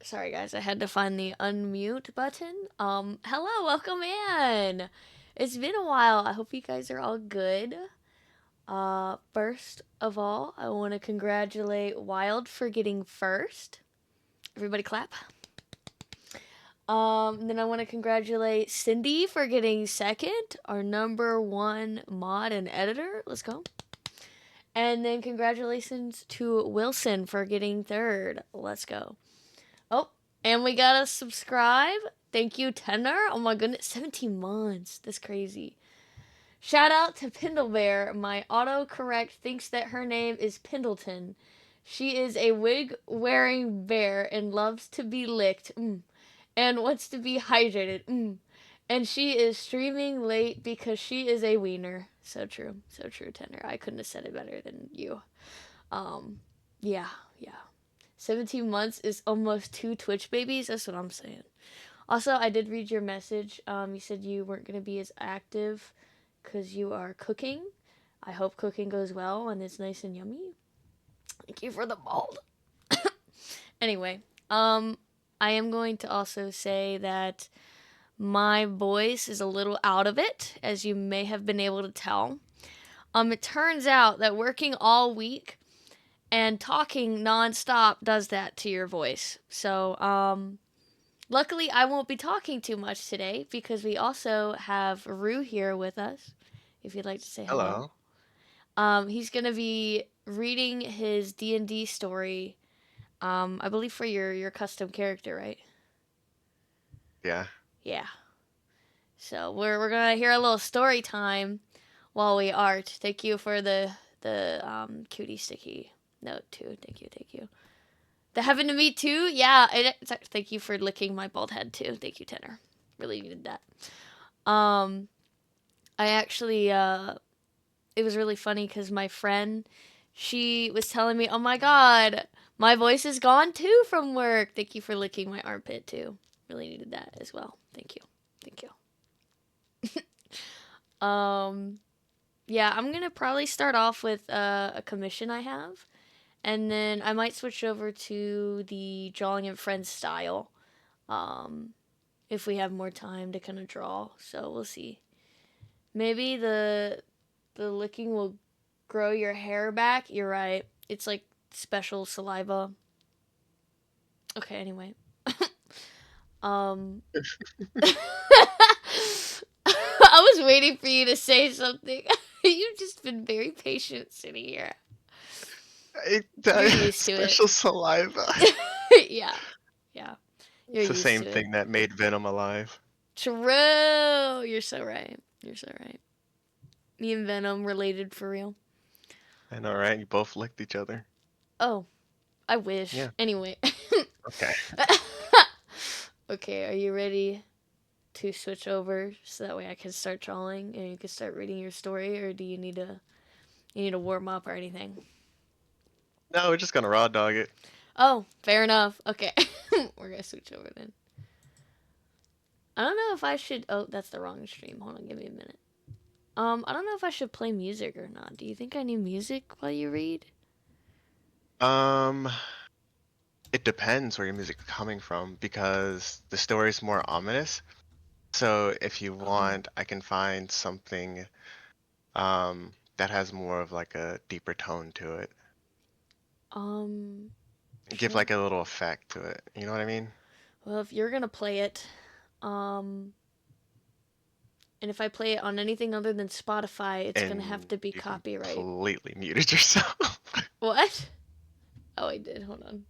Sorry guys, I had to find the unmute button. Hello, welcome in. It's been a while. I hope you guys are all good. First of all, I want to congratulate Wild for getting first. Everybody clap. Then I want to congratulate Cindy for getting second, our number one mod and editor. Let's go. And then congratulations to Wilson for getting third. Let's go. Oh, and we got a subscribe. Thank you, Tenor. Oh my goodness, 17 months. That's crazy. Shout out to Pindlebear. My autocorrect thinks that her name is Pendleton. She is a wig wearing bear and loves to be licked. And wants to be hydrated. And she is streaming late because she is a wiener. So true. So true, Tenor. I couldn't have said it better than you. Um, yeah, yeah. 17 months is almost two Twitch babies. That's what I'm saying. Also, I did read your message. You said you weren't going to be as active because you are cooking. I hope cooking goes well and it's nice and yummy. Thank you for the mold. Anyway, I am going to also say that my voice is a little out of it, as you may have been able to tell. It turns out that working all week and talking nonstop does that to your voice. So, luckily, I won't be talking too much today because we also have Rue here with us. If you'd like to say hello, Hello. he's gonna be reading his D&D story. I believe for your custom character, right? Yeah. Yeah. So we're gonna hear a little story time while we art. Thank you for the cutie sticky note too. Thank you, thank you. The heaven to me too. Yeah. Thank you for licking my bald head too. Thank you, Tenor. Really needed that. Um, I actually it was really funny because my friend, she was telling me, "Oh my god, my voice is gone too from work." Thank you for licking my armpit too. Really needed that as well. Thank you, thank you. Yeah, I'm gonna probably start off with a commission I have, and then I might switch over to the drawing and friends style. Um, if we have more time to kind of draw, so we'll see. Maybe the licking will grow your hair back. You're right. It's like special saliva. Okay, anyway. um I was waiting for you to say something. You've just been very patient sitting here. You're used to it. Special saliva. Yeah. Yeah. You're It's the used same to it. thing that made Venom alive. True. You're so right. You're so right. Me and Venom related for real. I know, right? You both licked each other. Oh, I wish. Yeah. Anyway. Okay. Okay, are you ready to switch over so that way I can start drawing and you can start reading your story, or do you need to warm up or anything? No, we're just gonna raw dog it. Oh, fair enough. Okay. We're gonna switch over then. I don't know if I should. Oh, that's the wrong stream. Hold on, give me a minute. I don't know if I should play music or not. Do you think I need music while you read? Um, it depends where your music's coming from because the story's more ominous. So if you Oh. want, I can find something that has more of like a deeper tone to it. Um. Give Sure. like a little effect to it. You know what I mean? Well, if you're gonna play it, um, and if I play it on anything other than Spotify, it's gonna have And to be you copyright. completely muted yourself. What? Oh, I did. Hold on.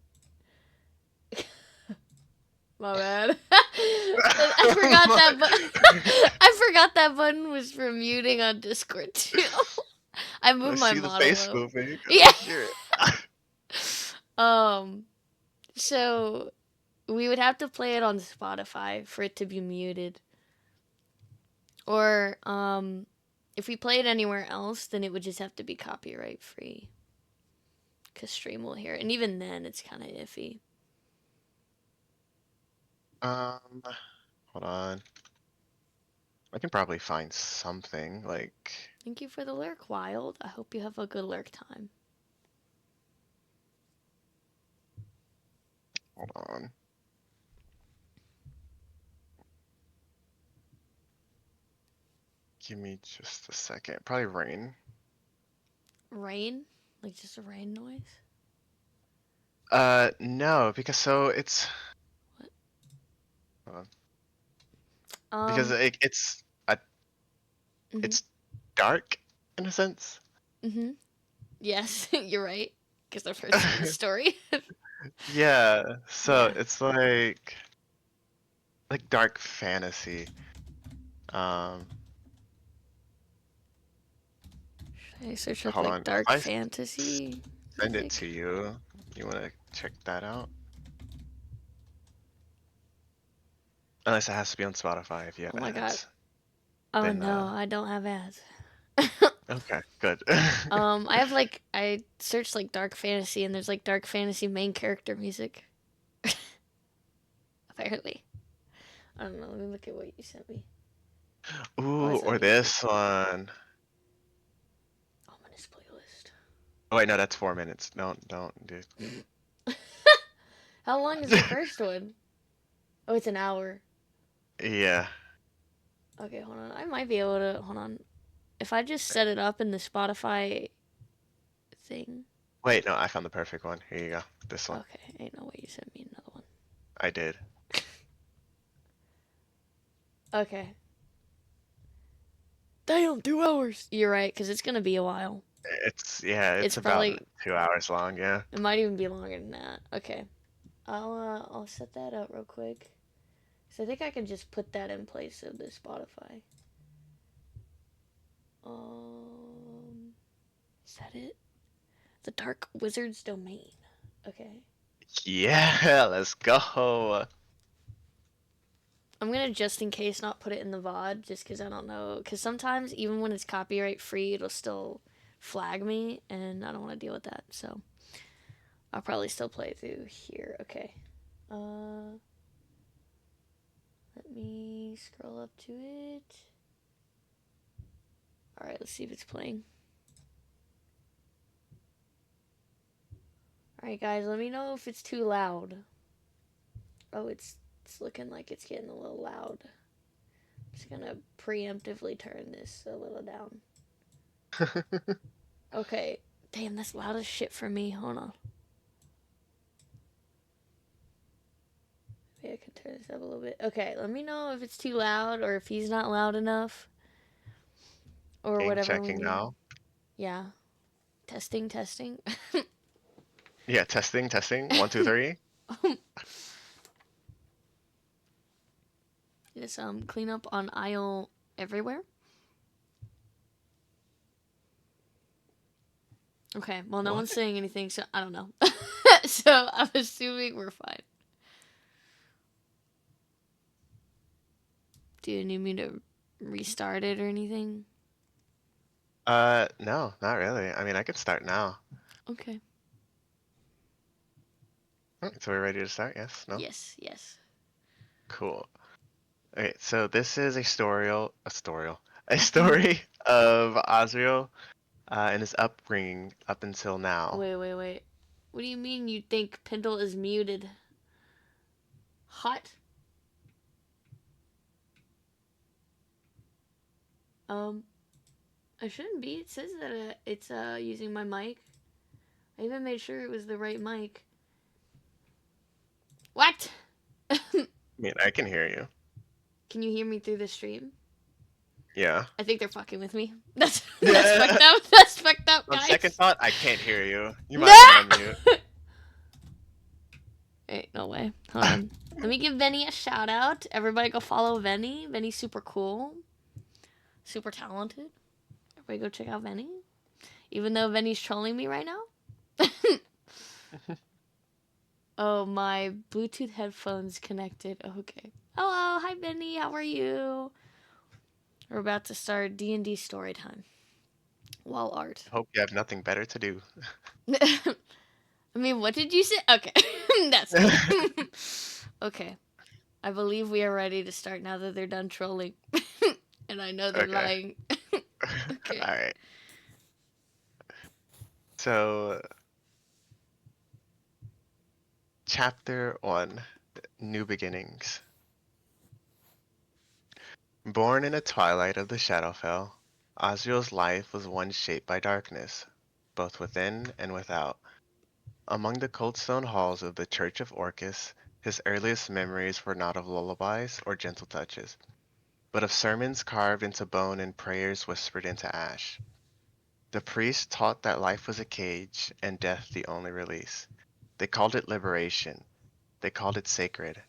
My bad. I forgot that I forgot that button was for muting on Discord too. I I moved my see the model face up. moving. I Yeah. can hear it. Um. So we would have to play it on Spotify for it to be muted, or if we play it anywhere else, then it would just have to be copyright free. Cause stream will hear it, and even then, it's kind of iffy. Um, hold on. I can probably find something like. Thank you for the lurk, Wild. I hope you have a good lurk time. Hold on. Give me just a second. Probably rain. Rain? Like just a rain noise? No, because so it's What? hold on. Because Um, mhm. it's dark in a sense. Mhm. Yes, you're right. Because I've heard some of the story. Yeah, so Yeah. it's like dark fantasy. Um, Should I search up hold like on. If dark I fantasy send it music? to you, you want to check that out? Unless it has to be on Spotify if you have Oh my god. ads. Oh Then no, I don't have ads. okay, good. I have like I searched like dark fantasy and there's like dark fantasy main character music. Apparently. I don't know. Let me look at what you sent me. Oh, Ooh, it's a or music. this one. Ominous playlist. Oh wait, no, that's 4 minutes. Don't do. How long is the first one? Oh, it's an hour. Yeah. Okay, hold on. I might be able to. Hold on. If I just set it up in the Spotify thing. Wait, no, I found the perfect one. Here you go. This one. Okay, ain't no way you sent me another one. I did. Okay. Damn, 2 hours. You're right, because it's gonna be a while. It's It's about probably. 2 hours long. Yeah. It might even be longer than that. Okay. I'll set that up real quick. So I think I can just put that in place of the Spotify. Is that it? The Dark Wizard's Domain. Okay. Yeah, let's go. I'm gonna just in case not put it in the VOD just because I don't know. Because sometimes even when it's copyright free, it'll still flag me, and I don't want to deal with that. So I'll probably still play through here. Okay. Let me scroll up to it. All right, let's see if it's playing. All right, guys, let me know if it's too loud. Oh, it's looking like it's getting a little loud. I'm just gonna preemptively turn this a little down. Okay. Damn, that's loud as shit for me. Hold on. Maybe I can turn this up a little bit. Okay, let me know if it's too loud or if he's not loud enough or whatever we Checking need. now. Yeah. Testing, testing. Yeah, testing, testing. One, two, three. Just clean up on aisle everywhere. Okay, well no What? one's saying anything, so I don't know. So I'm assuming we're fine. Do you need me to restart it or anything? No, not really. I mean, I could start now. Okay. So we're ready to start? Yes? No? Yes, yes. Cool. Okay, so this is a story of Azriel, and his upbringing up until now. Wait, wait, wait. What do you mean you think Pendle is muted? Hot? Um, I shouldn't be. It says that it's using my mic. I even made sure it was the right mic. What? I mean, I can hear you. Can you hear me through the stream? Yeah. I think they're fucking with me. That's Yeah. fucked up. That's fucked up, On second guys. thought, I can't hear you. You might No! want to unmute. Wait, no way. Hold on. Let me give Venny a shout out. Everybody go follow Venny. Venny's super cool. Super talented. Everybody go check out Venny. Even though Venny's trolling me right now. Oh, my Bluetooth headphones connected. Okay. Hello, hi Benny. How are you? We're about to start D&D Story Time. Wall art. Hope you have nothing better to do. I mean, what did you say? Okay, that's good. Okay, I believe we are ready to start now that they're done trolling, and I know they're Okay. lying. Okay. All right. So, chapter 1, New Beginnings. Born in a twilight of the Shadowfell, Asriel's life was one shaped by darkness, both within and without. Among the cold stone halls of the Church of Orcus, his earliest memories were not of lullabies or gentle touches, but of sermons carved into bone and prayers whispered into ash. The priests taught that life was a cage and death the only release. They called it liberation. They called it sacred.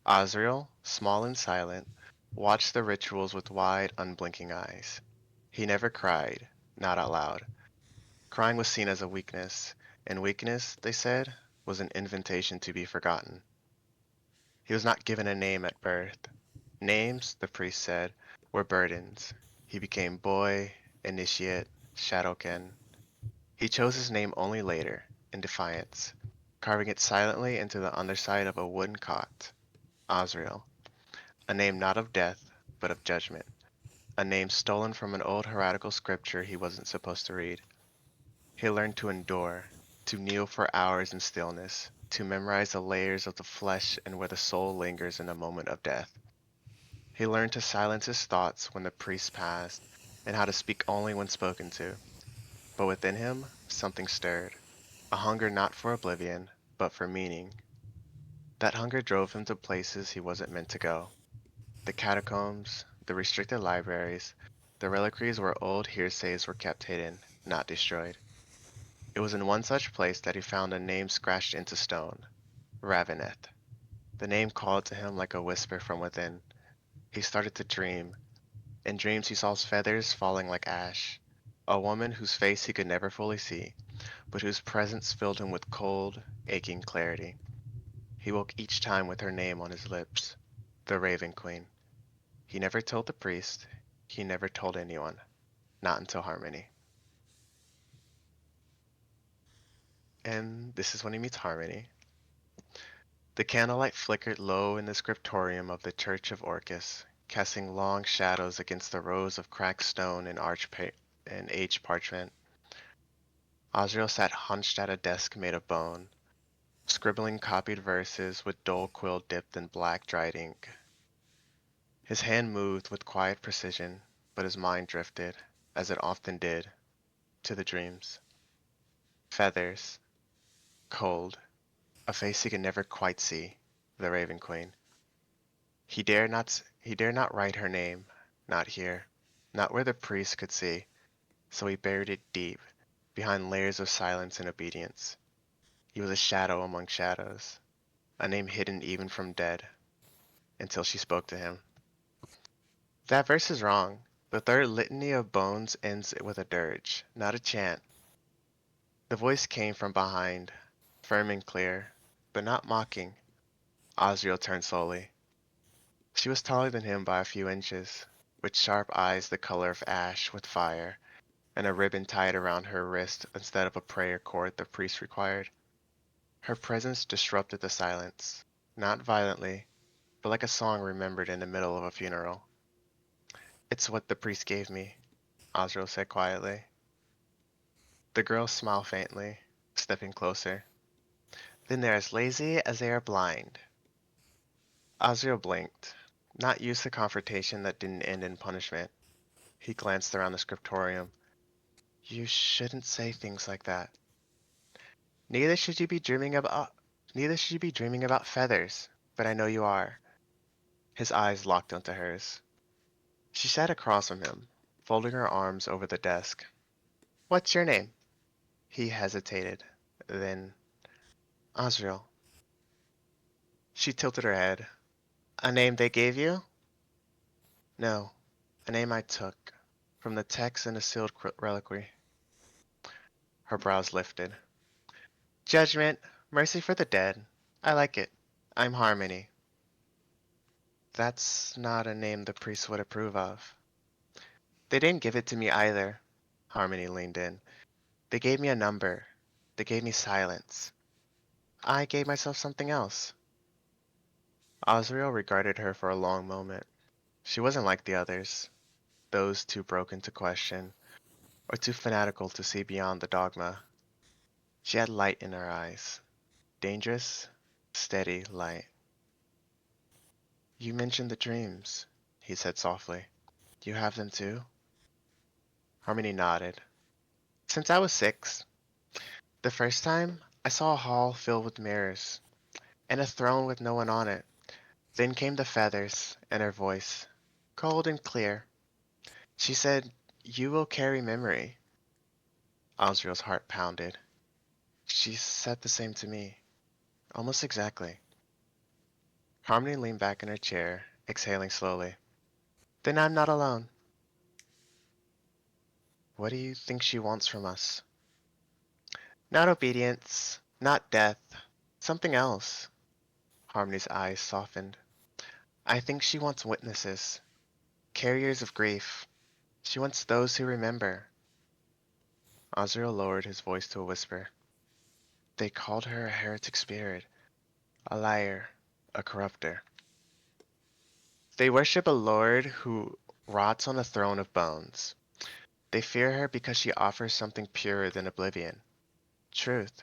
Asriel, small and silent, watched the rituals with wide, unblinking eyes. He never cried, not out loud. Crying was seen as a weakness, and weakness, they said, was an invitation to be forgotten. He was not given a name at birth. Names, the priest said, were burdens. He became boy, initiate, shadowkin. He chose his name only later, in defiance, carving it silently into the underside of a wooden cot. Asriel, a name not of death, but of judgment. A name stolen from an old heretical scripture he wasn't supposed to read. He learned to endure, to kneel for hours in stillness, to memorize the layers of the flesh and where the soul lingers in a moment of death. He learned to silence his thoughts when the priest passed, and how to speak only when spoken to. But within him, something stirred, a hunger not for oblivion, but for meaning. That hunger drove him to places he wasn't meant to go. The catacombs, the restricted libraries, the reliquaries where old hearsays were kept hidden, not destroyed. It was in one such place that he found a name scratched into stone, Raveneth. The name called to him like a whisper from within. He started to dream. In dreams he saw feathers falling like ash, a woman whose face he could never fully see, but whose presence filled him with cold, aching clarity. He woke each time with her name on his lips, the Raven Queen. He never told the priest, he never told anyone, not until Harmony. And this is when he meets Harmony. The candlelight flickered low in the scriptorium of the Church of Orcus, casting long shadows against the rows of cracked stone and and aged parchment. Asriel sat hunched at a desk made of bone, scribbling copied verses with dull quill dipped in black dried ink. His hand moved with quiet precision, but his mind drifted, as it often did, to the dreams. Feathers, cold, a face he could never quite see, the Raven Queen. He dare not write her name, not here, not where the priest could see, so he buried it deep, behind layers of silence and obedience. He was a shadow among shadows, a name hidden even from dead, until she spoke to him. That verse is wrong. The third litany of bones ends with a dirge, not a chant. The voice came from behind, firm and clear, but not mocking. Asriel turned slowly. She was taller than him by a few inches, with sharp eyes the color of ash with fire, and a ribbon tied around her wrist instead of a prayer cord the priest required. Her presence disrupted the silence, not violently, but like a song remembered in the middle of a funeral. It's what the priest gave me, Asriel said quietly. The girl smiled faintly, stepping closer. Then they're as lazy as they are blind. Asriel blinked, not used to confrontation that didn't end in punishment. He glanced around the scriptorium. You shouldn't say things like that. Neither should you be dreaming about Neither should you be dreaming about feathers, but I know you are. His eyes locked onto hers. She sat across from him, folding her arms over the desk. What's your name? He hesitated. Then, Asriel. She tilted her head. A name they gave you? No, a name I took, from the text in a sealed reliquary. Her brows lifted. Judgment, mercy for the dead. I like it. I'm Harmony. That's not a name the priest would approve of. They didn't give it to me either. Harmony leaned in. They gave me a number. They gave me silence. I gave myself something else. Osriel regarded her for a long moment. She wasn't like the others, those too broken to question, or too fanatical to see beyond the dogma. She had light in her eyes. Dangerous, steady light. You mentioned the dreams, he said softly. You have them too? Harmony nodded. Since I was 6, the first time I saw a hall filled with mirrors, and a throne with no one on it. Then came the feathers, and her voice, cold and clear. She said, You will carry memory. Osriel's heart pounded. She said the same to me, almost exactly. Harmony leaned back in her chair, exhaling slowly. Then I'm not alone. What do you think she wants from us? Not obedience, not death, something else. Harmony's eyes softened. I think she wants witnesses, carriers of grief. She wants those who remember. Osriel lowered his voice to a whisper. They called her a heretic spirit, a liar, a corrupter. They worship a lord who rots on a throne of bones. They fear her because she offers something purer than oblivion. Truth.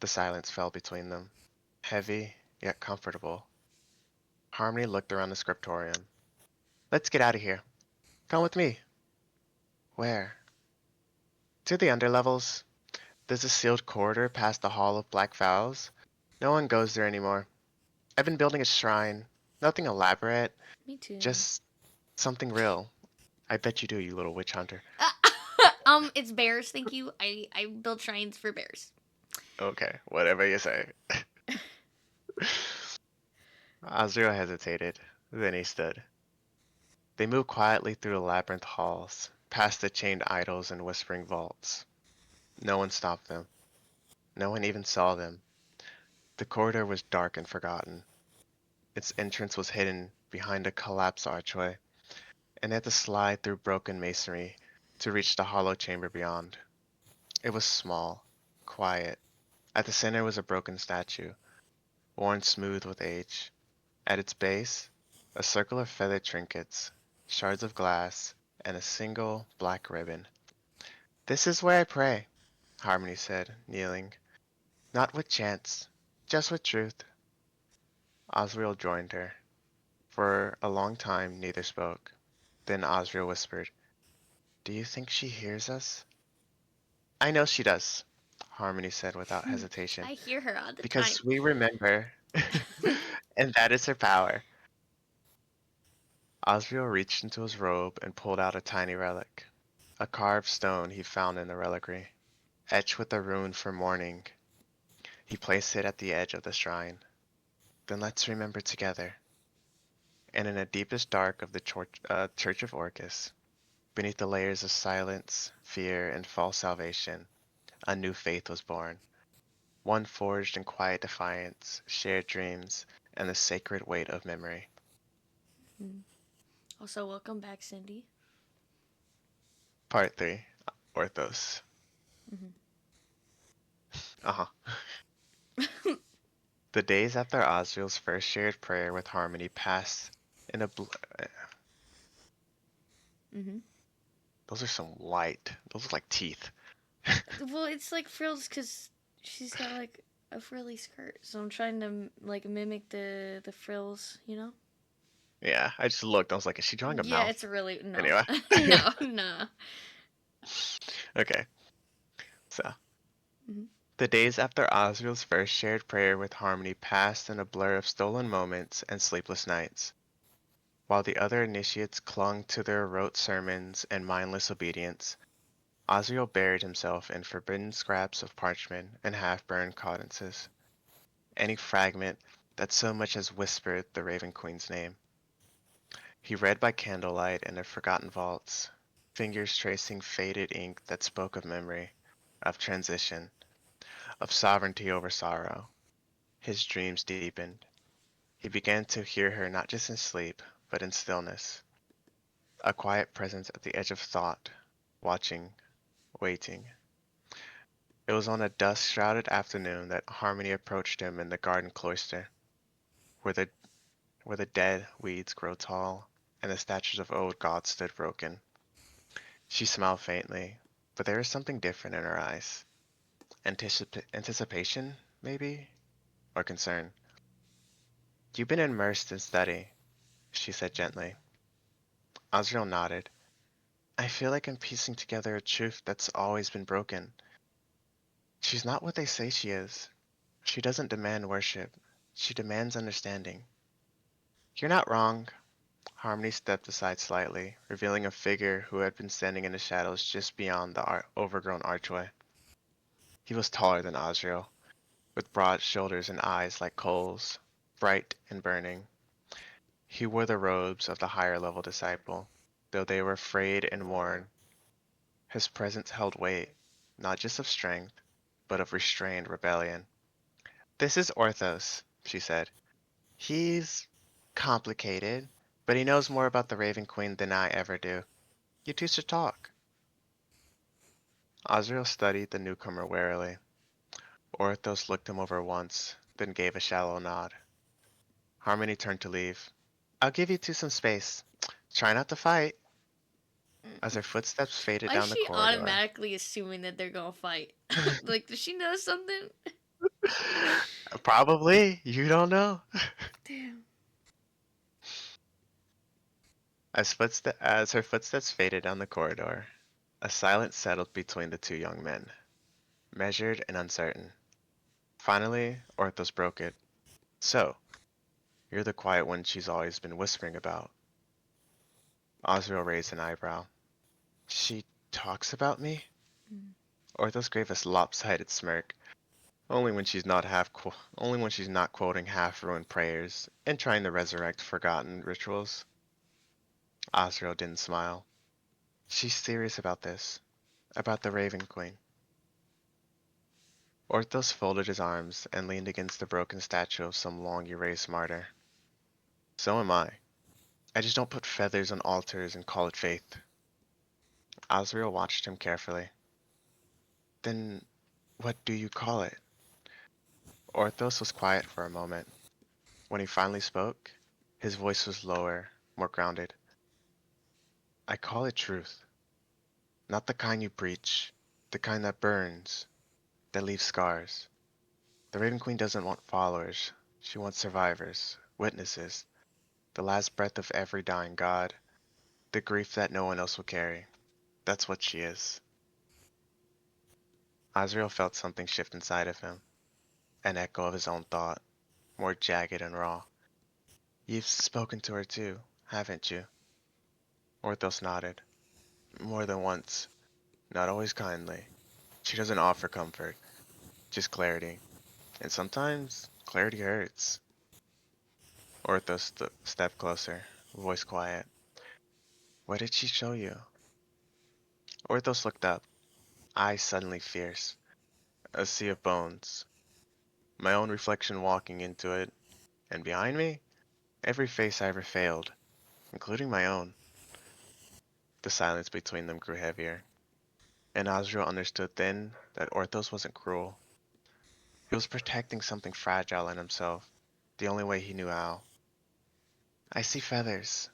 The silence fell between them, heavy yet comfortable. Harmony looked around the scriptorium. Let's get out of here. Come with me. Where? To the underlevels. There's a sealed corridor past the Hall of Black Vows. No one goes there anymore. I've been building a shrine. Nothing elaborate, Me too. just something real. I bet you do, you little witch hunter. It's bears. Thank you. I build shrines for bears. Okay, whatever you say. Azrael hesitated. Then he stood. They moved quietly through the labyrinth halls, past the chained idols and whispering vaults. No one stopped them. No one even saw them. The corridor was dark and forgotten. Its entrance was hidden behind a collapsed archway, and they had to slide through broken masonry to reach the hollow chamber beyond. It was small, quiet. At the center was a broken statue, worn smooth with age. At its base, a circle of feathered trinkets, shards of glass, and a single black ribbon. This is where I pray, Harmony said, kneeling. Not with chants, just with truth. Osriel joined her. For a long time neither spoke. Then Osriel whispered, Do you think she hears us? I know she does, Harmony said without hesitation. I hear her all the time. Because we remember, and that is her power. Osriel reached into his robe and pulled out a tiny relic, a carved stone he found in the reliquary, etched with a rune for mourning. He placed it at the edge of the shrine. Then let's remember together. And in the deepest dark of the Church of Orcus, beneath the layers of silence, fear, and false salvation, a new faith was born. One forged in quiet defiance, shared dreams, and the sacred weight of memory. Mm. Also, welcome back, Cindy. Part 3, Orthos. Mm-hmm. Uh-huh. The days after Osriel's first shared prayer with Harmony passed in a Mm-hmm. those are some white. Those are like teeth. Well, it's like frills because she's got like a frilly skirt, so I'm trying to like mimic the frills, you know? Yeah, I just looked. I was like, is she drawing a Yeah, mouth? it's really no, Anyway. no, no. Okay, so. Mm-hmm. The days after Osriel's first shared prayer with Harmony passed in a blur of stolen moments and sleepless nights. While the other initiates clung to their rote sermons and mindless obedience, Osriel buried himself in forbidden scraps of parchment and half-burned cadences, any fragment that so much as whispered the Raven Queen's name. He read by candlelight in the forgotten vaults, fingers tracing faded ink that spoke of memory, of transition, of sovereignty over sorrow. His dreams deepened. He began to hear her not just in sleep, but in stillness, a quiet presence at the edge of thought, watching, waiting. It was on a dusk-shrouded afternoon that Harmony approached him in the garden cloister, where the where the dead weeds grow tall, and the statues of old gods stood broken. She smiled faintly, but there was something different in her eyes. Anticipation, maybe? Or concern. You've been immersed in study, she said gently. Azrael nodded. I feel like I'm piecing together a truth that's always been broken. She's not what they say she is. She doesn't demand worship. She demands understanding. You're not wrong. Harmony stepped aside slightly, revealing a figure who had been standing in the shadows just beyond the overgrown archway. He was taller than Azrael, with broad shoulders and eyes like coals, bright and burning. He wore the robes of the higher level disciple, though they were frayed and worn. His presence held weight, not just of strength, but of restrained rebellion. This is Orthos, she said. He's complicated, but he knows more about the Raven Queen than I ever do. You two should talk. Azrael studied the newcomer warily. Orthos looked him over once, then gave a shallow nod. Harmony turned to leave. I'll give you two some space. Try not to fight. As her footsteps faded Why is down the she corridor. automatically assuming that they're gonna fight? Like, does she know something? Probably, you don't know. Damn. As her footsteps faded down the corridor, a silence settled between the two young men, measured and uncertain. Finally, Orthos broke it. So, you're the quiet one she's always been whispering about. Osriel raised an eyebrow. She talks about me? Orthos gave a lopsided smirk. Only when she's not quoting half-ruined prayers and trying to resurrect forgotten rituals. Osriel didn't smile. She's serious about this, about the Raven Queen. Orthos folded his arms and leaned against the broken statue of some long-erased martyr. So am I. I just don't put feathers on altars and call it faith. Osriel watched him carefully. Then what do you call it? Orthos was quiet for a moment. When he finally spoke, his voice was lower, more grounded. I call it truth. Not the kind you preach, the kind that burns, that leaves scars. The Raven Queen doesn't want followers. She wants survivors, witnesses, the last breath of every dying god, the grief that no one else will carry. That's what she is. Azrael felt something shift inside of him, an echo of his own thought, more jagged and raw. You've spoken to her too, haven't you? Orthos nodded. More than once, not always kindly. She doesn't offer comfort, just clarity. And sometimes, clarity hurts. Orthos stepped closer, voice quiet. What did she show you? Orthos looked up, eyes suddenly fierce. A sea of bones. My own reflection walking into it, and behind me, every face I ever failed, including my own. The silence between them grew heavier, and Azrael understood then that Orthos wasn't cruel. He was protecting something fragile in himself, the only way he knew how. I see feathers,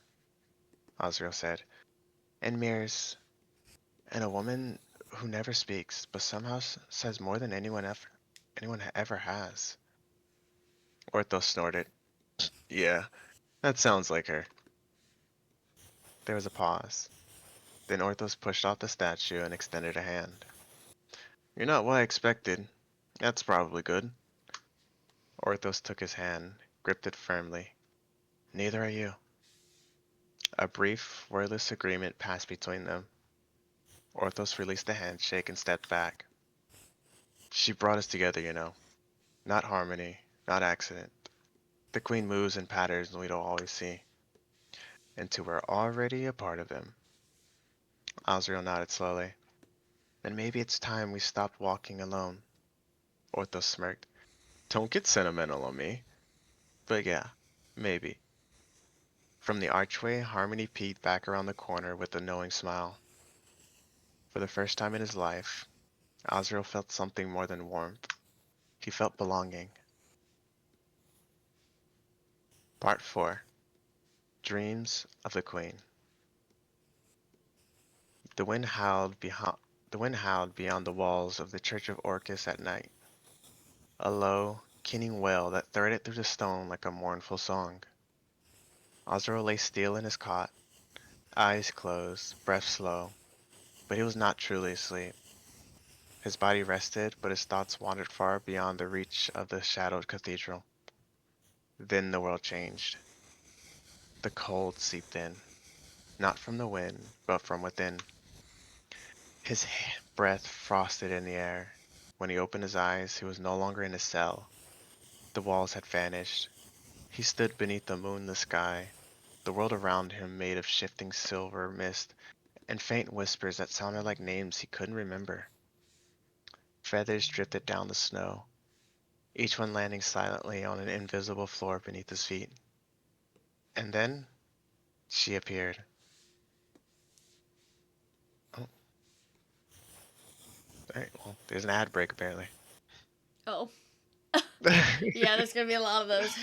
Azrael said, and mirrors, and a woman who never speaks, but somehow says more than anyone ever has. Orthos snorted. Yeah, that sounds like her. There was a pause. Then Orthos pushed off the statue and extended a hand. You're not what I expected. That's probably good. Orthos took his hand, gripped it firmly. Neither are you. A brief, wordless agreement passed between them. Orthos released the handshake and stepped back. She brought us together, you know. Not harmony, not accident. The queen moves in patterns we don't always see, and two we're already a part of them. Azrael nodded slowly. Then maybe it's time we stopped walking alone. Orthos smirked. Don't get sentimental on me. But yeah, maybe. From the archway, Harmony peeked back around the corner with a knowing smile. For the first time in his life, Azrael felt something more than warmth. He felt belonging. Part 4. Dreams of the Queen. The wind howled beyond the walls of the Church of Orcus at night, a low, keening wail that threaded through the stone like a mournful song. Azrael lay still in his cot, eyes closed, breath slow, but he was not truly asleep. His body rested, but his thoughts wandered far beyond the reach of the shadowed cathedral. Then the world changed. The cold seeped in, not from the wind, but from within. His breath frosted in the air. When he opened his eyes, he was no longer in his cell. The walls had vanished. He stood beneath the moonless sky, the world around him made of shifting silver mist and faint whispers that sounded like names he couldn't remember. Feathers drifted down the snow, each one landing silently on an invisible floor beneath his feet. And then she appeared. Oh, alright, well, there's an ad break apparently. Oh, yeah, there's gonna be a lot of those.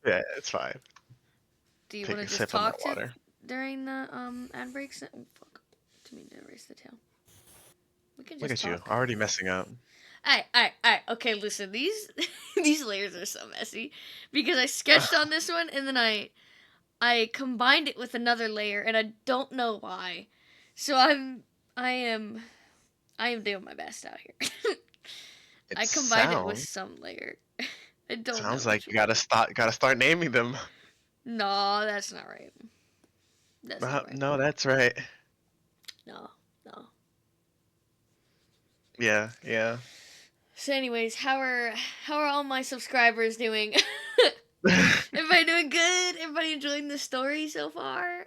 Yeah, it's fine. Do you want Take to a just sip of my talk to water. during the ad breaks? Oh fuck! To me to erase the tail. We can Look just at you, talk. already messing up. Alright. Okay, listen. These these layers are so messy because I sketched on this one and then I combined it with another layer and I don't know why. So I am I am doing my best out here. It I combined it with sounds some layer. I don't know sounds like which you one. gotta start naming them. No, that's not right. That's not right. No, that's right. No, no. Yeah, yeah. So, anyways, how are all my subscribers doing? Everybody doing good? Everybody enjoying the story so far?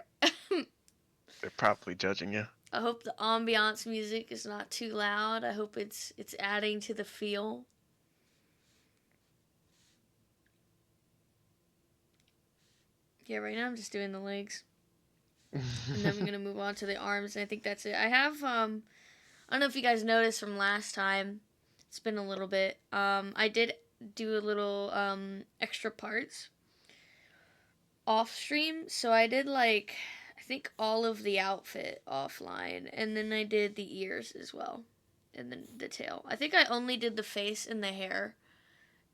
They're probably judging you. I hope the ambiance music is not too loud. I hope it's adding to the feel. Yeah, right now I'm just doing the legs, and then we're gonna move on to the arms. And I think that's it. I have I don't know if you guys noticed from last time. It's been a little bit. I did do a little extra parts off stream. So I did like I think all of the outfit offline, and then I did the ears as well, and then the tail. I think I only did the face and the hair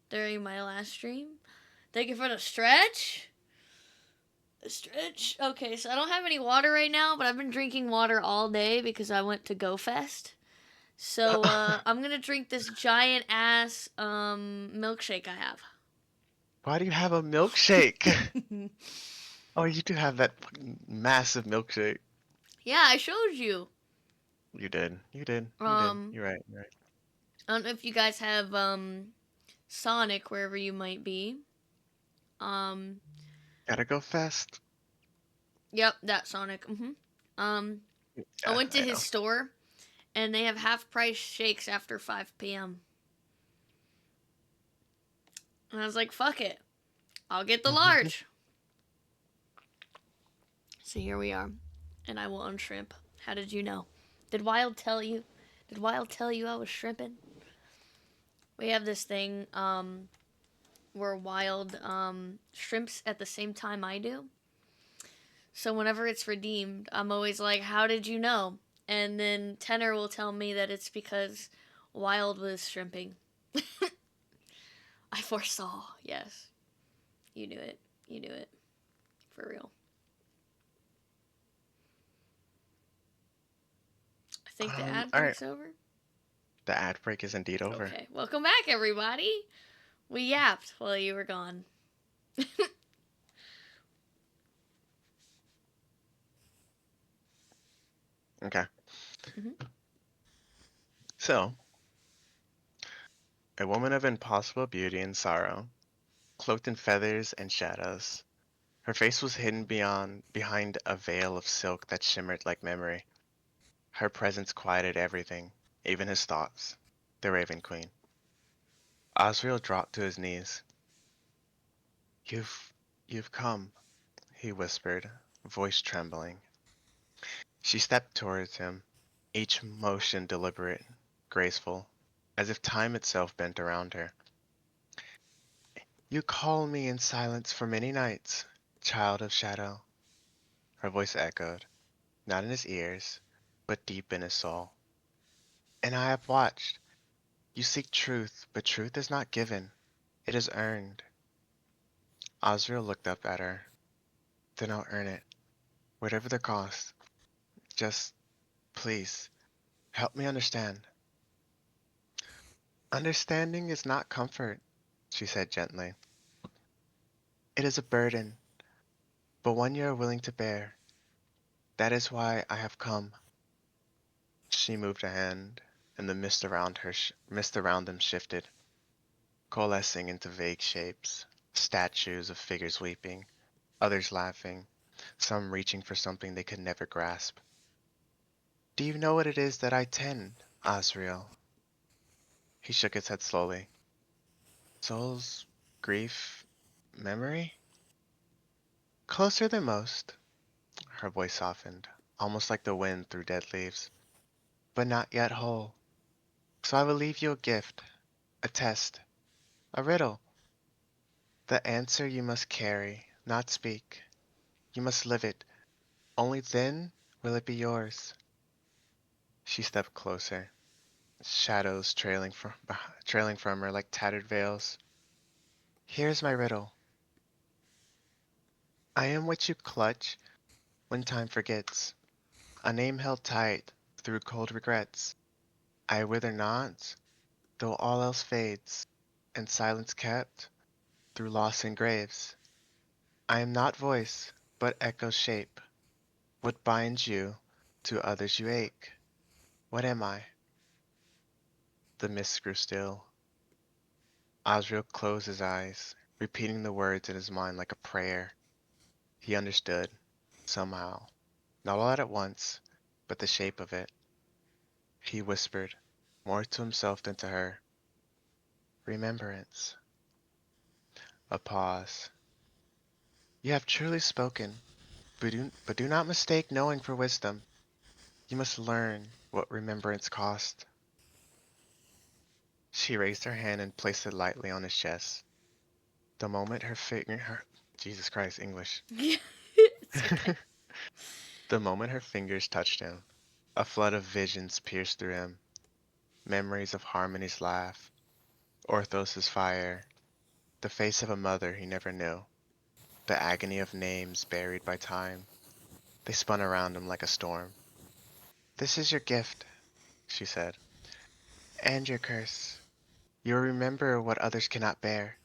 during my last stream. Thank you for the stretch. The stretch. Okay, so I don't have any water right now, but I've been drinking water all day because I went to Go Fest. So I'm gonna drink this giant ass milkshake I have. Why do you have a milkshake? Oh, you do have that fucking massive milkshake. Yeah, I showed you. You did. You did. You did. Um, You're right. You're right. I don't know if you guys have Sonic wherever you might be. Um, Gotta go fast. yep, that Sonic. Um, I Yeah, went to I his know. store and they have half price shakes after 5 p.m. And I was like, fuck it, I'll get the large. So here we are, and I will unshrimp. How did you know? Did Wild tell you? Did Wild tell you I was shrimping? We have this thing where Wild shrimps at the same time I do. So whenever it's redeemed, I'm always like, "How did you know?" And then Tenor will tell me that it's because Wild was shrimping. I foresaw. Yes, you knew it. You knew it for real. I think the ad All right. break's over. The ad break is indeed over. Okay, welcome back, everybody. We yapped while you were gone. Okay. Mhm. So, a woman of impossible beauty and sorrow, cloaked in feathers and shadows. Her face was hidden behind a veil of silk that shimmered like memory. Her presence quieted everything, even his thoughts. The Raven Queen. Osriel dropped to his knees. You've you've come, he whispered, voice trembling. She stepped towards him, each motion deliberate, graceful, as if time itself bent around her. You call me in silence for many nights, child of shadow. Her voice echoed, not in his ears, but deep in his soul. And I have watched. You seek truth, but truth is not given. It is earned. Osriel looked up at her. then I'll earn it, whatever the cost. Just, please, help me understand. Understanding is not comfort, she said gently. It is a burden, but one you are willing to bear. That is why I have come. She moved a hand, and the mist around them shifted, coalescing into vague shapes, statues of figures weeping, others laughing, some reaching for something they could never grasp. Do you know what it is that I tend, Asriel? He shook his head slowly. Souls, grief, memory? Closer than most. Her voice softened, almost like the wind through dead leaves, but not yet whole. So I will leave you a gift, a test, a riddle. The answer you must carry, not speak. You must live it. Only then will it be yours. She stepped closer, shadows trailing from her like tattered veils. Here's my riddle. I am what you clutch when time forgets, a name held tight through cold regrets. I wither not, though all else fades, and silence kept through loss and graves. I am not voice, but echo shape. What binds you to others you ache? What am I? The mist grew still. Osriel closed his eyes, repeating the words in his mind like a prayer. He understood, somehow, not all at once, but the shape of it. He whispered, more to himself than to her, remembrance. A pause. You have truly spoken, but do not mistake knowing for wisdom. You must learn what remembrance cost. She raised her hand and placed it lightly on his chest. The moment Jesus Christ, English. It's okay. The moment her fingers touched him, a flood of visions pierced through him. Memories of Harmony's laugh, Orthos's fire, the face of a mother he never knew, the agony of names buried by time. They spun around him like a storm. This is your gift, she said, and your curse. You will remember what others cannot bear.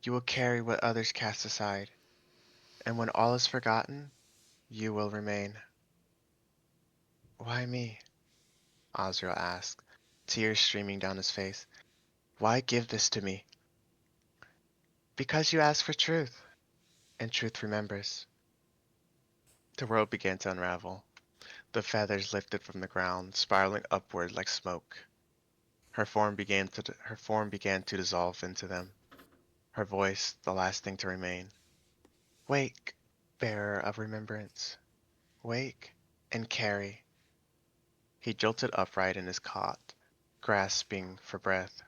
You will carry what others cast aside. And when all is forgotten, you will remain. Why me? Osriel asked, tears streaming down his face. Why give this to me? Because you asked for truth, and truth remembers. The world began to unravel. The feathers lifted from the ground, spiraling upward like smoke. Her form began to dissolve into them. Her voice, the last thing to remain. Wake, bearer of remembrance. Wake and carry. He jolted upright in his cot, grasping for breath,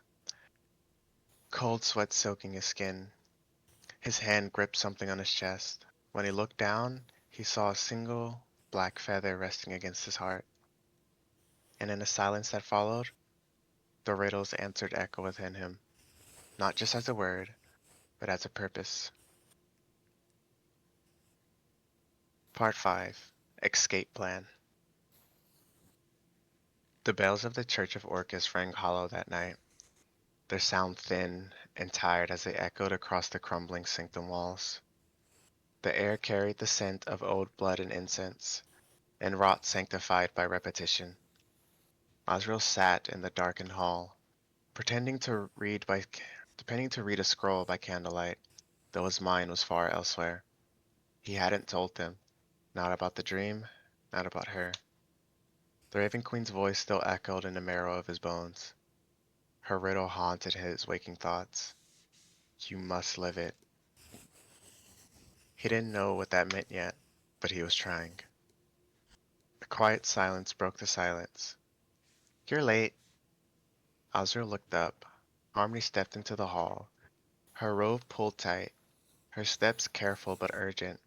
cold sweat soaking his skin. His hand gripped something on his chest. When he looked down, he saw a single black feather resting against his heart. And in the silence that followed, the riddle's answered echo within him, not just as a word, but as a purpose. Part 5. Escape Plan. The bells of the Church of Orcus rang hollow that night, their sound thin and tired as they echoed across the crumbling sanctum walls. The air carried the scent of old blood and incense, and wrought sanctified by repetition. Asriel sat in the darkened hall, pretending to read a scroll by candlelight, though his mind was far elsewhere. He hadn't told them, not about the dream, not about her. The Raven Queen's voice still echoed in the marrow of his bones. Her riddle haunted his waking thoughts. You must live it. He didn't know what that meant yet, but he was trying. A quiet silence broke the silence. You're late. Azrael looked up. Harmony stepped into the hall, her robe pulled tight, her steps careful but urgent.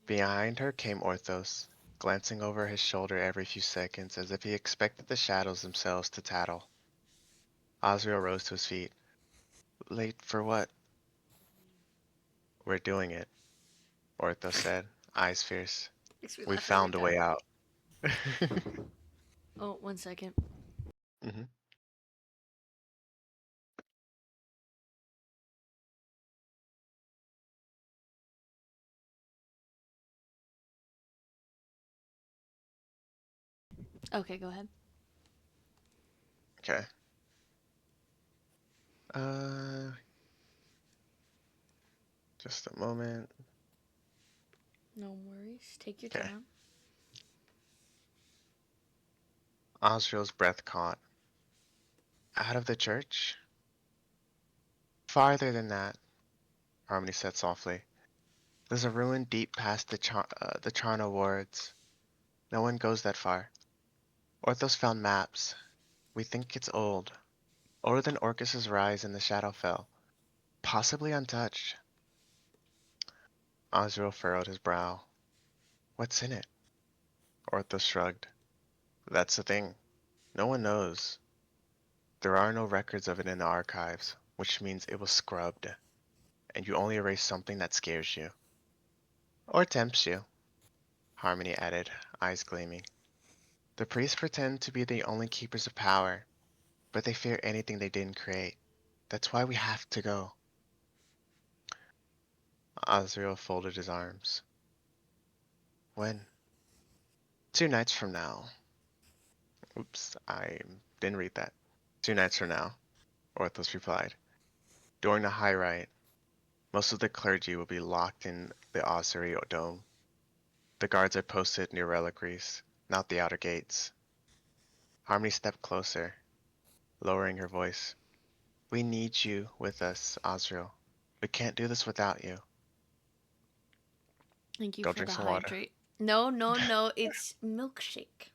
Behind her came Orthos, glancing over his shoulder every few seconds as if he expected the shadows themselves to tattle. Azrael rose to his feet. Late for what? We're doing it. Ortho said, eyes fierce. Makes me We laugh every found a time. way out. Oh, 1 second. Mhm. Okay, go ahead. Okay. Uh, just a moment. No worries. Take your Okay. time. Osriel's breath caught. Out of the church? Farther than that, Harmony said softly. There's a ruin deep past the Charno wards. No one goes that far. Orthos found maps. We think it's old. Older than Orcus's rise in the Shadowfell. Possibly untouched. Osriel furrowed his brow. What's in it? Orthos shrugged. That's the thing. No one knows. There are no records of it in the archives, which means it was scrubbed, and you only erase something that scares you. Or tempts you, Harmony added, eyes gleaming. The priests pretend to be the only keepers of power, but they fear anything they didn't create. That's why we have to go. Azrael folded his arms. When? 2 nights from now. Oops, I didn't read that. 2 nights from now, Orthos replied. During the high rite, most of the clergy will be locked in the ossuary or dome. The guards are posted near reliquaries, not the outer gates. Harmony stepped closer, lowering her voice. We need you with us, Azrael. We can't do this without you. Thank you Go for drink the some water. hydrate. No, no, no. It's milkshake.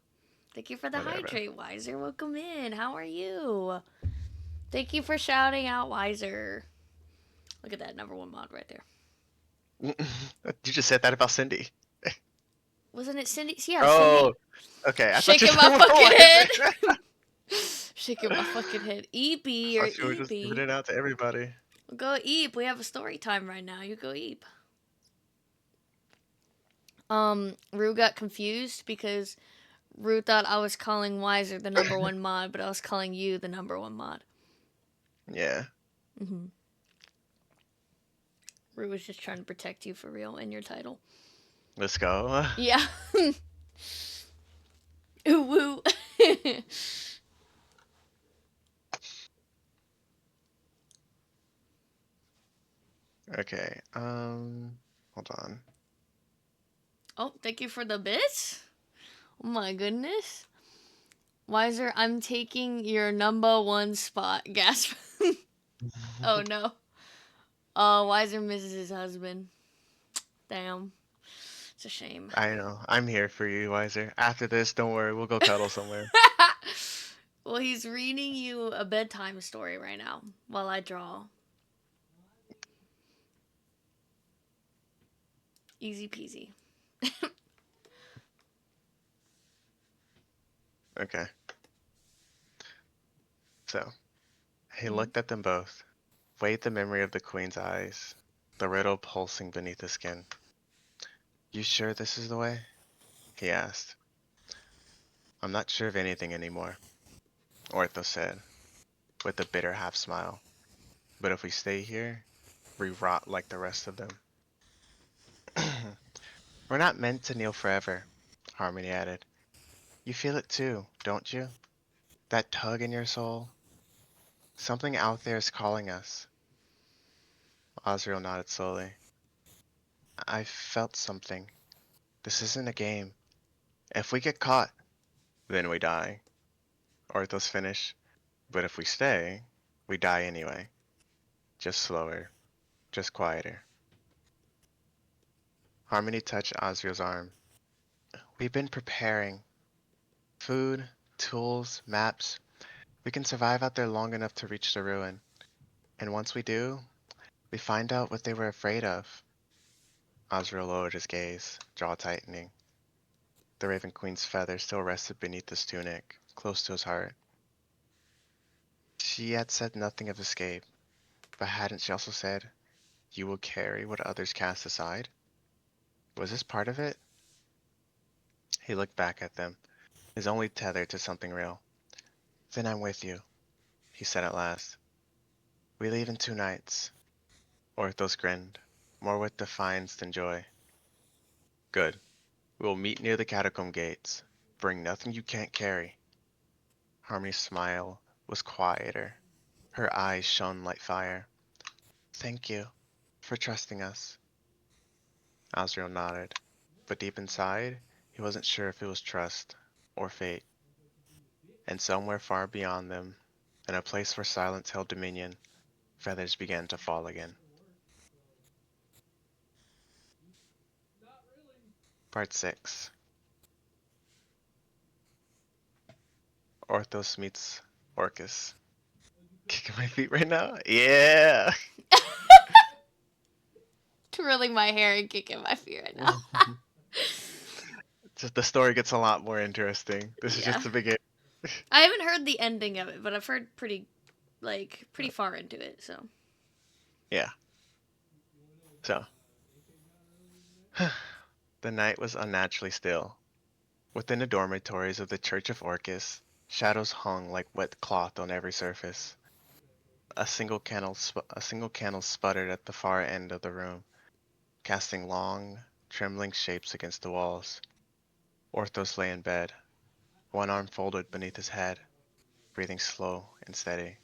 Thank you for the Whatever. hydrate, Wiser. Welcome in. How are you? Thank you for shouting out, Wiser. Look at that number one mod right there. You just said that about Cindy. Wasn't it Cindy? Yeah, Oh, Cindy. okay. I thought you Shaking said my about fucking head. Wiser. Shaking my fucking head. I Eepy or thought you were just giving Eepy. it out to everybody. Go Eep. We have a story time right now. You go Eep. Rue got confused because Rue thought I was calling Wiser the number one mod, but I was calling you the number one mod. Yeah, Mm-hmm. Rue was just trying to protect you for real and your title. let's go. Yeah. Ooh woo. Okay, hold on. Oh, thank you for the bits. Oh my goodness. Wiser, I'm taking your number one spot. Gasp. Oh no. Wiser misses his husband. Damn. It's a shame. I know. I'm here for you, Wiser. After this, don't worry. We'll go cuddle somewhere. Well, he's reading you a bedtime story right now while I draw. Easy peasy. Okay, so he Mhm. looked at them both, weighed the memory of the Queen's eyes, the riddle pulsing beneath the skin. You sure this is the way? He asked. I'm not sure of anything anymore, Ortho said, with a bitter half smile. But if we stay here, we rot like the rest of them. We're not meant to kneel forever, Harmony added. You feel it too, don't you? That tug in your soul? Something out there is calling us. Azrael nodded slowly. I felt something. This isn't a game. If we get caught, then we die. Orthos finished. But if we stay, we die anyway. Just slower, just quieter. Harmony touched Azrael's arm. We've been preparing. Food, tools, maps. We can survive out there long enough to reach the ruin. And once we do, we find out what they were afraid of. Azrael lowered his gaze, jaw tightening. The Raven Queen's feather still rested beneath his tunic, close to his heart. She had said nothing of escape, but hadn't she also said, you will carry what others cast aside? Was this part of it? He looked back at them, his only tether to something real. Then I'm with you, he said at last. We leave in 2 nights. Orthos grinned, more with defiance than joy. Good. We will meet near the catacomb gates. Bring nothing you can't carry. Harmony's smile was quieter. Her eyes shone like fire. Thank you for trusting us. Azrael nodded, but deep inside, he wasn't sure if it was trust or fate. And somewhere far beyond them, in a place where silence held dominion, feathers began to fall again. Part 6. Orthos meets Orcus. Kicking my feet right now? Yeah! Twirling my hair and kicking my feet right now. Just the story gets a lot more interesting. This is Yeah. just the beginning. I haven't heard the ending of it, but I've heard pretty far into it, so. Yeah. So, the night was unnaturally still. Within the dormitories of the Church of Orcus, shadows hung like wet cloth on every surface. A single candle sputtered at the far end of the room, casting long, trembling shapes against the walls. Orthos lay in bed, one arm folded beneath his head, breathing slow and steady.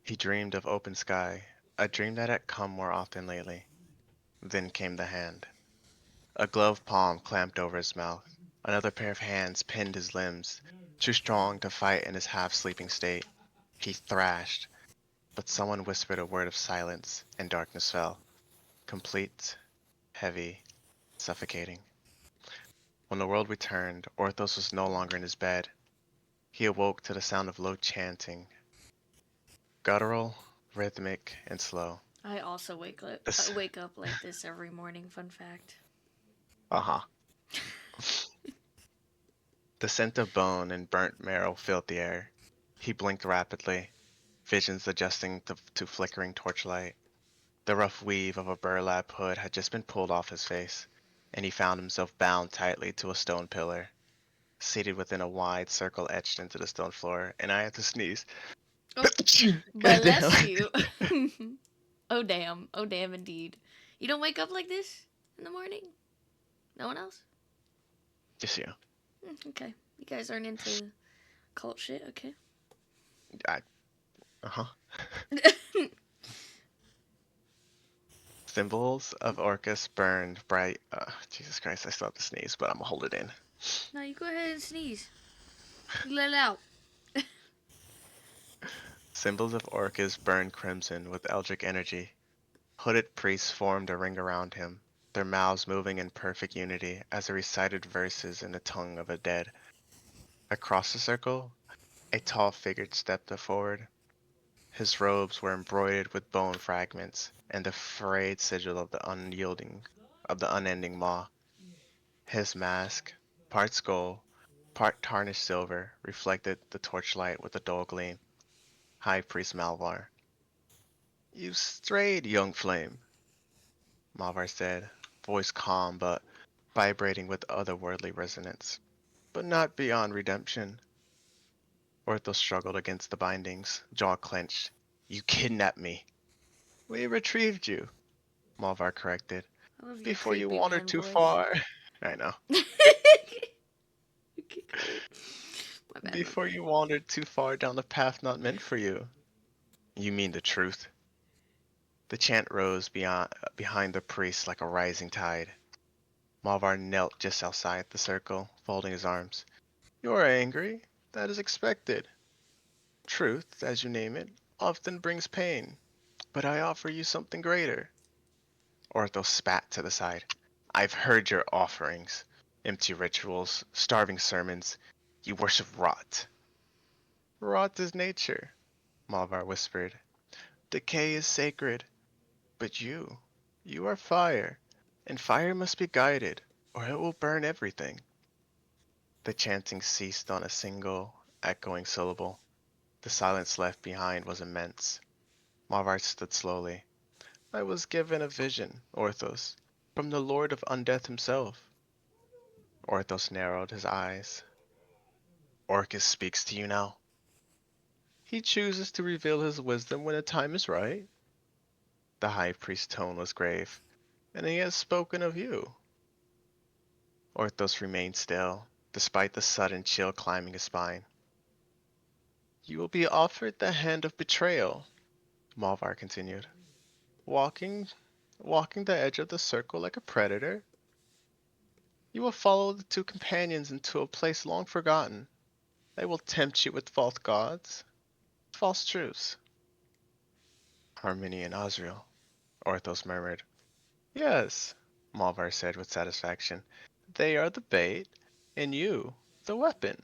He dreamed of open sky, a dream that had come more often lately. Then came the hand. A gloved palm clamped over his mouth. Another pair of hands pinned his limbs, too strong to fight in his half-sleeping state. He thrashed, but someone whispered a word of silence, and darkness fell, complete, heavy, suffocating. When the world returned, Orthos was no longer in his bed. He awoke to the sound of low chanting, guttural, rhythmic, and slow. I also wake up This, wake up like this every morning. Fun fact. uh-huh. The scent of bone and burnt marrow filled the air. He blinked rapidly, visions adjusting to flickering torchlight. The rough weave of a burlap hood had just been pulled off his face, and he found himself bound tightly to a stone pillar, seated within a wide circle etched into the stone floor, and I had to sneeze. Oh, Goddamn. bless you. Oh damn. Oh damn indeed. You don't wake up like this in the morning? No one else? Just you. Okay. You guys aren't into cult shit, okay. I, uh-huh. Symbols of Orcus burned bright. Jesus Christ, I still have to sneeze, but I'm gonna hold it in. No, you go ahead and sneeze. You let it out. Symbols of Orcus burned crimson with eldritch energy. Hooded priests formed a ring around him, their mouths moving in perfect unity as they recited verses in the tongue of the dead. Across the circle, a tall figure stepped forward. His robes were embroidered with bone fragments and the frayed sigil of the unending maw. His mask, part skull, part tarnished silver, reflected the torchlight with a dull gleam. High Priest Malvar. "You've strayed, young flame," Malvar said, voice calm but vibrating with otherworldly resonance. "But not beyond redemption." Orthos struggled against the bindings, jaw clenched. "You kidnapped me." "We retrieved you," Malvar corrected, I love your "before you creepy wandered man too voice. far." I know. Okay, great. My bad, my "Before bad. you wandered too far down the path not meant for you." "You mean the truth." The chant rose behind the priest like a rising tide. Malvar knelt just outside the circle, folding his arms. "You are angry. That is expected. Truth, as you name it, often brings pain. But I offer you something greater." Ortho spat to the side. "I've heard your offerings. Empty rituals, starving sermons. You worship rot." "Rot is nature," Malvar whispered. "Decay is sacred. But you are fire, and fire must be guided, or it will burn everything." The chanting ceased on a single, echoing syllable. The silence left behind was immense. Malvar stood slowly. "I was given a vision, Orthos. From the Lord of Undeath himself. Orthos narrowed his eyes. Orcus speaks to you now. He chooses to reveal his wisdom when the time is right. The high priest's tone was grave. And he has spoken of you. Orthos remained still, despite the sudden chill climbing his spine. You will be offered the hand of betrayal, Malvar continued. Walking, walking the edge of the circle like a predator, you will follow the two companions into a place long forgotten. They will tempt you with false gods, false truths. Harmony and Osriel, Orthos murmured. Yes, Malvar said with satisfaction. They are the bait, and you, the weapon.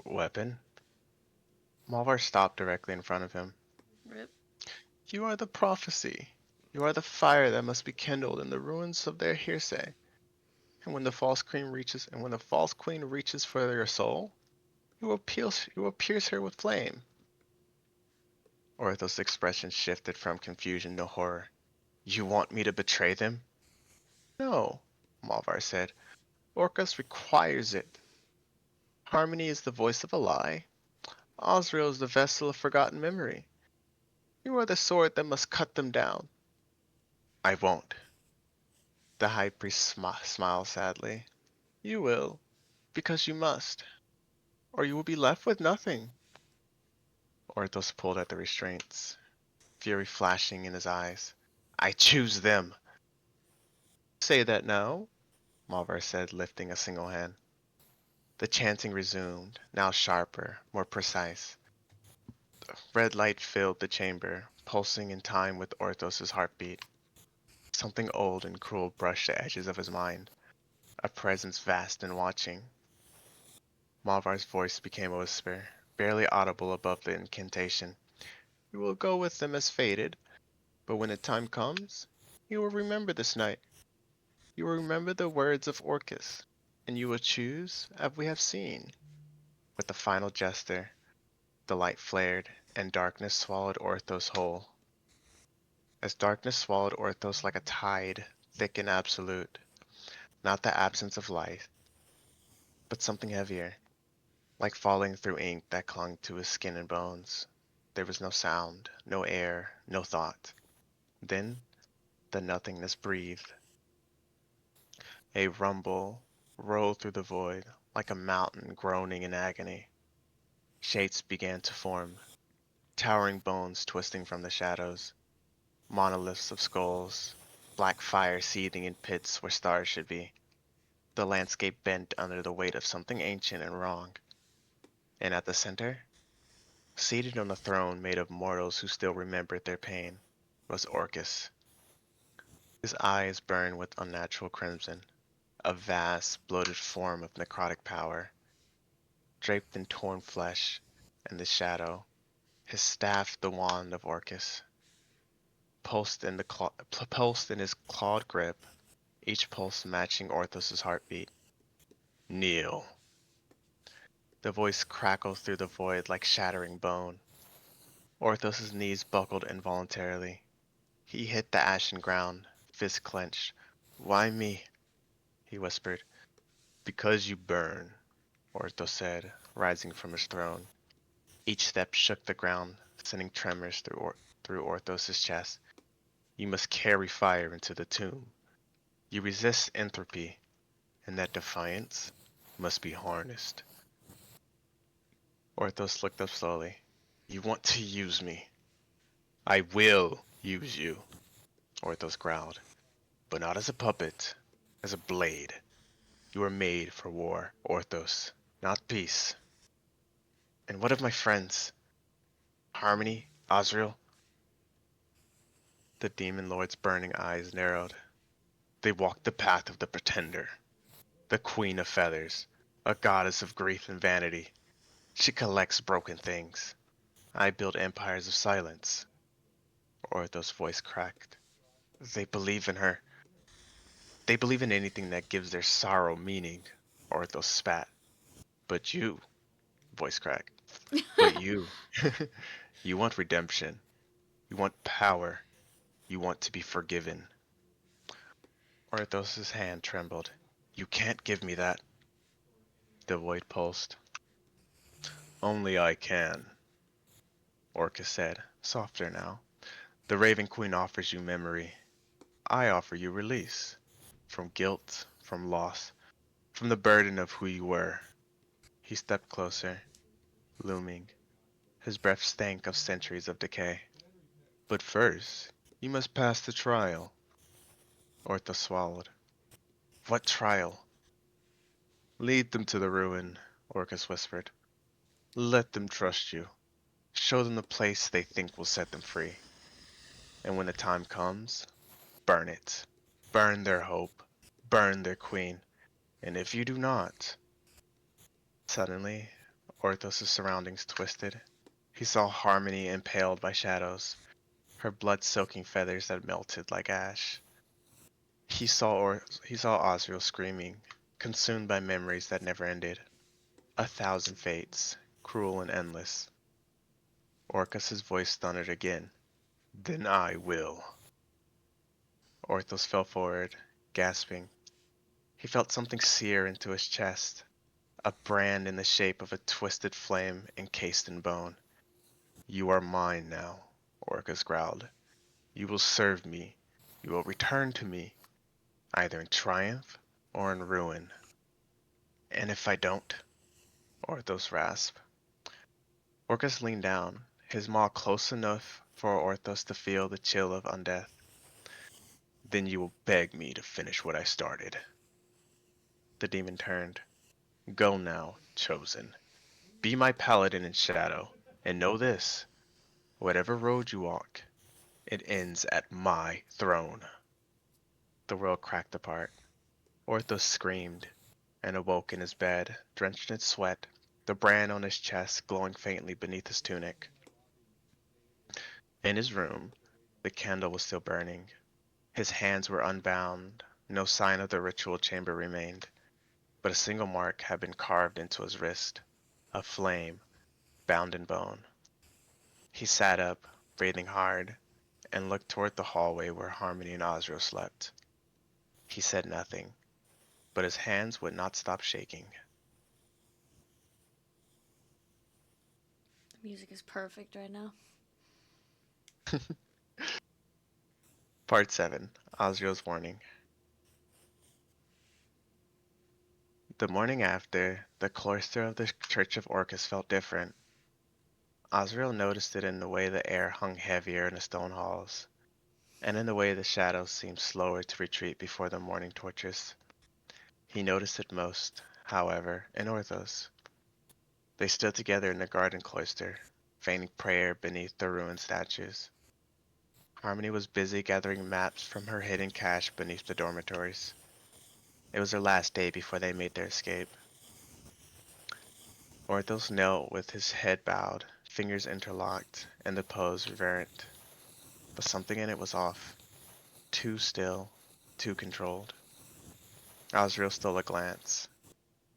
Weapon? Malvar stopped directly in front of him. Rip. You are the prophecy. You are the fire that must be kindled in the ruins of their hearsay. And when the false queen reaches for your soul, you will pierce her with flame. Orthos' expression shifted from confusion to horror. You want me to betray them? No, Malvar said. Orcus requires it. Harmony is the voice of a lie. Osriel is the vessel of forgotten memory. You are the sword that must cut them down. I won't. The high priest smiled sadly. You will, because you must, or you will be left with nothing. Orthos pulled at the restraints, fury flashing in his eyes. I choose them. Say that now, Malvar said, lifting a single hand. The chanting resumed, now sharper, more precise. Red light filled the chamber, pulsing in time with Orthos's heartbeat. Something old and cruel brushed the edges of his mind, a presence vast and watching. Malvar's voice became a whisper, barely audible above the incantation. You will go with them as fated, but when the time comes, you will remember this night. You will remember the words of Orcus, and you will choose as we have seen. With a final gesture, the light flared, and darkness swallowed Orthos whole. As darkness swallowed Orthos like a tide, thick and absolute, not the absence of light, but something heavier, like falling through ink that clung to his skin and bones. There was no sound, no air, no thought. Then the nothingness breathed. A rumble rolled through the void, like a mountain groaning in agony. Shapes began to form, towering bones twisting from the shadows, monoliths of skulls, black fire seething in pits where stars should be. The landscape bent under the weight of something ancient and wrong. And at the center, seated on a throne made of mortals who still remembered their pain, was Orcus. His eyes burned with unnatural crimson, a vast, bloated form of necrotic power, draped in torn flesh and the shadow, his staff the wand of Orcus, pulsed in his clawed grip, each pulse matching Orthos's heartbeat. Kneel. The voice crackled through the void like shattering bone. Orthos's knees buckled involuntarily. He hit the ashen ground, fist clenched. Why me? He whispered. Because you burn, Orthos said, rising from his throne. Each step shook the ground, sending tremors through Orthos's chest. You must carry fire into the tomb. You resist entropy, and that defiance must be harnessed. Orthos looked up slowly. You want to use me. I will use you, Orthos growled. But not as a puppet, as a blade. You are made for war, Orthos, not peace. And what of my friends? Harmony, Osriel? The demon lord's burning eyes narrowed. They walk the path of the pretender, the queen of feathers, a goddess of grief and vanity. She collects broken things. I build empires of silence. Orthos' voice cracked. They believe in her. They believe in anything that gives their sorrow meaning. Orthos spat. But you, voice cracked. But you, you want redemption. You want power. You want to be forgiven. Orthos's hand trembled. You can't give me that, the void pulsed. Only I can, Orcus said, softer now. The Raven Queen offers you memory. I offer you release. From guilt, from loss, from the burden of who you were. He stepped closer, looming. His breath stank of centuries of decay. But first, you must pass the trial. Orthos swallowed. What trial? Lead them to the ruin, Orcus whispered. Let them trust you. Show them the place they think will set them free. And when the time comes, burn it. Burn their hope. Burn their queen. And if you do not... Suddenly, Orthos' surroundings twisted. He saw Harmony impaled by shadows, her blood-soaking feathers that melted like ash. He saw Osriel screaming, consumed by memories that never ended. A thousand fates, cruel and endless. Orcus's voice thundered again. Then I will. Orthos fell forward, gasping. He felt something sear into his chest, a brand in the shape of a twisted flame encased in bone. You are mine now, Orcus growled. You will serve me. You will return to me, either in triumph or in ruin. And if I don't? Orthos rasped. Orcus leaned down, his maw close enough for Orthos to feel the chill of undeath. Then you will beg me to finish what I started. The demon turned. Go now, chosen. Be my paladin in shadow, and know this, whatever road you walk, it ends at my throne. The world cracked apart. Orthos screamed, and awoke in his bed, drenched in sweat, the brand on his chest glowing faintly beneath his tunic. In his room, the candle was still burning. His hands were unbound, no sign of the ritual chamber remained, but a single mark had been carved into his wrist, a flame, bound in bone. He sat up, breathing hard, and looked toward the hallway where Harmony and Osriel slept. He said nothing, but his hands would not stop shaking. The music is perfect right now. Part 7. Osriel's Warning. The morning after, the cloister of the Church of Orcus felt different. Osriel noticed it in the way the air hung heavier in the stone halls, and in the way the shadows seemed slower to retreat before the morning torches. He noticed it most, however, in Orthos. They stood together in the garden cloister, feigning prayer beneath the ruined statues. Harmony was busy gathering maps from her hidden cache beneath the dormitories. It was their last day before they made their escape. Orthos knelt with his head bowed, fingers interlocked, and the pose reverent. But something in it was off. Too still, too controlled. Osriel stole a glance.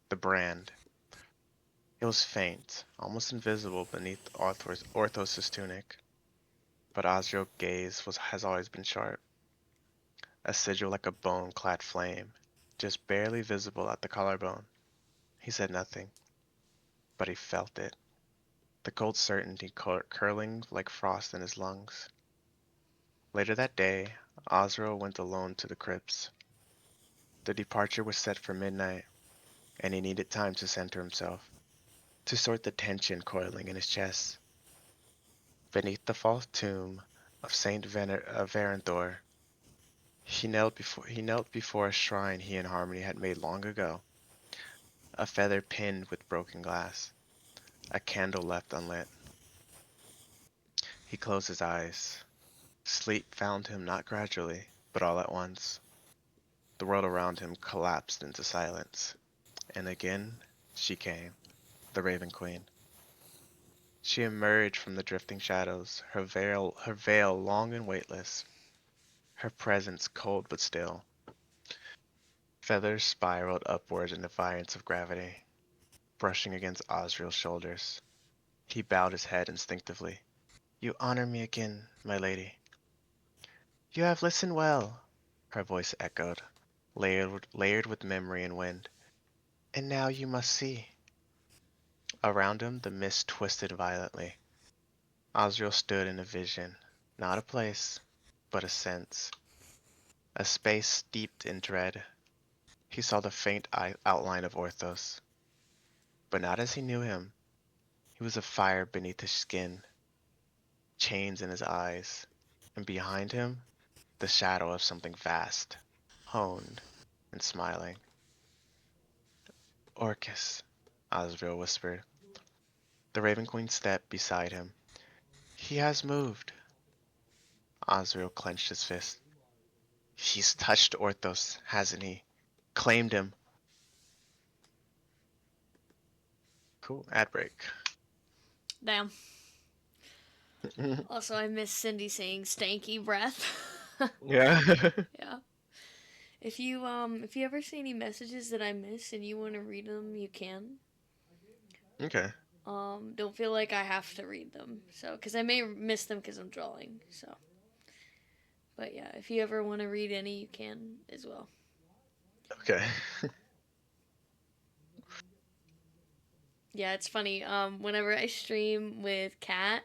The brand. It was faint, almost invisible beneath Orthos' tunic. But Osriel's gaze has always been sharp. A sigil like a bone-clad flame, just barely visible at the collarbone. He said nothing, but he felt it. The cold certainty curling like frost in his lungs. Later that day, Osriel went alone to the crypts. The departure was set for midnight, and he needed time to center himself, to sort the tension coiling in his chest. Beneath the false tomb of Saint Veranthor, he knelt before a shrine he and Harmony had made long ago, a feather pinned with broken glass, a candle left unlit. He closed his eyes. Sleep found him not gradually, but all at once. The world around him collapsed into silence. And again she came, the Raven Queen. She emerged from the drifting shadows, her veil long and weightless, her presence cold but still. Feathers spiraled upward in defiance of gravity, brushing against Osriel's shoulders. He bowed his head instinctively. You honor me again, my lady. You have listened well, her voice echoed. layered with memory and wind. And now you must see. Around him, the mist twisted violently. Osriel stood in a vision, not a place, but a sense, a space steeped in dread. He saw the faint outline of Orthos, but not as he knew him. He was a fire beneath his skin, chains in his eyes, and behind him, the shadow of something vast, honed and smiling. Orcus, Osriel whispered. The Raven Queen stepped beside him. He has moved. Osriel clenched his fist. He's touched Orthos, hasn't he? Claimed him. Cool. Ad break. Damn. Also, I miss Cindy saying stanky breath. Yeah. Yeah. If you ever see any messages that I miss and you want to read them, you can. Okay. Don't feel like I have to read them. So, because I may miss them because I'm drawing. So, but yeah, if you ever want to read any, you can as well. Okay. Yeah, it's funny. Whenever I stream with Kat,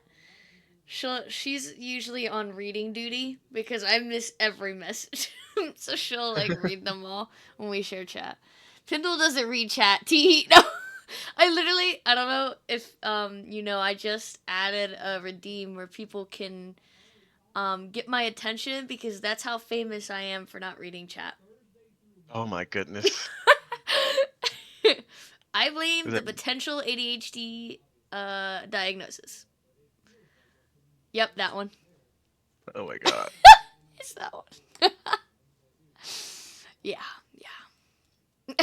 she's usually on reading duty because I miss every message. So she'll like read them all when we share chat. Tyndall doesn't read chat. No. I don't know if I just added a redeem where people can get my attention because that's how famous I am for not reading chat. Oh my goodness. I blame Is the it? potential ADHD diagnosis. Yep, that one. Oh my god. It's that one. Yeah, yeah.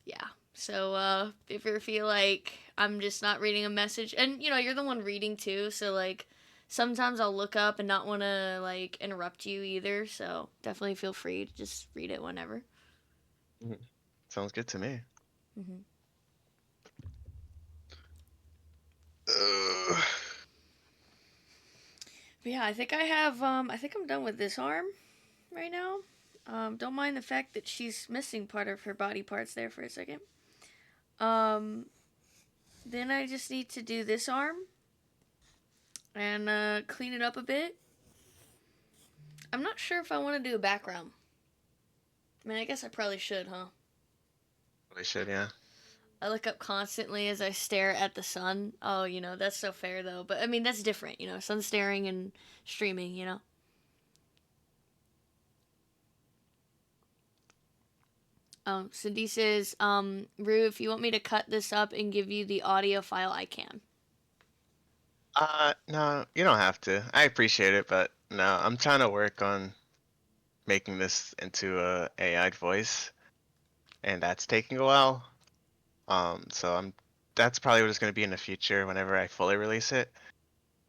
Yeah. So if you feel like I'm just not reading a message, and you're the one reading too, so like sometimes I'll look up and not want to like interrupt you either. So definitely feel free to just read it whenever. Mhm. Sounds good to me. Hmm. Ugh. But yeah, I think I'm done with this arm right now. Don't mind the fact that she's missing part of her body parts there for a second. Um, then I just need to do this arm and clean it up a bit. I'm not sure if I want to do a background. I mean, I guess I probably should, huh? Probably should, yeah. I look up constantly as I stare at the sun. Oh, that's so fair though. But I mean, that's different, sun staring and streaming. Cindy says, Rue, if you want me to cut this up and give you the audio file, I can. No, you don't have to. I appreciate it, but no, I'm trying to work on making this into a AI voice, and that's taking a while. So that's probably what it's going to be in the future whenever I fully release it.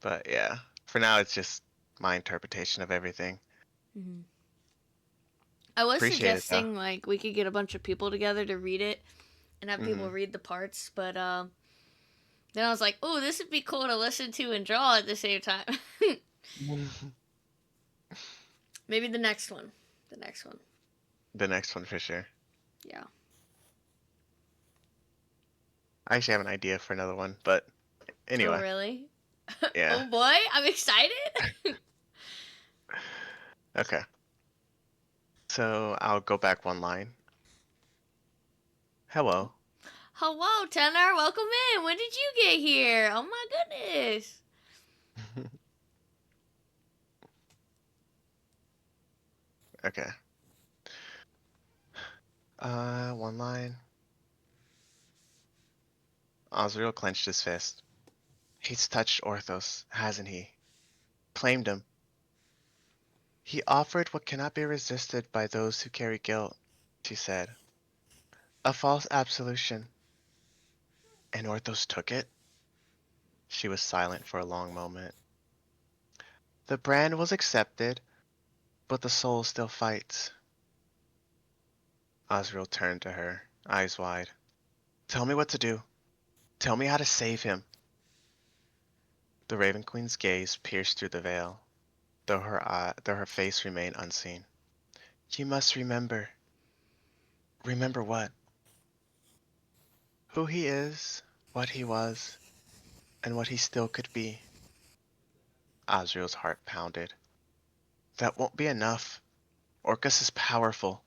But yeah, for now it's just my interpretation of everything. Mm-hmm. I was Appreciate it though. suggesting like we could get a bunch of people together to read it and have people Hmm. read the parts, but then I was like, oh, this would be cool to listen to and draw at the same time. Maybe the next one. The next one. The next one for sure. Yeah. I actually have an idea for another one, but Oh, anyway, really? yeah. Oh boy, I'm excited. Okay. So I'll go back one line. Hello. Hello, Tenor. Welcome in. When did you get here? Oh my goodness. Okay. One line. Osriel clenched his fist. He's touched Orthos, hasn't he? Claimed him. He offered what cannot be resisted by those who carry guilt, she said. A false absolution. And Orthos took it? She was silent for a long moment. The brand was accepted, but the soul still fights. Osriel turned to her, eyes wide. Tell me what to do. Tell me how to save him. The Raven Queen's gaze pierced through the veil, though her face remained unseen. You must remember. Remember what? Who he is, what he was, and what he still could be. Asriel's heart pounded. That won't be enough. Orcus is powerful.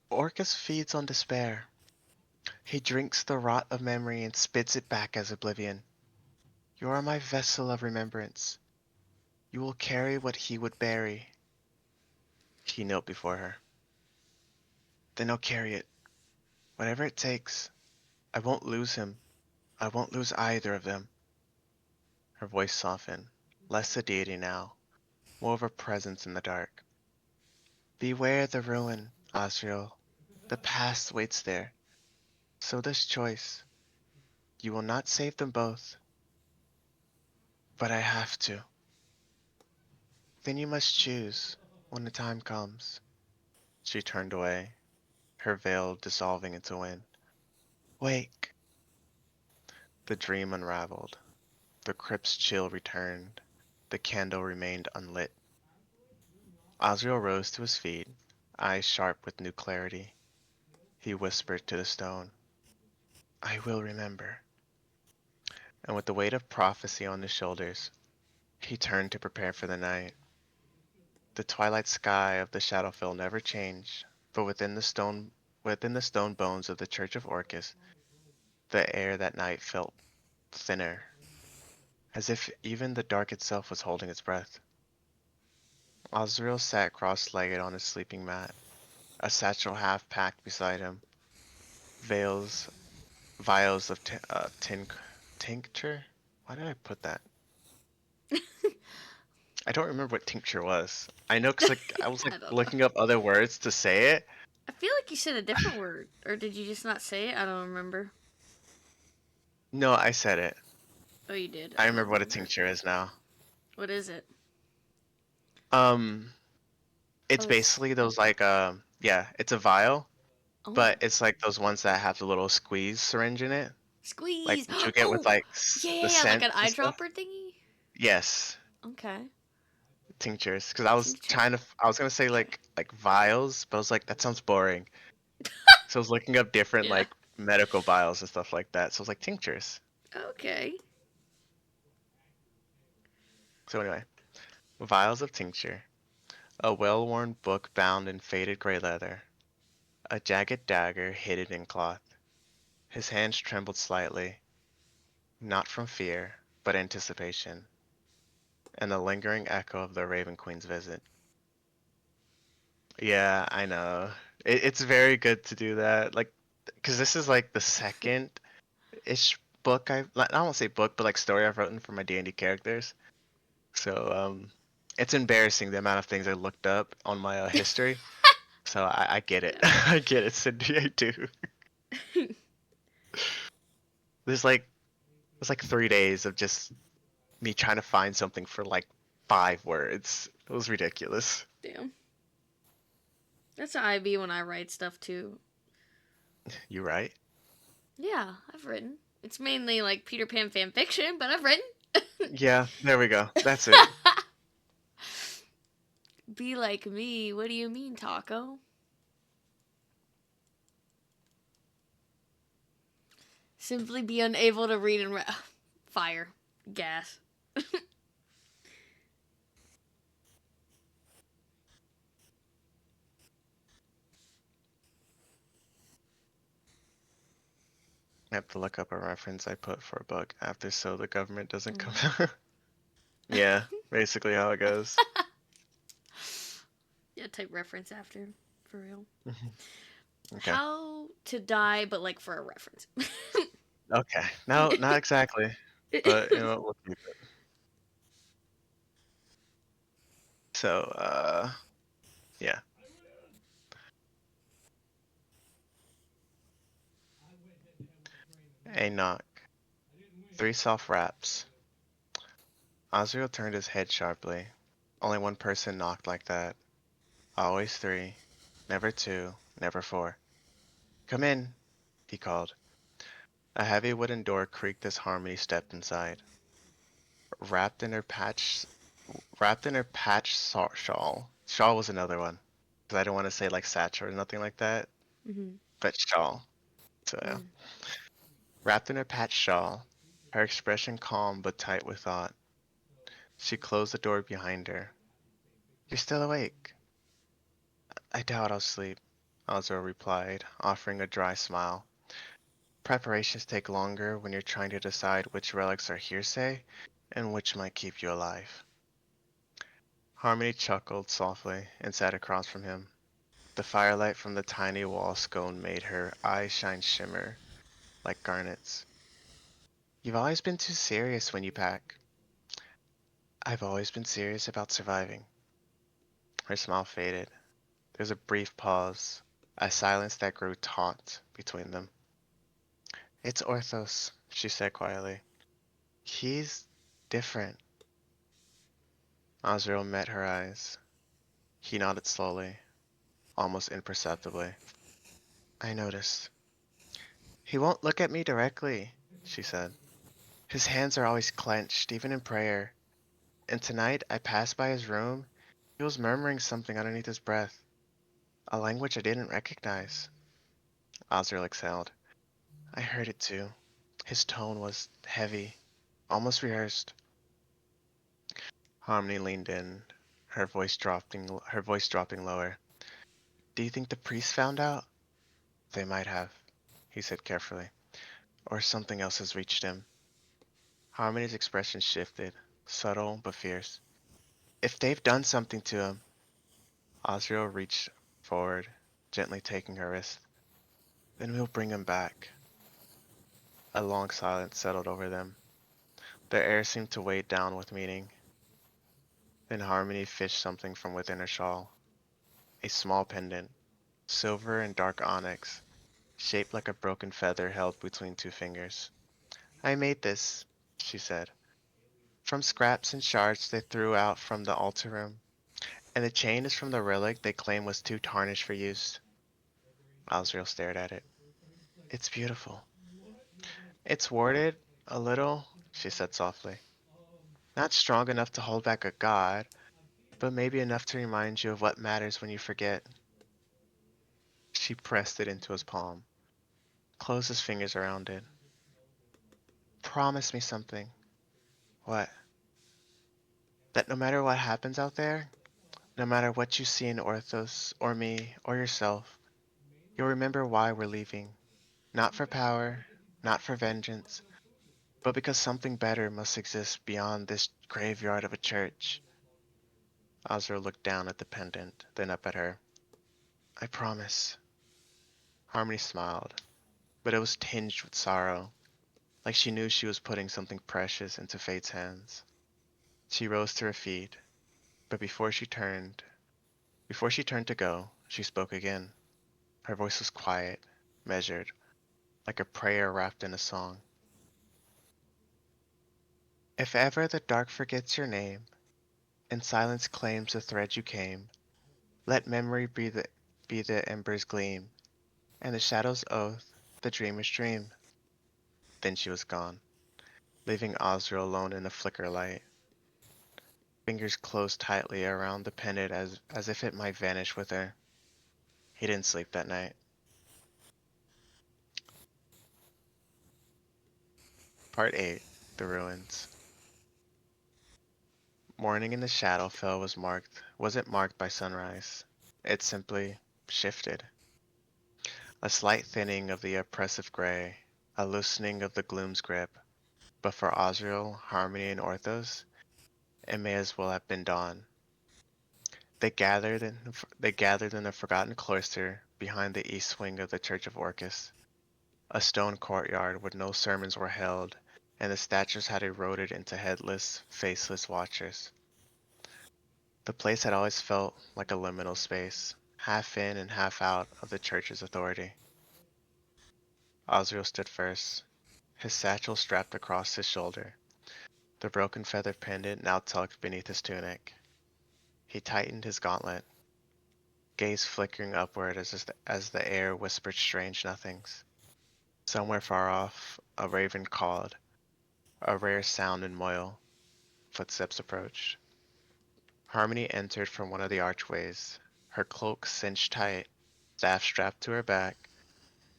Orcus feeds on despair. He drinks the rot of memory and spits it back as oblivion. You are my vessel of remembrance. You will carry what he would bury. He knelt before her. Then I'll carry it, whatever it takes. I won't lose him. I won't lose either of them. Her voice softened, less a deity now, more of a presence in the dark. Beware the ruin, Asriel. The past waits there. So does choice. You will not save them both, but I have to. Then you must choose when the time comes. She turned away, her veil dissolving into wind. Wake! The dream unraveled. The crypt's chill returned. The candle remained unlit. Asriel rose to his feet, eyes sharp with new clarity. He whispered to the stone, I will remember. And with the weight of prophecy on his shoulders, he turned to prepare for the night. The twilight sky of the Shadowfell never changed, but within the stone bones of the Church of Orcus, the air that night felt thinner, as if even the dark itself was holding its breath. Azrael sat cross-legged on his sleeping mat, a satchel half-packed beside him, veils, vials of tincture? Why did I put that? I don't remember what tincture was. I know because like I was like I don't know. looking up other words to say it. I feel like you said a different word, or did you just not say it? I don't remember. No, I said it. Oh, you did. I I don't remember what a remember. tincture is now. What is it? Um, it's Oh, it's basically those like yeah, it's a vial, oh but it's like those ones that have the little squeeze syringe in it, like squeeze. what you get with Oh, like yeah, the yeah, yeah, like scent an and stuff. eyedropper thingy. Yes, Okay, tinctures. Because I was tincture. trying to, I was gonna say Okay. like vials, but I was like that sounds boring. So I was looking up different Yeah. like medical vials and stuff like that. So I was like tinctures. Okay. So anyway, vials of tincture. A well-worn book bound in faded gray leather. A jagged dagger hidden in cloth. His hands trembled slightly, not from fear, but anticipation, and the lingering echo of the Raven Queen's visit. Yeah, I know. It's very good to do that. Like, because this is like the second-ish book like, I won't say book, but like story I've written for my D&D characters. So, it's embarrassing the amount of things I looked up on my history. So I get it. Yeah. I get it, Cindy. I do. There's like It's like 3 days of just me trying to find something for like 5 words. It was ridiculous. Damn. That's how I be when I write stuff too. You right? Yeah, I've written. It's mainly like Peter Pan fan fiction, but I've written. Yeah, there we go. That's it. Be like me. What do you mean, Taco? Simply be unable to read and fire. Gas. I have to look up a reference I put for a book after so the government doesn't come. Mm. Yeah, basically how it goes. Yeah, type reference after. For real. Okay. How to die, but like for a reference. Okay. No, not exactly. But you know, we'll keep it. So, yeah. A knock. 3 soft raps. Azrael turned his head sharply. Only one person knocked like that. Always 3. Never 2. Never 4. Come in, he called. A heavy wooden door creaked as Harmony stepped inside. Wrapped in her patch Wrapped in her shawl. Shawl was another one. Because I don't want to say like satchel or nothing like that, Mm-hmm. but shawl. So yeah. Mm. Wrapped in her patched shawl, her expression calm but tight with thought, she closed the door behind her. You're still awake? I doubt I'll sleep, Azra replied, offering a dry smile. Preparations take longer when you're trying to decide which relics are hearsay and which might keep you alive. Harmony chuckled softly and sat across from him. The firelight from the tiny wall scone made her eyes shimmer like garnets. You've always been too serious when you pack. I've always been serious about surviving. Her smile faded. There was a brief pause, a silence that grew taut between them. It's Orthos, she said quietly. He's different. Azrael met her eyes. He nodded slowly, almost imperceptibly. I noticed. He won't look at me directly, she said. His hands are always clenched, even in prayer. And tonight I passed by his room. He was murmuring something underneath his breath, a language I didn't recognize. Azrael exhaled. I heard it too. His tone was heavy, almost rehearsed. Harmony leaned in, her voice dropping lower. Do you think the priest found out? They might have, he said carefully. Or something else has reached him. Harmony's expression shifted, subtle but fierce. If they've done something to him, Azrael reached forward, gently taking her wrist. Then we'll bring him back. A long silence settled over them. The air seemed to weigh down with meaning. Then Harmony fished something from within her shawl. A small pendant, silver and dark onyx, shaped like a broken feather held between two fingers. I made this, she said, from scraps and shards they threw out from the altar room, and the chain is from the relic they claim was too tarnished for use. Azrael stared at it. It's beautiful. It's warded, a little, she said softly. Not strong enough to hold back a god, but maybe enough to remind you of what matters when you forget. She pressed it into his palm, closed his fingers around it. Promise me something. What? That no matter what happens out there, no matter what you see in Orthos, or me, or yourself, you'll remember why we're leaving. Not for power, not for vengeance, but because something better must exist beyond this graveyard of a church. Azra looked down at the pendant, then up at her. I promise. Harmony smiled, but it was tinged with sorrow, like she knew she was putting something precious into fate's hands. She rose to her feet, but before she turned to go, she spoke again. Her voice was quiet, measured, like a prayer wrapped in a song. If ever the dark forgets your name, and silence claims the thread you came, let memory be the ember's gleam, and the shadow's oath, the dreamer's dream. Then she was gone, leaving Osriel alone in the flicker light. Fingers closed tightly around the pendant as if it might vanish with her. He didn't sleep that night. Part 8. The Ruins. Morning in the Shadowfell wasn't marked by sunrise. It simply shifted. A slight thinning of the oppressive gray, a loosening of the gloom's grip. But for Osriel, Harmony, and Orthos, it may as well have been dawn. They gathered in the forgotten cloister behind the east wing of the Church of Orcus, a stone courtyard where no sermons were held, and the statues had eroded into headless, faceless watchers. The place had always felt like a liminal space, half in and half out of the church's authority. Osriel stood first, his satchel strapped across his shoulder, the broken feather pendant now tucked beneath his tunic. He tightened his gauntlet, gaze flickering upward as the air whispered strange nothings. Somewhere far off, a raven called, a rare sound in Moyle. Footsteps approached. Harmony entered from one of the archways, her cloak cinched tight, staff strapped to her back.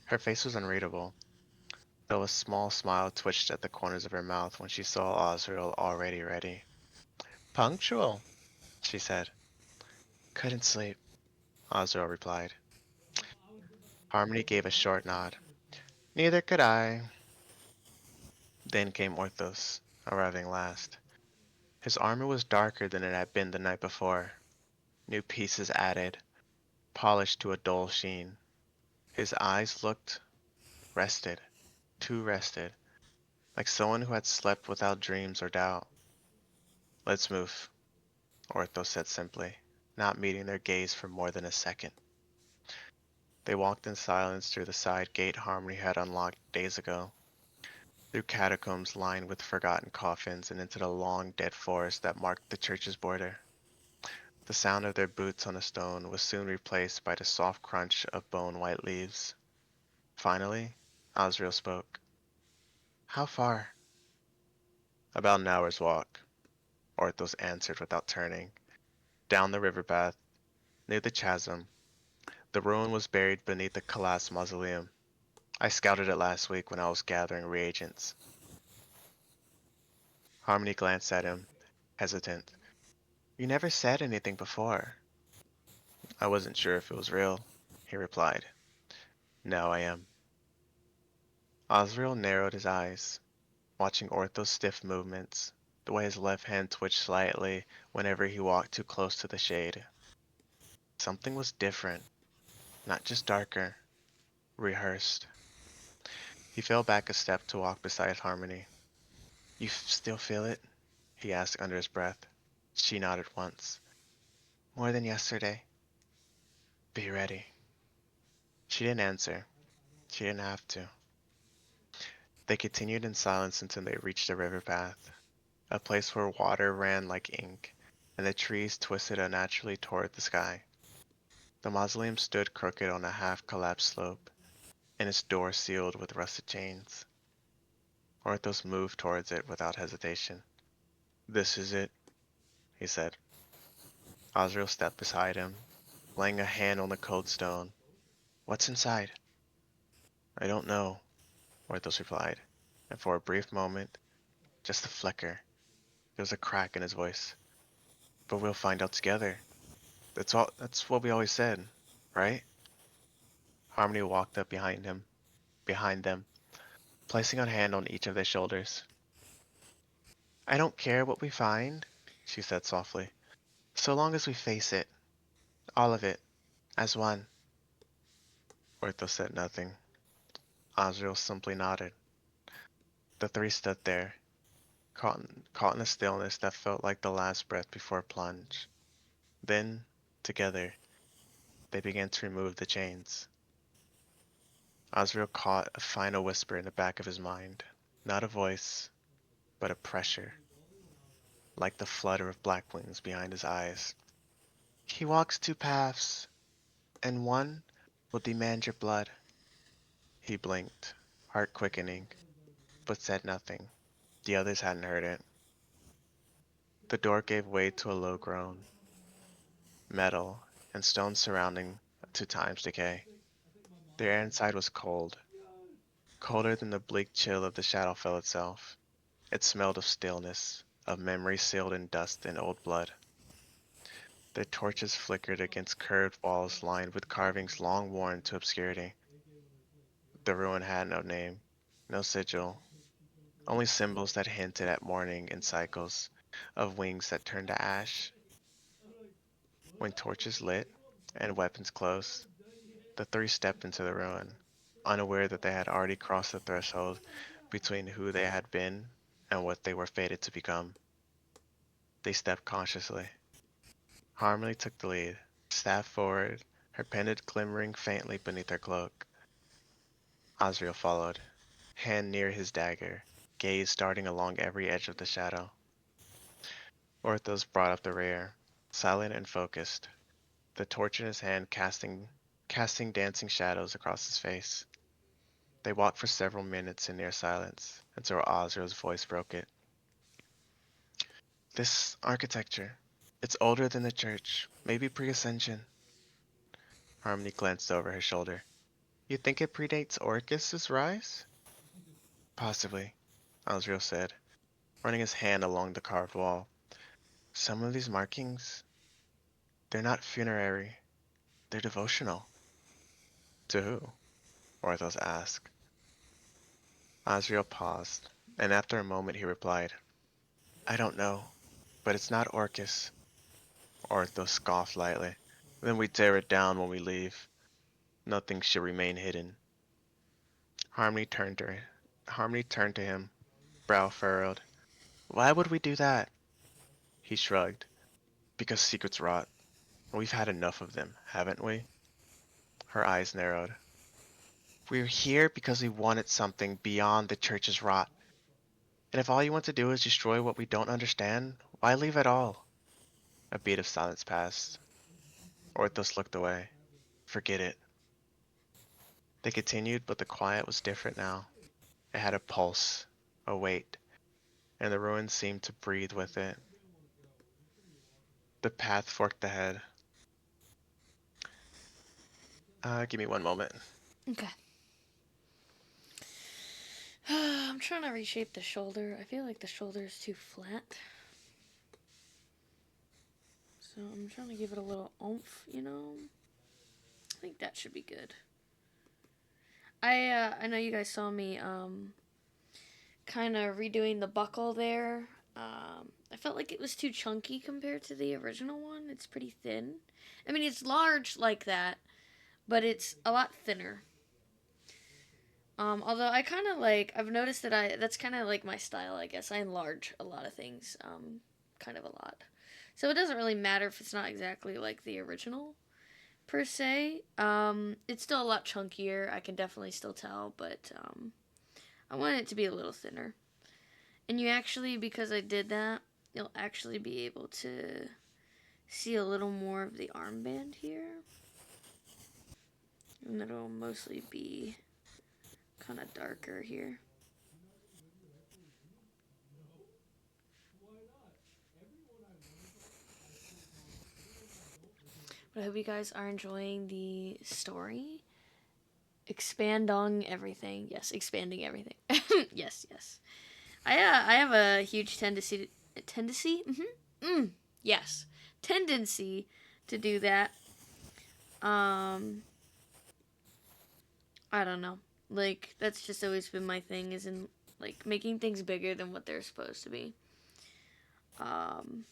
Her face was unreadable, though a small smile twitched at the corners of her mouth when she saw Osriel already ready. "Punctual," she said. "Couldn't sleep," Osriel replied. Harmony gave a short nod. "Neither could I." Then came Orthos, arriving last. His armor was darker than it had been the night before, new pieces added, polished to a dull sheen. His eyes looked rested, too rested, like someone who had slept without dreams or doubt. "Let's move," Orthos said simply, not meeting their gaze for more than a second. They walked in silence through the side gate Harmony had unlocked days ago, through catacombs lined with forgotten coffins and into the long dead forest that marked the church's border. The sound of their boots on the stone was soon replaced by the soft crunch of bone-white leaves. Finally, Osriel spoke. "How far?" "About an hour's walk," Orthos answered without turning. "Down the river path, near the chasm. The ruin was buried beneath the collapsed mausoleum. I scouted it last week when I was gathering reagents." Harmony glanced at him, hesitant. "You never said anything before." "I wasn't sure if it was real," he replied. "Now I am." Osriel narrowed his eyes, watching Ortho's stiff movements, the way his left hand twitched slightly whenever he walked too close to the shade. Something was different, not just darker, rehearsed. He fell back a step to walk beside Harmony. "You still feel it?" he asked under his breath. She nodded once. "More than yesterday." "Be ready." She didn't answer. She didn't have to. They continued in silence until they reached the river path, a place where water ran like ink, and the trees twisted unnaturally toward the sky. The mausoleum stood crooked on a half-collapsed slope, and its door sealed with rusted chains. Orthos moved towards it without hesitation. "This is it," he said. Osriel stepped beside him, laying a hand on the cold stone. "What's inside?" "I don't know," Orthos replied, and for a brief moment, just a flicker, there was a crack in his voice. "But we'll find out together. That's what we always said, right?" Harmony walked up behind them, placing a hand on each of their shoulders. "I don't care what we find," she said softly, "so long as we face it, all of it, as one." Orthos said nothing. Azrael simply nodded. The three stood there, caught in a stillness that felt like the last breath before a plunge. Then, together, they began to remove the chains. Azrael caught a final whisper in the back of his mind. Not a voice, but a pressure, like the flutter of black wings behind his eyes. "He walks two paths, and one will demand your blood." He blinked, heart quickening, but said nothing. The others hadn't heard it. The door gave way to a low groan. Metal and stone surrounding to time's decay. The air inside was cold, colder than the bleak chill of the Shadowfell itself. It smelled of stillness, of memory sealed in dust and old blood. Their torches flickered against curved walls lined with carvings long worn to obscurity. The ruin had no name, no sigil, only symbols that hinted at mourning in cycles, of wings that turned to ash. When torches lit and weapons closed, the three stepped into the ruin, unaware that they had already crossed the threshold between who they had been and what they were fated to become. They stepped cautiously. Harmony took the lead, staff forward, her pendant glimmering faintly beneath her cloak. Azrael followed, hand near his dagger, gaze darting along every edge of the shadow. Orthos brought up the rear, silent and focused, the torch in his hand casting dancing shadows across his face. They walked for several minutes in near silence, until Azrael's voice broke it. "This architecture. It's older than the church, maybe pre-ascension. Harmony glanced over her shoulder. You think it predates Orcus's rise? Possibly, Asriel said, running his hand along the carved wall. Some of these markings, they're not funerary, they're devotional. To who? Orthos asked. Asriel paused, and after a moment he replied, I don't know, but it's not Orcus. Orthos scoffed lightly. Then we tear it down when we leave. Nothing should remain hidden. Harmony turned to her. Harmony turned to him, brow furrowed. Why would we do that? He shrugged. Because secrets rot. We've had enough of them, haven't we? Her eyes narrowed. We're here because we wanted something beyond the church's rot. And if all you want to do is destroy what we don't understand, why leave at all? A beat of silence passed. Orthos looked away. Forget it. They continued, but the quiet was different now. It had a pulse, a weight, and the ruins seemed to breathe with it. The path forked ahead. Give me one moment. Okay. I'm trying to reshape the shoulder. I feel like the shoulder is too flat. So I'm trying to give it a little oomph, you know? I think that should be good. I know you guys saw me kind of redoing the buckle there. I felt like it was too chunky compared to the original one. It's pretty thin. I mean, it's large like that, but it's a lot thinner. Although I kind of like, I've noticed that that's kind of like my style, I guess. I enlarge a lot of things, kind of a lot. So it doesn't really matter if it's not exactly like the original, per se. It's still a lot chunkier. I can definitely still tell, but I want it to be a little thinner. And you actually, because I did that, you'll actually be able to see a little more of the armband here. And it'll mostly be kind of darker here. But I hope you guys are enjoying the story. Expand on everything. Yes, expanding everything. Yes, yes. I have a huge tendency. Yes, tendency to do that. Um, I don't know. Like that's just always been my thing. Is in like making things bigger than what they're supposed to be. Um,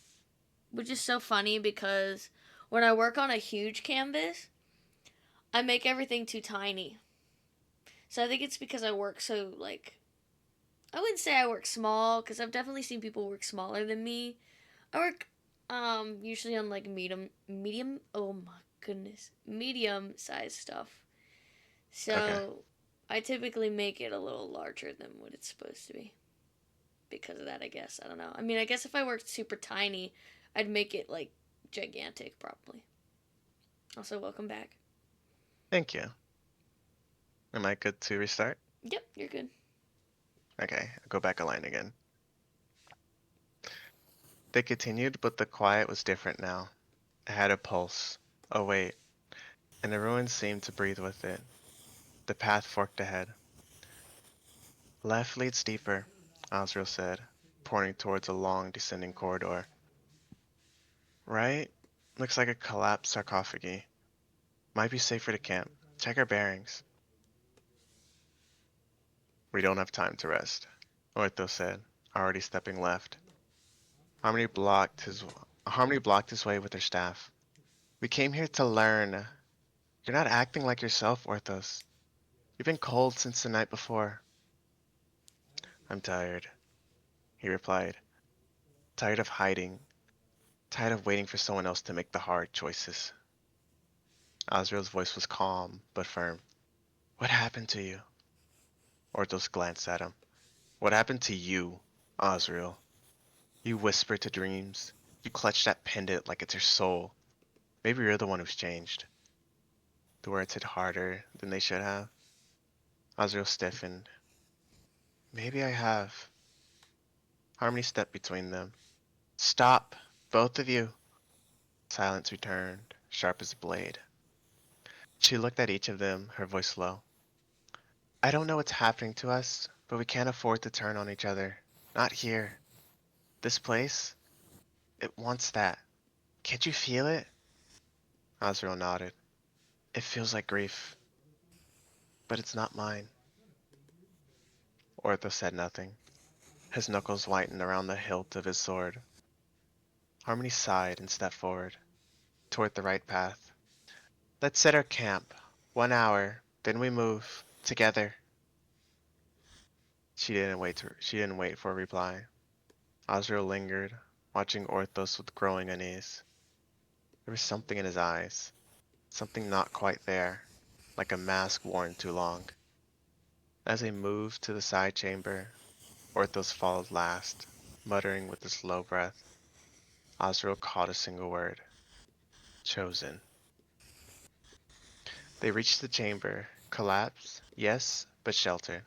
which is so funny because when I work on a huge canvas, I make everything too tiny. So I think it's because I work so like I wouldn't say I work small because I've definitely seen people work smaller than me. I work usually on like medium oh my goodness medium sized stuff. Okay. So I typically make it a little larger than what it's supposed to be because of that. I guess I don't know. I mean, I guess if I worked super tiny, I'd make it like gigantic probably. Also, welcome back. Thank you. Am I good to restart? Yep, you're good. Okay, I'll go back a line again. They continued, but the quiet was different now. It had a pulse, a weight, and the ruins seemed to breathe with it. The path forked ahead. Left leads deeper, Osriel said, pointing towards a long descending corridor. Right? Looks like a collapsed sarcophagi. Might be safer to camp. Check our bearings. We don't have time to rest, Ortho said, already stepping left. Harmony blocked his Harmony blocked his way with her staff. We came here to learn. You're not acting like yourself, Orthos. You've been cold since the night before. I'm tired, he replied. Tired of hiding. Tired of waiting for someone else to make the hard choices. Azrael's voice was calm, but firm. What happened to you? Orthos glanced at him. What happened to you, Azrael? You whisper to dreams. You clutch that pendant like it's your soul. Maybe you're the one who's changed. The words hit harder than they should have. Azrael stiffened. Maybe I have. Harmony stepped between them. Stop, both of you. Silence returned, sharp as a blade. She looked at each of them, her voice low. I don't know what's happening to us, but we can't afford to turn on each other. Not here. This place, it wants that. Can't you feel it? Azrael nodded. It feels like grief, but it's not mine. Ortho said nothing. His knuckles whitened around the hilt of his sword. Harmony sighed and stepped forward, toward the right path. Let's set our camp. 1 hour, then we move. Together. She didn't wait for a reply. Azrael lingered, watching Orthos with growing unease. There was something in his eyes, something not quite there, like a mask worn too long. As they moved to the side chamber, Orthos followed last, muttering with a slow breath. Azrael caught a single word. Chosen. They reached the chamber. Collapsed, yes, but sheltered.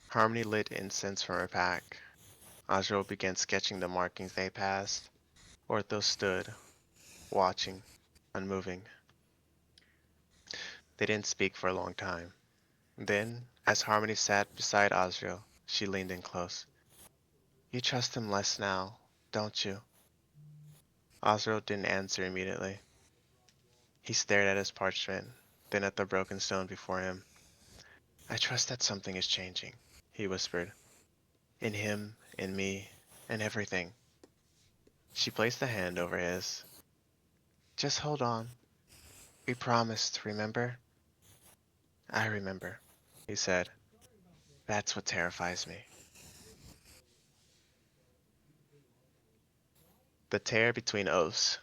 Harmony lit incense from her pack. Azrael began sketching the markings they passed. Orthos stood, watching, unmoving. They didn't speak for a long time. Then, as Harmony sat beside Azrael, she leaned in close. You trust him less now, don't you? Azrael didn't answer immediately. He stared at his parchment, then at the broken stone before him. I trust that something is changing, he whispered. In him, in me, in everything. She placed a hand over his. Just hold on. We promised, remember? I remember, he said. That's what terrifies me. The tear between oaths.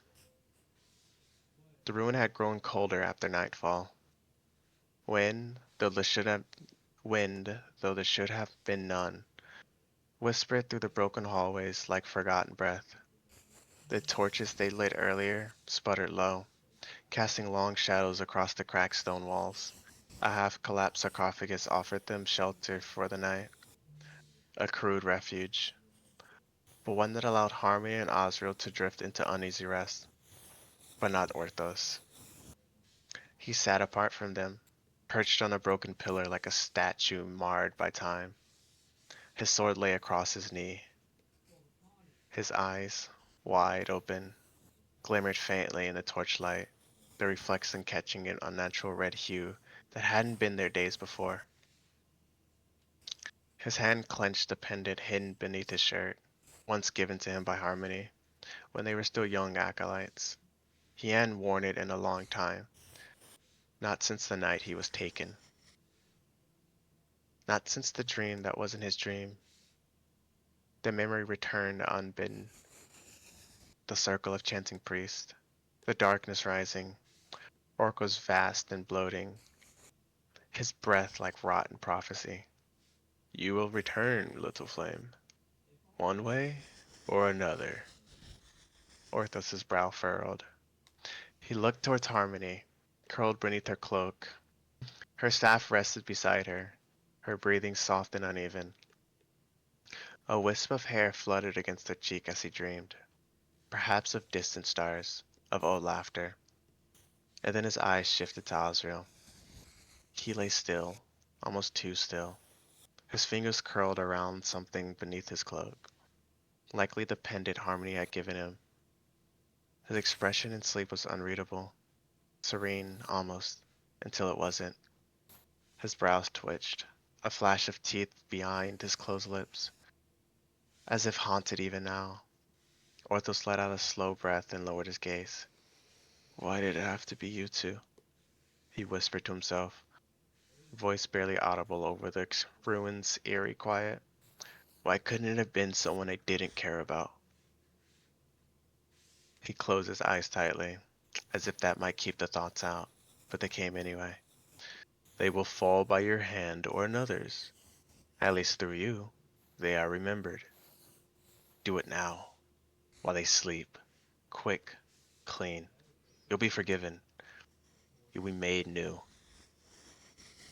The ruin had grown colder after nightfall. Wind, though there should have been none, whispered through the broken hallways like forgotten breath. The torches they lit earlier sputtered low, casting long shadows across the cracked stone walls. A half-collapsed sarcophagus offered them shelter for the night, a crude refuge, but one that allowed Harmony and Osriel to drift into uneasy rest, but not Orthos. He sat apart from them, perched on a broken pillar like a statue marred by time. His sword lay across his knee. His eyes, wide open, glimmered faintly in the torchlight, the reflection catching an unnatural red hue that hadn't been there days before. His hand clenched the pendant hidden beneath his shirt, once given to him by Harmony, when they were still young acolytes. He hadn't worn it in a long time, not since the night he was taken. Not since the dream that wasn't his dream. The memory returned unbidden, the circle of chanting priests, the darkness rising, Orko's vast and bloating, his breath like rotten prophecy. You will return, little flame. One way or another. Orthos's brow furrowed. He looked towards Harmony, curled beneath her cloak. Her staff rested beside her, her breathing soft and uneven. A wisp of hair fluttered against her cheek as he dreamed, perhaps of distant stars, of old laughter. And then his eyes shifted to Osriel. He lay still, almost too still. His fingers curled around something beneath his cloak, likely the pendant Harmony had given him. His expression in sleep was unreadable, serene almost, until it wasn't. His brows twitched, a flash of teeth behind his closed lips, as if haunted even now. Orthos let out a slow breath and lowered his gaze. Why did it have to be you two? He whispered to himself, voice barely audible over the ruin's eerie quiet. Why couldn't it have been someone I didn't care about? He closed his eyes tightly, as if that might keep the thoughts out, but they came anyway. They will fall by your hand or another's. At least through you, they are remembered. Do it now, while they sleep. Quick, clean. You'll be forgiven. You'll be made new.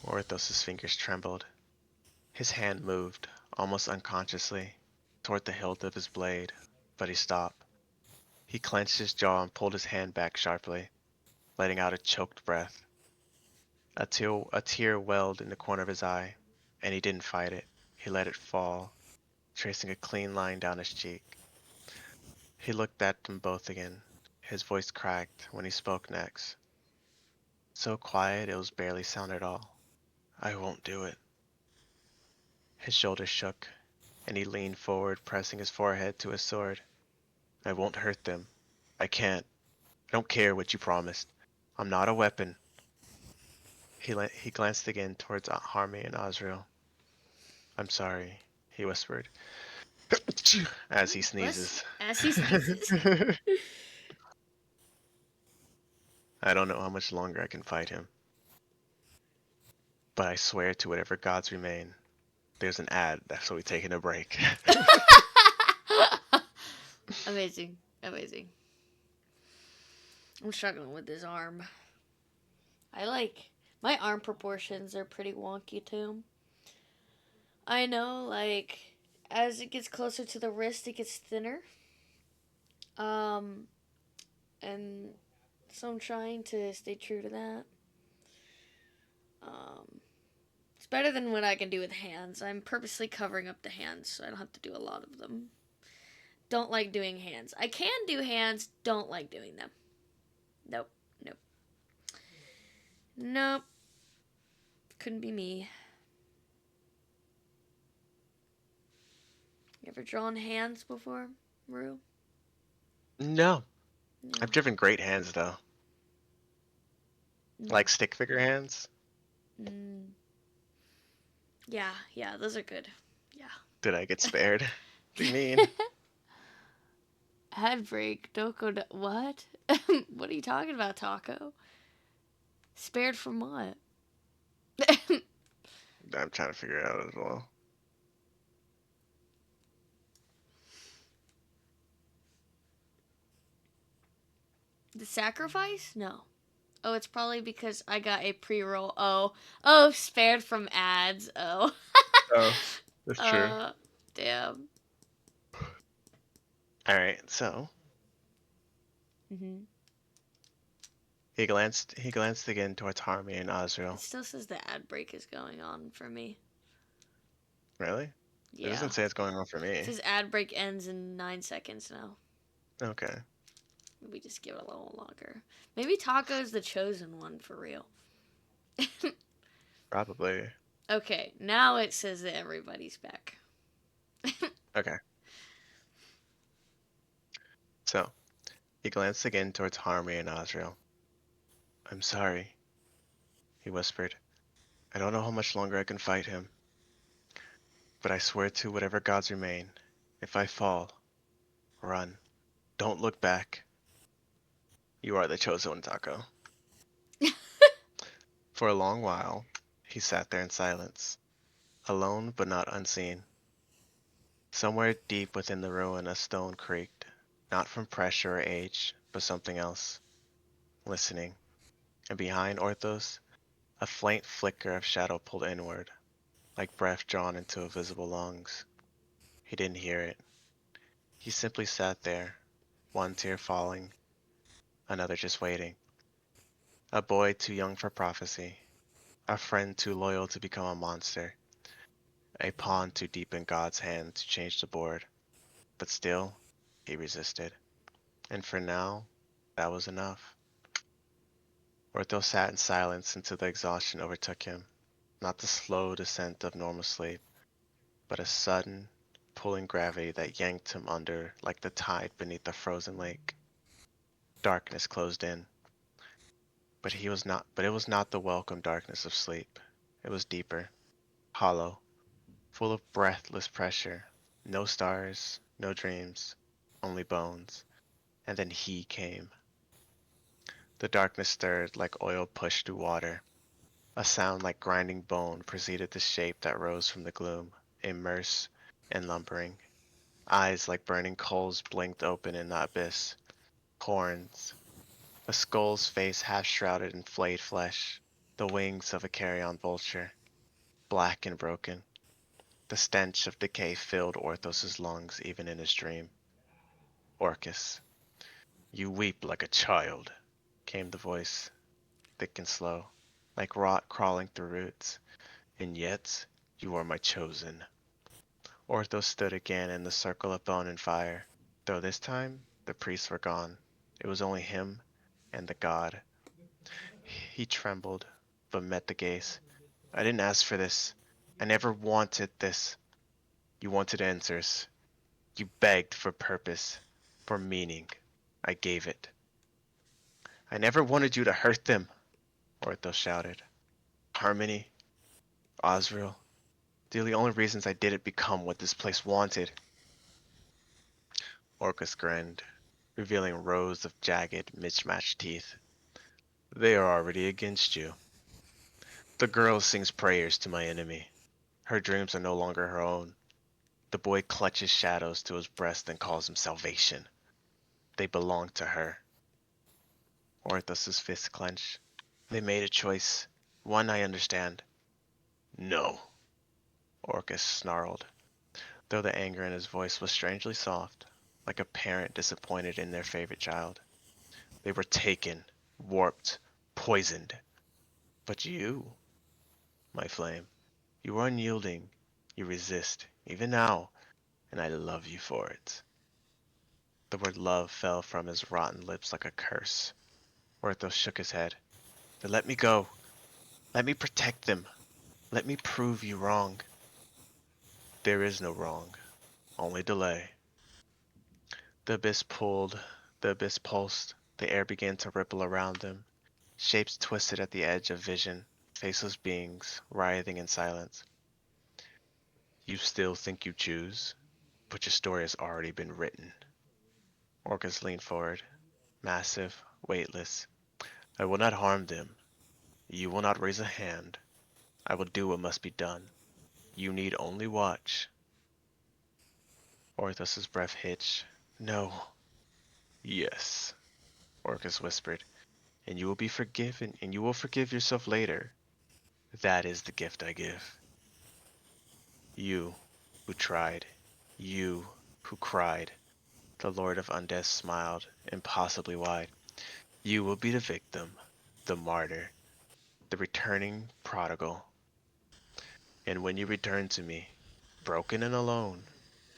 Orthos's fingers trembled. His hand moved, almost unconsciously, toward the hilt of his blade, but he stopped. He clenched his jaw and pulled his hand back sharply, letting out a choked breath. A tear welled in the corner of his eye, and he didn't fight it. He let it fall, tracing a clean line down his cheek. He looked at them both again. His voice cracked when he spoke next. So quiet it was barely sound at all. I won't do it. His shoulders shook, and he leaned forward, pressing his forehead to his sword. I won't hurt them. I can't. I don't care what you promised. I'm not a weapon. He glanced again towards Harmony and Osriel. I'm sorry, he whispered, as he Bless sneezes. as he sneezes. I don't know how much longer I can fight him, but I swear to whatever gods remain. There's an ad, that's why we're taking a break. Amazing. Amazing. I'm struggling with this arm. I like my arm proportions are pretty wonky too. I know, like as it gets closer to the wrist, it gets thinner. Um, and so I'm trying to stay true to that. Um, it's better than what I can do with hands. I'm purposely covering up the hands so I don't have to do a lot of them. Don't like doing hands. I can do hands, don't like doing them. Nope, nope, nope. Couldn't be me. You ever drawn hands before, Rue? No, I've No. driven great hands though. Mm, Like stick figure hands. mm. Yeah, yeah, those are good. Yeah. Did I get spared? What do you mean? Head break. Don't go to. What? What are you talking about, Taco? Spared from what? I'm trying to figure it out as well. The sacrifice? No. Oh, it's probably because I got a pre roll. Oh. Oh, spared from ads. Oh. Oh, that's true. uh, damn. All right, so Hmm. he glanced again towards Harmony and It Osriel. still says the ad break is going on for me. Really? It Yeah. doesn't say it's going on for It me. says ad break ends in 9 seconds now. Okay, We just give it a little longer. Maybe Taco's the chosen one for real. probably. Okay, now it says that everybody's back. Okay, so he glanced again towards Harmony and Osriel. I'm sorry, he whispered. I don't know how much longer I can fight him, but I swear to whatever gods remain, if I fall, run. Don't look back. You are the chosen one, Taco. For a long while, he sat there in silence, alone but not unseen. Somewhere deep within the ruin a stone creaked, not from pressure or age, but something else. Listening. And behind Orthos, a faint flicker of shadow pulled inward, like breath drawn into invisible lungs. He didn't hear it. He simply sat there, one tear falling, another just waiting. A boy too young for prophecy, a friend too loyal to become a monster, a pawn too deep in God's hand to change the board. But still, he resisted. And for now, that was enough. Ortho sat in silence until the exhaustion overtook him. Not the slow descent of normal sleep, but a sudden, pulling gravity that yanked him under like the tide beneath a frozen lake. Darkness closed in, but it was not the welcome darkness of sleep. It was deeper, hollow, full of breathless pressure. No stars, no dreams, only bones. And then he came. The darkness stirred like oil pushed through water. A sound like grinding bone preceded the shape that rose from the gloom, immersed and lumbering. Eyes like burning coals blinked open in the abyss. Horns. A skull's face half shrouded in flayed flesh. The wings of a carrion vulture. Black and broken. The stench of decay filled Orthos's lungs even in his dream. Orcus. You weep like a child, came the voice, thick and slow, like rot crawling through roots. And yet, you are my chosen. Orthos stood again in the circle of bone and fire, though this time the priests were gone. It was only him and the god. He trembled, but met the gaze. I didn't ask for this. I never wanted this. You wanted answers. You begged for purpose, for meaning. I gave it. I never wanted you to hurt them, Orthos shouted. Harmony, Osriel, they're the only reasons I didn't become what this place wanted. Orcus grinned, revealing rows of jagged, mismatched teeth. They are already against you. The girl sings prayers to my enemy. Her dreams are no longer her own. The boy clutches shadows to his breast and calls them salvation. They belong to her. Orthos's fists clenched. They made a choice. One I understand. No, Orcus snarled, though the anger in his voice was strangely soft, like a parent disappointed in their favorite child. They were taken, warped, poisoned. But you, my flame, you are unyielding. You resist, even now, and I love you for it. The word love fell from his rotten lips like a curse. Orthos shook his head. Then let me go. Let me protect them. Let me prove you wrong. There is no wrong, only delay. The abyss pulled, the abyss pulsed, the air began to ripple around them. Shapes twisted at the edge of vision, faceless beings, writhing in silence. You still think you choose, but your story has already been written. Orcus leaned forward, massive, weightless. I will not harm them. You will not raise a hand. I will do what must be done. You need only watch. Orthos's breath hitched. No. Yes, Orcus whispered, and you will be forgiven, and you will forgive yourself later. That is the gift I give. You who tried, you who cried. The Lord of Undeath smiled, impossibly wide. You will be the victim, the martyr, the returning prodigal. And when you return to me, broken and alone,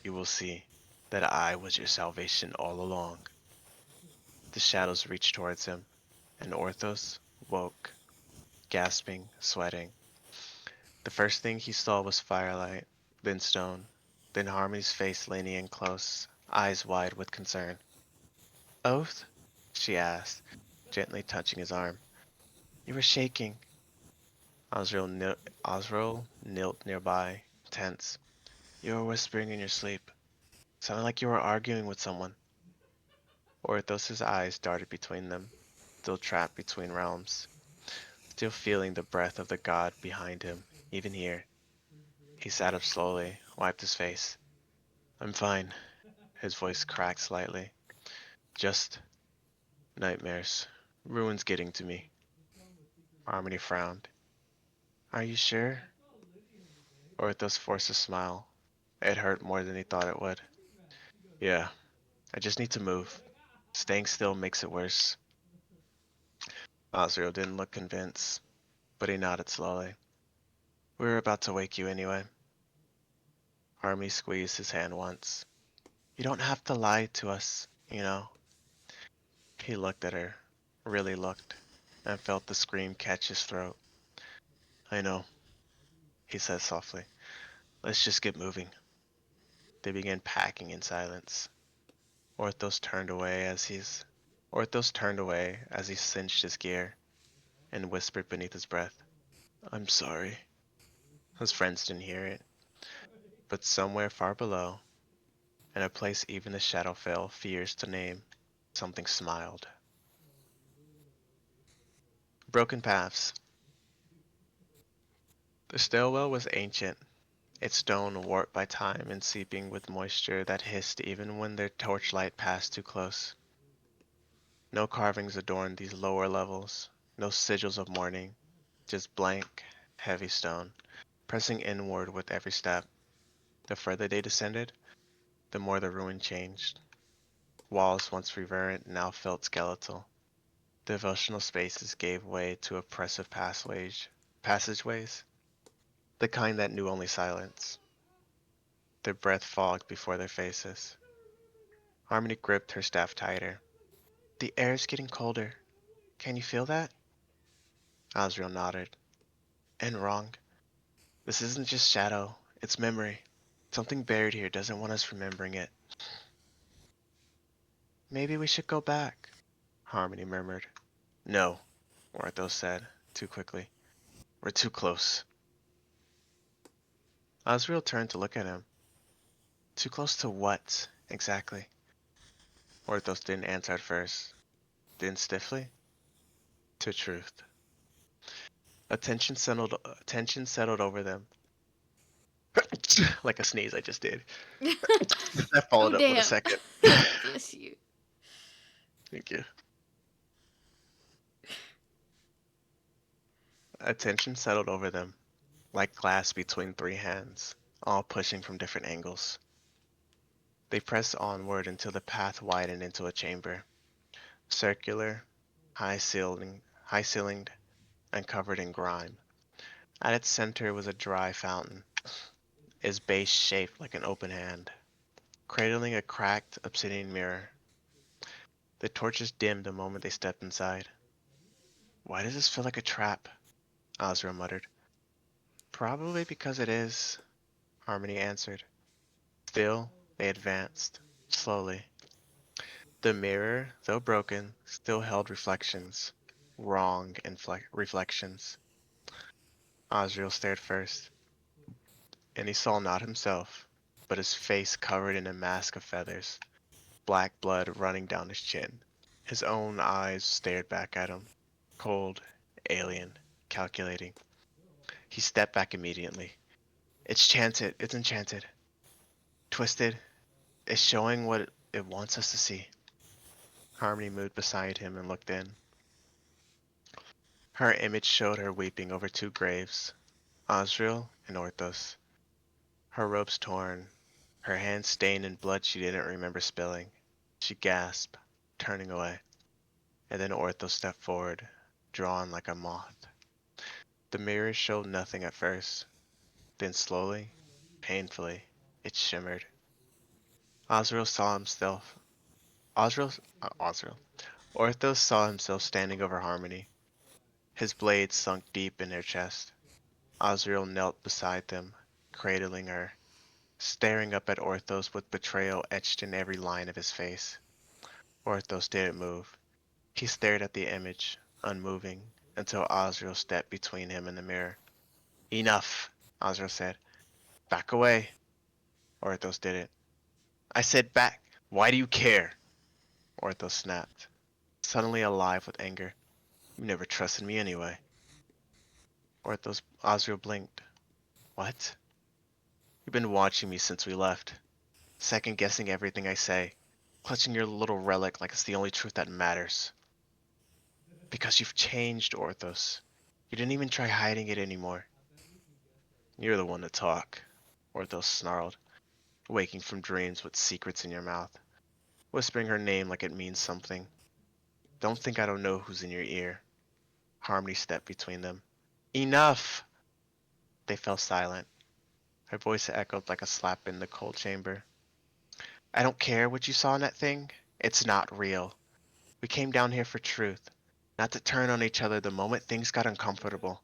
you will see that I was your salvation all along. The shadows reached towards him, and Orthos woke, gasping, sweating. The first thing he saw was firelight, then stone, then Harmony's face leaning in close, eyes wide with concern. Oath? She asked, gently touching his arm. You were shaking. Osriel knelt nearby, tense. You were whispering in your sleep. Sounded like you were arguing with someone. Orthos's eyes darted between them, still trapped between realms, still feeling the breath of the god behind him, even here. He sat up slowly, wiped his face. I'm fine. His voice cracked slightly. Just nightmares. Ruins getting to me. Harmony frowned. Are you sure? Orthos forced a smile. It hurt more than he thought it would. Yeah, I just need to move. Staying still makes it worse. Osriel didn't look convinced, but he nodded slowly. We were about to wake you anyway. Harmony squeezed his hand once. You don't have to lie to us, you know. He looked at her, really looked, and felt the scream catch his throat. I know, he said softly. Let's just get moving. They began packing in silence. Orthos turned away as he's Orthos turned away as he cinched his gear and whispered beneath his breath, I'm sorry. His friends didn't hear it, but somewhere far below, in a place even the Shadowfell fears to name, something smiled. Broken paths. The stairwell was ancient, its stone warped by time and seeping with moisture that hissed even when their torchlight passed too close. No carvings adorned these lower levels, no sigils of mourning, just blank, heavy stone, pressing inward with every step. The further they descended, the more the ruin changed. Walls once reverent now felt skeletal. Devotional spaces gave way to oppressive passageways, the kind that knew only silence. Their breath fogged before their faces. Harmony gripped her staff tighter. The air's getting colder. Can you feel that? Asriel nodded. And wrong. This isn't just shadow, it's memory. Something buried here doesn't want us remembering it. Maybe we should go back, Harmony murmured. No, Orthos said, too quickly. We're too close. Asriel turned to look at him. Too close to what, exactly? Orthos didn't answer at first. Then stiffly, to truth. Attention settled over them. Like a sneeze I just did. I Oh, followed up with a damn. second. Bless you. Thank you. Attention settled over them, like glass between three hands, all pushing from different angles. They pressed onward until the path widened into a chamber, circular, high ceilinged, and covered in grime. At its center was a dry fountain, its base shaped like an open hand, cradling a cracked obsidian mirror. The torches dimmed the moment they stepped inside. Why does this feel like a trap? Azra muttered. Probably because it is, Harmony answered. Still, they advanced, slowly. The mirror, though broken, still held reflections. Wrong reflections. Azrael stared first, and he saw not himself, but his face covered in a mask of feathers, black blood running down his chin. His own eyes stared back at him, cold, alien, calculating. He stepped back immediately. It's enchanted. Twisted, it's showing what it wants us to see. Harmony moved beside him and looked in. Her image showed her weeping over two graves, Osriel and Orthos. Her robes torn, her hands stained in blood she didn't remember spilling. She gasped, turning away, and then Orthos stepped forward, drawn like a moth. The mirror showed nothing at first, then slowly, painfully, it shimmered. Osriel saw himself. Osriel. Orthos saw himself standing over Harmony, his blades sunk deep in her chest. Osriel knelt beside them, cradling her, staring up at Orthos with betrayal etched in every line of his face. Orthos didn't move. He stared at the image, unmoving, until Osriel stepped between him and the mirror. Enough, Osriel said. Back away. Orthos didn't. I said back. Why do you care? Orthos snapped, suddenly alive with anger. You never trusted me anyway. Osriel blinked. What? You've been watching me since we left, second guessing everything I say, clutching your little relic like it's the only truth that matters. Because you've changed, Orthos. You didn't even try hiding it anymore. You're the one to talk, Orthos snarled, waking from dreams with secrets in your mouth, whispering her name like it means something. Don't think I don't know who's in your ear. Harmony stepped between them. Enough! They fell silent. Her voice echoed like a slap in the cold chamber. I don't care what you saw in that thing. It's not real. We came down here for truth, not to turn on each other the moment things got uncomfortable.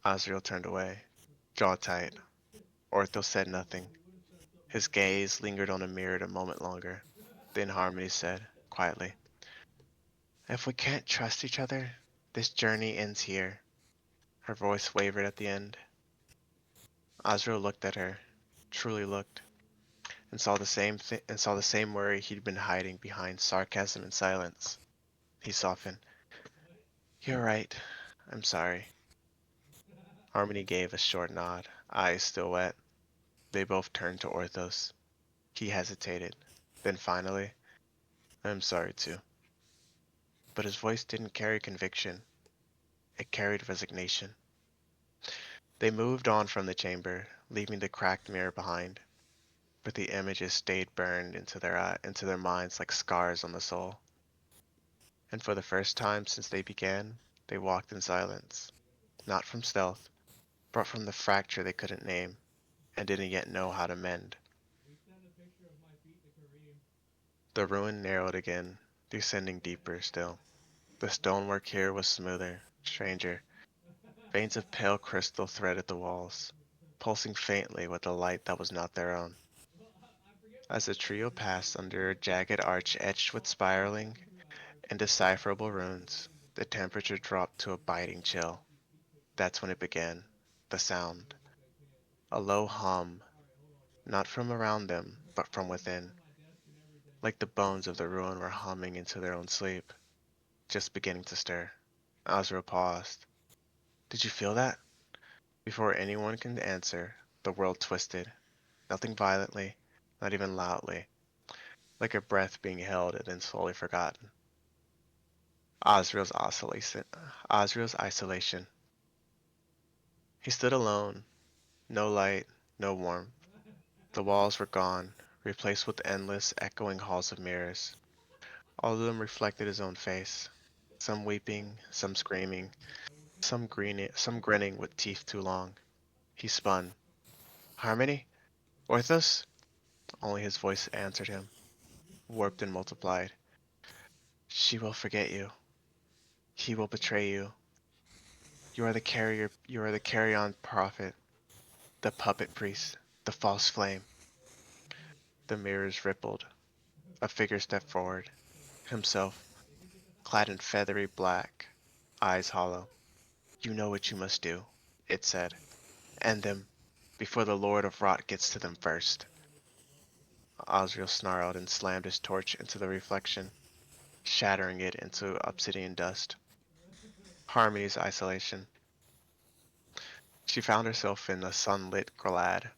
Azrael turned away, jaw tight. Ortho said nothing. His gaze lingered on the mirror a moment longer. Then Harmony said, quietly, if we can't trust each other, this journey ends here. Her voice wavered at the end. Azrael looked at her, truly looked, and saw the same worry he'd been hiding behind sarcasm and silence. He softened. You're right. I'm sorry. Harmony gave a short nod, eyes still wet. They both turned to Orthos. He hesitated. Then finally, I'm sorry too. But his voice didn't carry conviction. It carried resignation. They moved on from the chamber, leaving the cracked mirror behind. but the images stayed burned into their minds like scars on the soul. And for the first time since they began, they walked in silence, not from stealth, but from the fracture they couldn't name and didn't yet know how to mend. The ruin narrowed again, descending deeper still. The stonework here was smoother, stranger. Veins of pale crystal threaded the walls, pulsing faintly with a light that was not their own. As the trio passed under a jagged arch etched with spiraling, indecipherable runes, the temperature dropped to a biting chill. That's when it began. The sound. A low hum, not from around them, but from within. Like the bones of the ruin were humming into their own sleep, just beginning to stir. Azra paused. Did you feel that? Before anyone could answer, the world twisted. Nothing violently, not even loudly, like a breath being held and then slowly forgotten. Osriel's isolation. Osriel's isolation. He stood alone, no light, no warmth. The walls were gone, replaced with endless, echoing halls of mirrors. All of them reflected his own face. Some weeping, some screaming, some grinning with teeth too long. He spun. Harmony? Orthos? Only his voice answered him, warped and multiplied. She will forget you. He will betray you. You are the carrion prophet, the puppet priest, the false flame. The mirrors rippled. A figure stepped forward, himself, clad in feathery black, eyes hollow. You know what you must do, it said. End them, before the Lord of Rot gets to them first. Osriel snarled and slammed his torch into the reflection, shattering it into obsidian dust. Harmony's isolation. She found herself in a sunlit glade,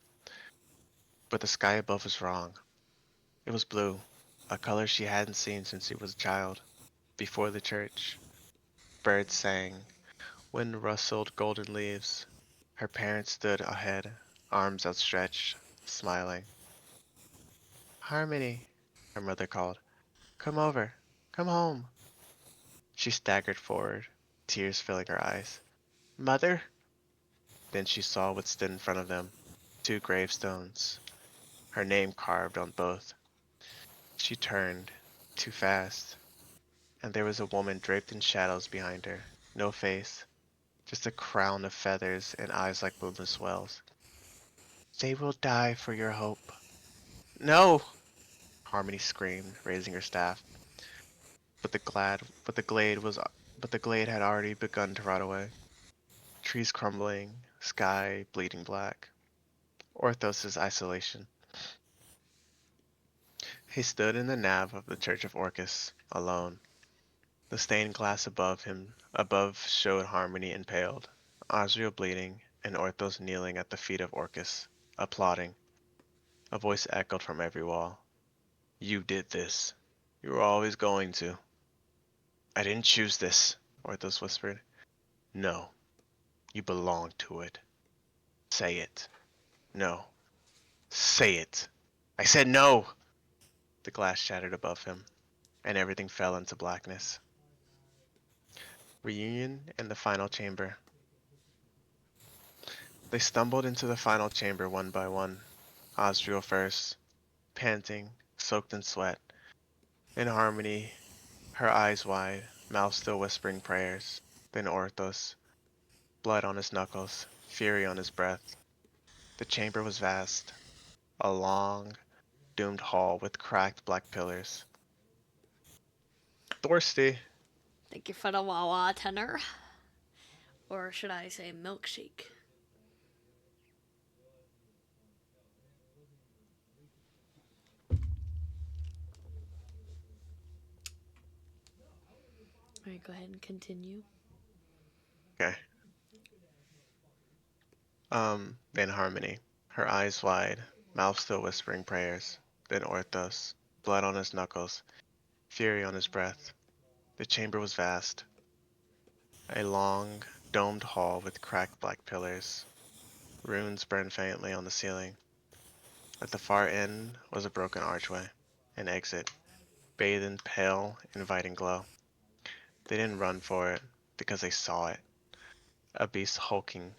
but the sky above was wrong. It was blue, a color she hadn't seen since she was a child. Before the church, birds sang, wind rustled golden leaves. Her parents stood ahead, arms outstretched, smiling. Harmony, her mother called. Come over. Come home. She staggered forward, tears filling her eyes. Mother? Then she saw what stood in front of them. Two gravestones, her name carved on both. She turned, too fast, and there was a woman draped in shadows behind her. No face, just a crown of feathers and eyes like moonless wells. They will die for your hope. No! Harmony screamed, raising her staff. But the glad, but the glade had already begun to rot away. Trees crumbling, sky bleeding black. Orthos's isolation. He stood in the nave of the Church of Orcus, alone. The stained glass above showed Harmony impaled, Osriel bleeding, and Orthos kneeling at the feet of Orcus, applauding. A voice echoed from every wall. You did this. You were always going to. I didn't choose this, Orthos whispered. No, you belong to it. Say it. No. Say it. I said no! The glass shattered above him, and everything fell into blackness. Reunion in the final chamber. They stumbled into the final chamber one by one. Osriel first, panting, soaked in sweat. In Harmony, her eyes wide, mouth still whispering prayers. Then Orthos, blood on his knuckles, fury on his breath. The chamber was vast, a long, doomed hall with cracked black pillars. Thirsty. Thank you for the Wawa tenor. Or should I say milkshake? Alright, go ahead and continue. Okay. Then Harmony, her eyes wide, mouth still whispering prayers. Then Orthos, blood on his knuckles, fury on his breath. The chamber was vast, a long, domed hall with cracked black pillars. Runes burned faintly on the ceiling. At the far end was a broken archway, an exit, bathed in pale, inviting glow. They didn't run for it because they saw it. A beast hulking,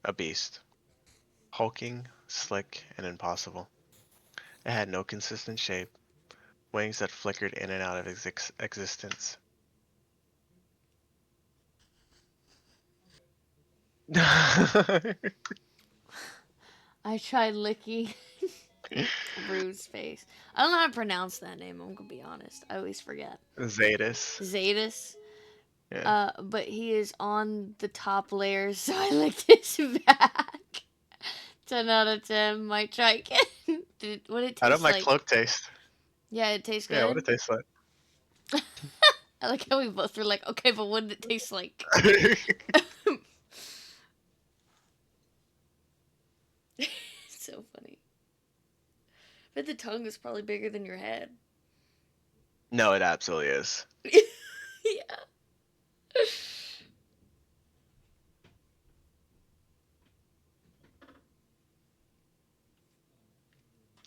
a beast. Hulking, slick, and impossible. It had no consistent shape, wings that flickered in and out of existence. I tried licking Rue's face. I don't know how to pronounce that name. I'm gonna be honest. I always forget. Zetas. Zadis. Yeah. But he is on the top layer, so I licked his back. 10 out of 10. Might try again. What it How did taste my like? cloak taste? Yeah, it tastes Yeah, what good. it tastes like. I like how we both were like, okay, but what did it taste like? So funny. But the tongue is probably bigger than your head. No, it absolutely is. Yeah.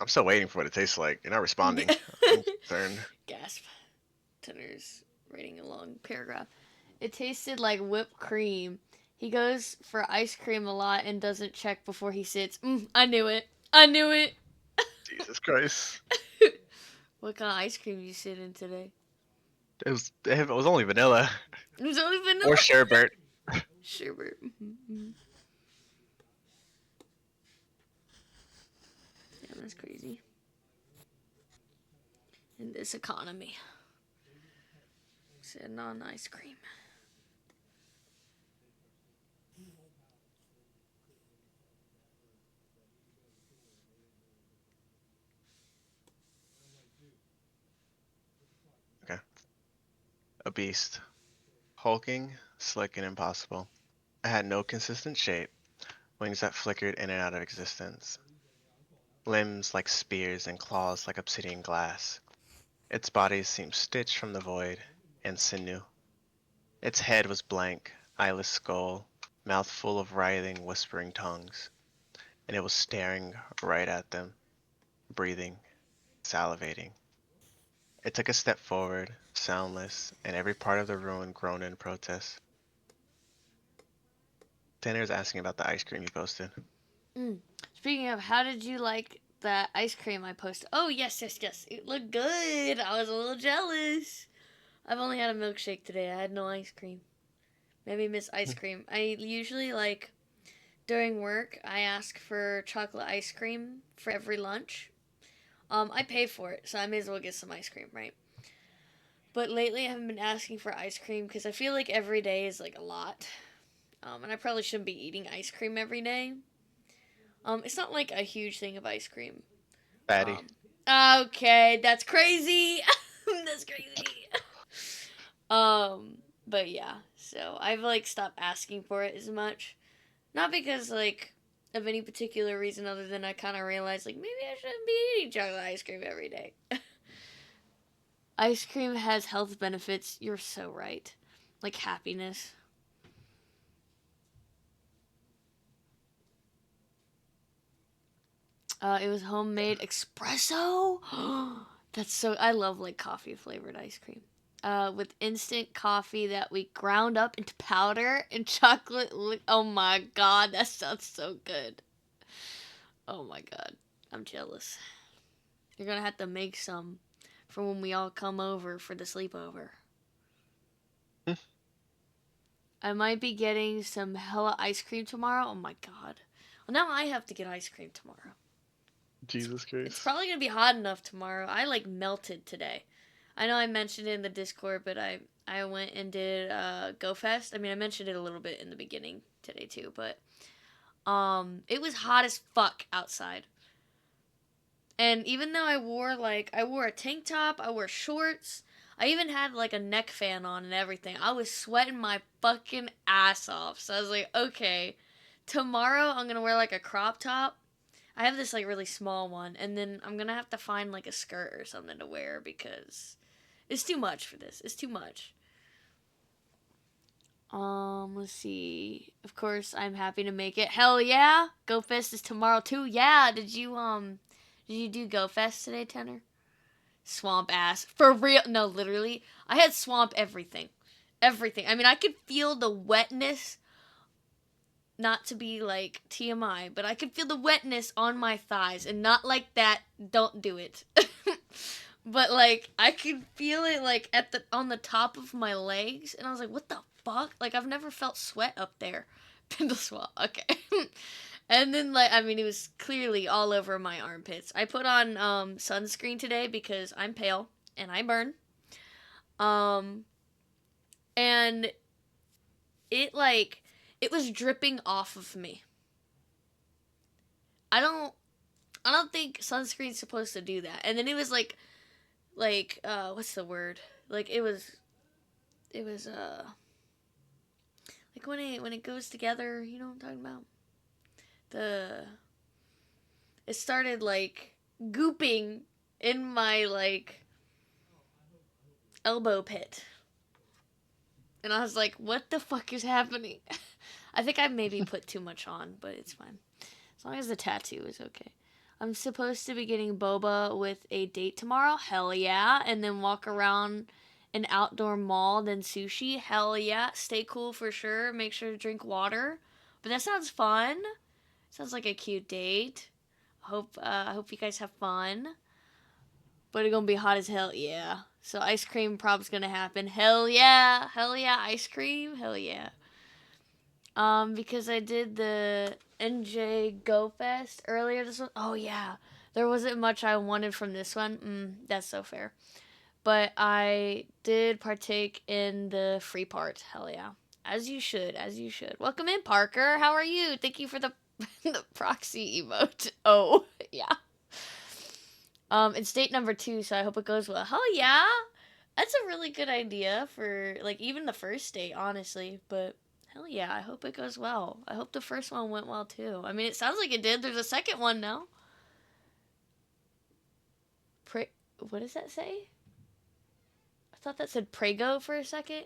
I'm still waiting for what it tastes like. You're not responding. I'm concerned. Gasp. Tenner's reading a long paragraph. It tasted like whipped cream. He goes for ice cream a lot and doesn't check before he sits. I knew it. I knew it. Jesus Christ. What kind of ice cream you sit in today? It was only vanilla It was only or vanilla. sherbet. Sherbet. Yeah, that's crazy. In this economy, sitting on ice cream. Okay. A beast. Hulking, slick, and impossible. It had no consistent shape, wings that flickered in and out of existence, limbs like spears and claws like obsidian glass. Its body seemed stitched from the void, and sinew. Its head was blank, eyeless skull, mouth full of writhing, whispering tongues, and it was staring right at them, breathing, salivating. It took a step forward, soundless, and every part of the ruin groaned in protest. Tanner is asking about the ice cream you posted. Mm. Speaking of, how did you like that ice cream I posted? Oh, yes, yes, yes. It looked good. I was a little jealous. I've only had a milkshake today. I had no ice cream. Maybe miss ice cream. I usually like during work. I ask for chocolate ice cream for every lunch. I pay for it, so I may as well get some ice cream, right? But lately, I haven't been asking for ice cream because I feel like every day is like a lot. And I probably shouldn't be eating ice cream every day. It's not like a huge thing of ice cream. Fatty. Um, okay, that's crazy. That's crazy. But yeah, so I've like stopped asking for it as much. Not because like of any particular reason other than I kind of realized like maybe I shouldn't be eating chocolate ice cream every day. Ice cream has health benefits. You're so right. Like happiness. It was homemade espresso. That's so. I love like coffee flavored ice cream. With instant coffee that we ground up into powder and chocolate. Oh my god, that sounds so good. Oh my god, I'm jealous. You're gonna have to make some for when we all come over for the sleepover. I might be getting some hella ice cream tomorrow. Oh my god. Well, now I have to get ice cream tomorrow. Jesus It's Christ. probably gonna be hot enough tomorrow. I like melted today. I know I mentioned it in the Discord, but I went and did Go Fest. I mean, I mentioned it a little bit in the beginning today too, but it was hot as fuck outside. And even though I wore a tank top, I wore shorts, I even had like a neck fan on and everything. I was sweating my fucking ass off. So I was like, okay, tomorrow I'm gonna wear like a crop top. I have this like really small one, and then I'm gonna have to find like a skirt or something to wear because it's too much for this. It's too much. Let's see. Of course, I'm happy to make it. Hell yeah! Go Fest is tomorrow too. Yeah. Did you do Go Fest today, Tanner? Swamp ass. For real? No, literally. I had swamp everything. Everything. I mean, I could feel the wetness, not to be like TMI, but I could feel the wetness on my thighs, and not like that. Don't do it. But like I could feel it like at the on the top of my legs, and I was like, "What the fuck?" Like I've never felt sweat up there. Pindle swell. Okay. And then like I mean it was clearly all over my armpits. I put on sunscreen today because I'm pale and I burn. Um and it like it was dripping off of me. I don't I don't think sunscreen's supposed to do that. And then it was what's the word? Like it was like when it goes together, you know what I'm talking about? The it started like gooping in my like elbow pit. And I was like, what the fuck is happening? I think I maybe put too much on, but it's fine. As long as the tattoo is okay. I'm supposed to be getting boba with a date tomorrow. Hell yeah. And then walk around an outdoor mall, then sushi. Hell yeah. Stay cool for sure. Make sure to drink water. But that sounds fun. Sounds like a cute date. I hope you guys have fun. But it's gonna be hot as hell, yeah. So ice cream prob's gonna happen. Hell yeah, ice cream, hell yeah. Because I did the NJ Go Fest earlier this one. Oh yeah, there wasn't much I wanted from this one. That's so fair. But I did partake in the free part. Hell yeah, as you should, as you should. Welcome in, Parker. How are you? Thank you for the the proxy emote. Oh yeah. It's date number 2, so I hope it goes well. Hell yeah! That's a really good idea for like even the first date, honestly. But hell yeah, I hope it goes well. I hope the first one went well too. I mean, it sounds like it did. There's a second one now. Pre- what does that say? I thought that said Prego for a second.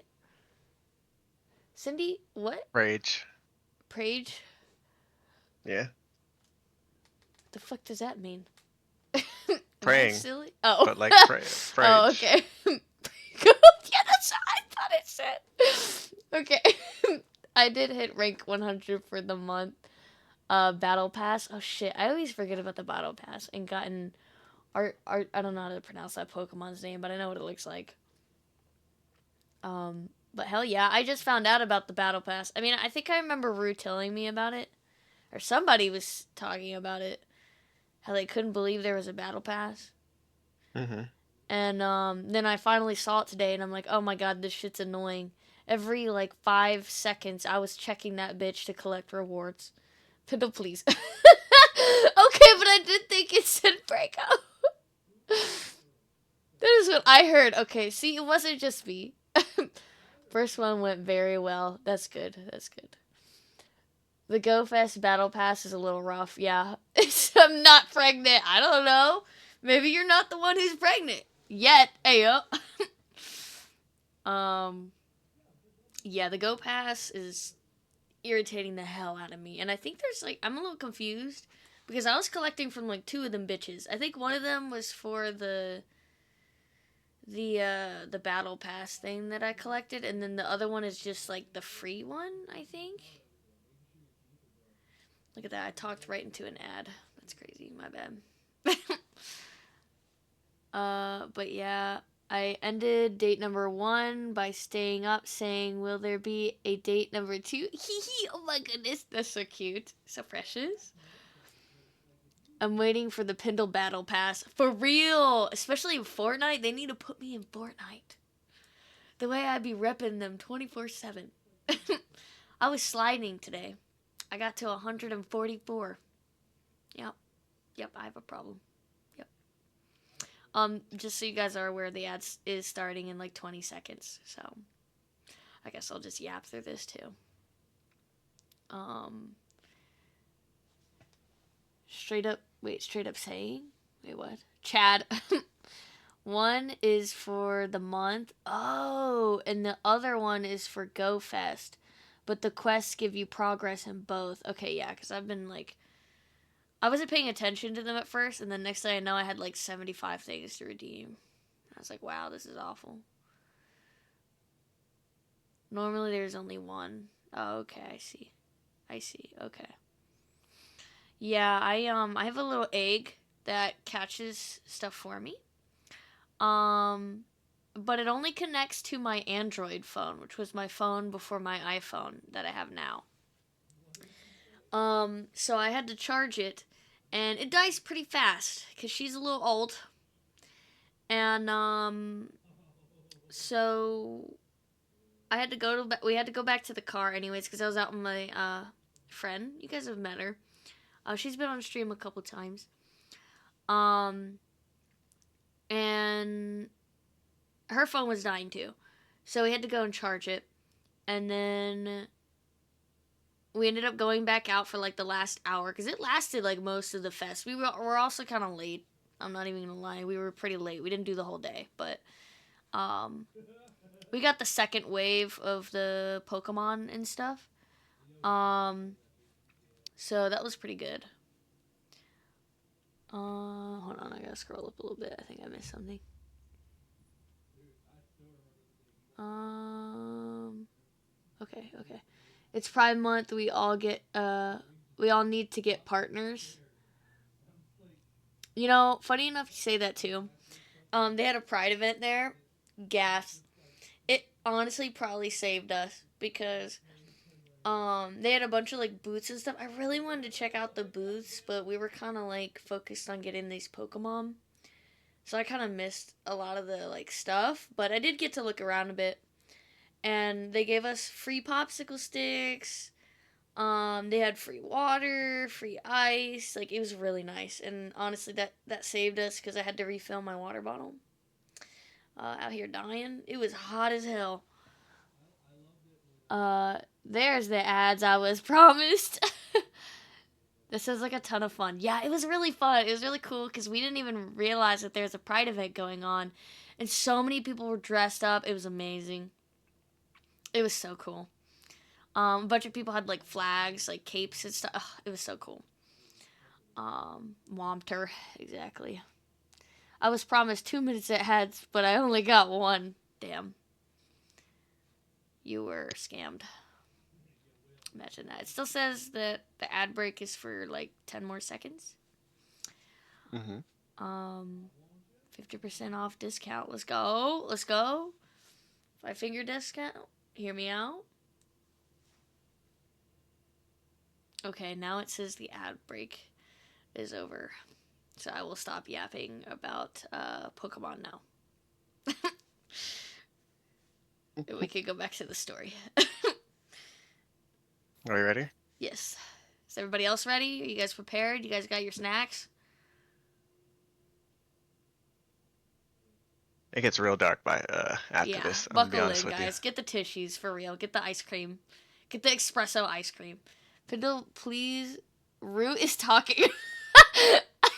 Cindy, what? Rage. Prage? Yeah. The fuck does that mean? Am I Praying. silly? Oh. But like Oh, Frage. okay. Yeah, that's what I thought it said. Okay. I did hit rank 100 for the month. Battle Pass. Oh shit, I always forget about the Battle Pass and gotten art. I don't know how to pronounce that Pokemon's name, but I know what it looks like. But hell yeah, I just found out about the Battle Pass. I mean, I think I remember Rue telling me about it, or somebody was talking about it. How they couldn't believe there was a Battle Pass. Mhm. And then I finally saw it today, and I'm like, oh my god, this shit's annoying. Every like 5 seconds, I was checking that bitch to collect rewards. Piddle, please. Okay, but I did think it said breakout. That is what I heard. Okay, see, it wasn't just me. First one went very well. That's good. That's good. The Go Fest Battle Pass is a little rough. Yeah. I'm not pregnant. I don't know. Maybe you're not the one who's pregnant. Yet. Ayo. um, yeah, the Go Pass is irritating the hell out of me. And I think there's like, I'm a little confused because I was collecting from like 2 of them bitches. I think one of them was for the battle pass thing that I collected, and then the other one is just like the free one, I think. Look at that. I talked right into an ad. That's crazy. My bad. But yeah, I ended date number 1 by staying up saying, "Will there be a date number 2?" Hee hee. Oh my goodness, that's so cute, so precious. I'm waiting for the Pendle Battle Pass for real, especially in Fortnite. They need to put me in Fortnite. The way I be repping them 24/7. I was sliding today. I got to 144. Yep. Yep, I have a problem. Yep. Just so you guys are aware, the ad is starting in like 20 seconds. So, I guess I'll just yap through this too. Um, straight up saying? Wait, what? Chad. One is for the month. Oh, and the other one is for Go Fest. But the quests give you progress in both. Okay, yeah, because I've been like, I wasn't paying attention to them at first, and then next thing I know, I had like 75 things to redeem. I was like, wow, this is awful. Normally there's only one. Oh, okay, I see. I see. Okay. Yeah, I have a little egg that catches stuff for me. Um but it only connects to my Android phone, which was my phone before my iPhone that I have now. So I had to charge it and it dies pretty fast cuz she's a little old. And so I had to we had to go back to the car anyways cuz I was out with my friend. You guys have met her. She's been on stream a couple times. Um and her phone was dying too. So we had to go and charge it. And then we ended up going back out for like the last hour because it lasted like most of the fest. We're also kind of late. I'm not even gonna lie, we were pretty late. We didn't do the whole day, but um, we got the second wave of the Pokemon and stuff. Um, so that was pretty good. Hold on, I gotta scroll up a little bit. I think I missed something. Um, okay, okay. It's Pride Month. We all need to get partners. You know, funny enough, you say that too. They had a Pride event there. Gas. It honestly probably saved us because they had a bunch of like booths and stuff. I really wanted to check out the booths, but we were kind of like focused on getting these Pokemon. So I kind of missed a lot of the like stuff, but I did get to look around a bit. And they gave us free popsicle sticks. They had free water, free ice. Like it was really nice. And honestly, that saved us because I had to refill my water bottle. Out here dying. It was hot as hell. There's the ads I was promised. This is like a ton of fun. Yeah, it was really fun. It was really cool because we didn't even realize that there's a Pride event going on, and so many people were dressed up. It was amazing. It was so cool. A bunch of people had like flags, like capes and stuff. Ugh, it was so cool. Wompter, exactly. I was promised 2 minutes ahead, but I only got one. Damn, you were scammed. Imagine that. It still says that the ad break is for like 10 more seconds. Mm-hmm. Um, 50% off discount. Let's go. Let's go. 5 finger discount. Hear me out. Okay, now it says the ad break is over. So I will stop yapping about Pokemon now. We could go back to the story. Are you ready? Yes. Is everybody else ready? Are you guys prepared? You guys got your snacks? It gets real dark by after Yeah. this. I'm gonna be Buckle honest in, with you. guys. Get the tissues for real. Get the ice cream. Get the espresso ice cream. Pindle, please. Root is talking.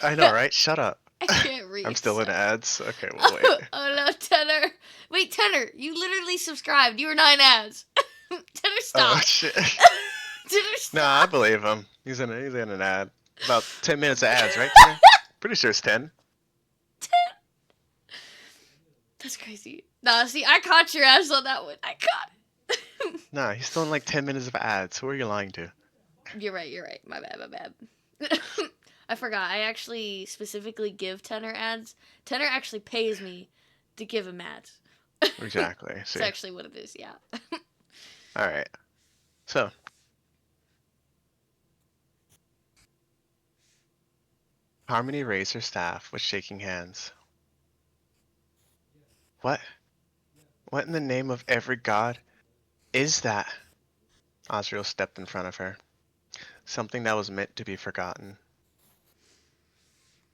I know, right? Shut up. I can't I'm read. still in Sorry. ads. Okay, well wait. Oh no, Tenor. Wait, Tenor, you literally subscribed. You were 9 ads. Tenor, Oh stop. shit. Tenor, Nah, I stop. believe him. He's in an ad. About 10 minutes of ads, right, Tanner? Pretty sure it's 10. That's crazy. Nah, see, I caught your ass on that one. I caught it. Nah, he's still in like 10 minutes of ads. Who are you lying to? You're right, you're right. My bad, my bad. I forgot. I actually specifically give Tenor ads. Tenor actually pays me to give him ads. Exactly. It's See. actually what it is, yeah. All right. So, Harmony raised her staff with shaking hands. What? What in the name of every god is that? Osriel stepped in front of her. Something that was meant to be forgotten.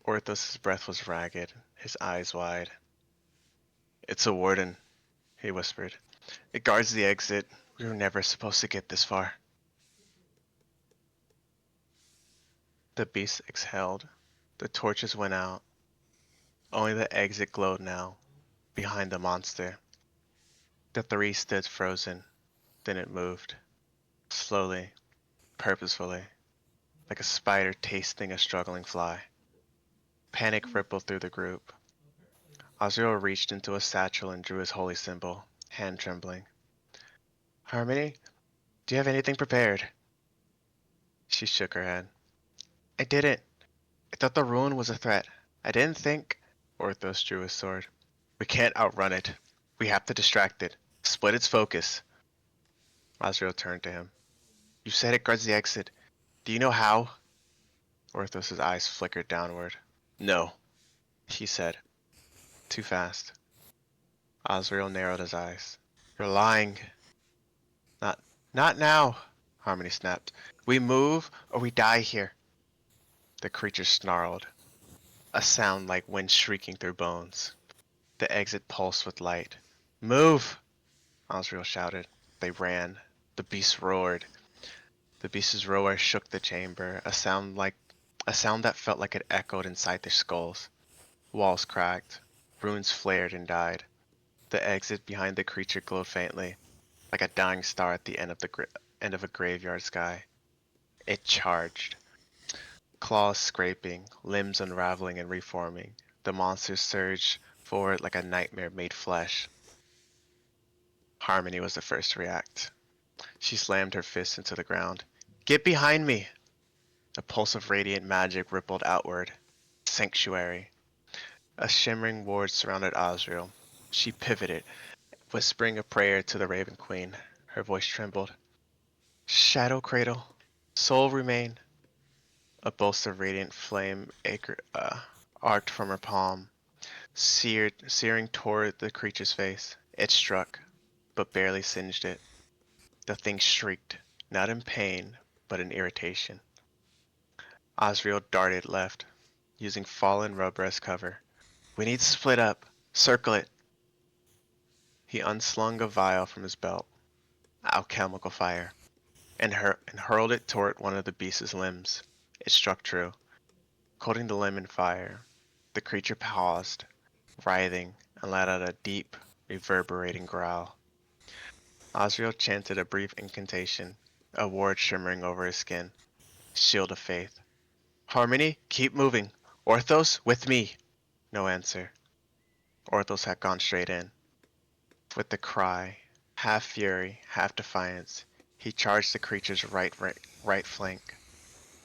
Orthos's breath was ragged, his eyes wide. It's a warden, he whispered. It guards the exit. We were never supposed to get this far. The beast exhaled. The torches went out. Only the exit glowed now, behind the monster. The three stood frozen. Then it moved. Slowly, purposefully, like a spider tasting a struggling fly. Panic rippled through the group. Azrael reached into a satchel and drew his holy symbol, hand trembling. Harmony, do you have anything prepared? She shook her head. I didn't. I thought the ruin was a threat. I didn't think. Orthos drew his sword. We can't outrun it. We have to distract it. Split its focus. Azrael turned to him. You said it guards the exit. Do you know how? Orthos's eyes flickered downward. No, he said. Too fast. Azrael narrowed his eyes. You're lying. Not, not now, Harmony snapped. We move or we die here. The creature snarled, a sound like wind shrieking through bones. The exit pulsed with light. Move! Azrael shouted. They ran. The beast roared. The beast's roar shook the chamber, a sound that felt like it echoed inside their skulls. Walls cracked. Runes flared and died. The exit behind the creature glowed faintly, like a dying star at the end of a graveyard sky. It charged. Claws scraping, limbs unraveling and reforming. The monster surged forward like a nightmare made flesh. Harmony was the first to react. She slammed her fist into the ground. Get behind me! A pulse of radiant magic rippled outward. Sanctuary. A shimmering ward surrounded Azrael. She pivoted, whispering a prayer to the Raven Queen. Her voice trembled. Shadow Cradle, Soul Remain. A burst of radiant flame arced from her palm, searing toward the creature's face. It struck, but barely singed it. The thing shrieked, not in pain, but in irritation. Azrael darted left, using fallen rubber as cover. We need to split up. Circle it. He unslung a vial from his belt, alchemical fire, and hurled it toward one of the beast's limbs. It struck true, coating the limb in fire. The creature paused, writhing, and let out a deep, reverberating growl. Azrael chanted a brief incantation, a ward shimmering over his skin. Shield of Faith. Harmony, keep moving. Orthos, with me. No answer. Orthos had gone straight in. With the cry, half fury, half defiance, he charged the creature's right flank.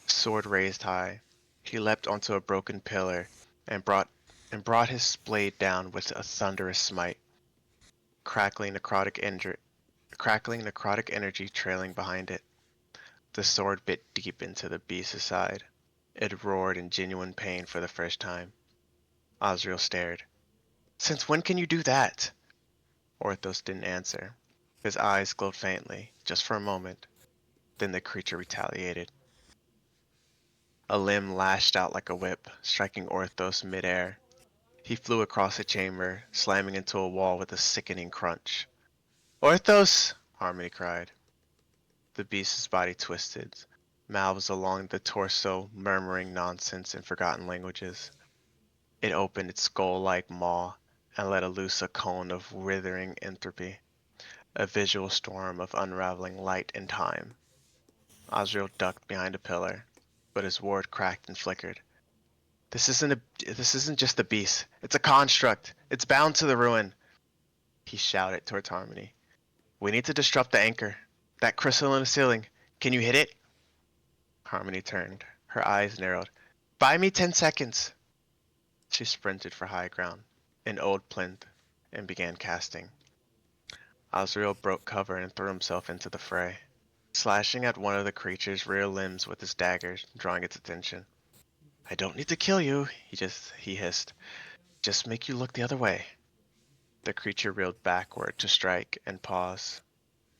Sword raised high, he leapt onto a broken pillar and brought his blade down with a thunderous smite, crackling necrotic energy trailing behind it. The sword bit deep into the beast's side. It roared in genuine pain for the first time. Azrael stared. Since when can you do that? Orthos didn't answer. His eyes glowed faintly, just for a moment. Then the creature retaliated. A limb lashed out like a whip, striking Orthos midair. He flew across the chamber, slamming into a wall with a sickening crunch. Orthos! Harmony cried. The beast's body twisted, mouths along the torso murmuring nonsense in forgotten languages. It opened its skull-like maw and let loose a cone of withering entropy, a visual storm of unraveling light and time. Azrael ducked behind a pillar, but his ward cracked and flickered. This isn't just a beast. It's a construct. It's bound to the ruin. He shouted towards Harmony. We need to disrupt the anchor. That crystal in the ceiling. Can you hit it? Harmony turned. Her eyes narrowed. Buy me 10 seconds. She sprinted for high ground, an old plinth, and began casting. Azrael broke cover and threw himself into the fray, slashing at one of the creature's rear limbs with his dagger, drawing its attention. I don't need to kill you, he hissed. Just make you look the other way. The creature reeled backward to strike and pause.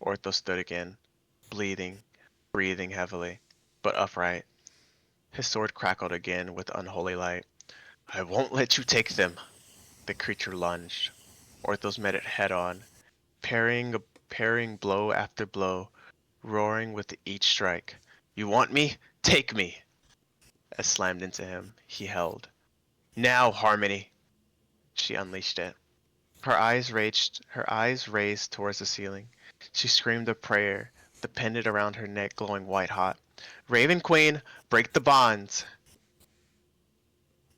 Ortho stood again, bleeding, breathing heavily, but upright. His sword crackled again with unholy light. I won't let you take them. The creature lunged. Orthos met it head on, parrying blow after blow, roaring with each strike. You want me? Take me! As slammed into him, he held. Now, Harmony! She unleashed it. Her eyes raised towards the ceiling. She screamed a prayer, the pendant around her neck glowing white hot. Raven Queen, break the bonds!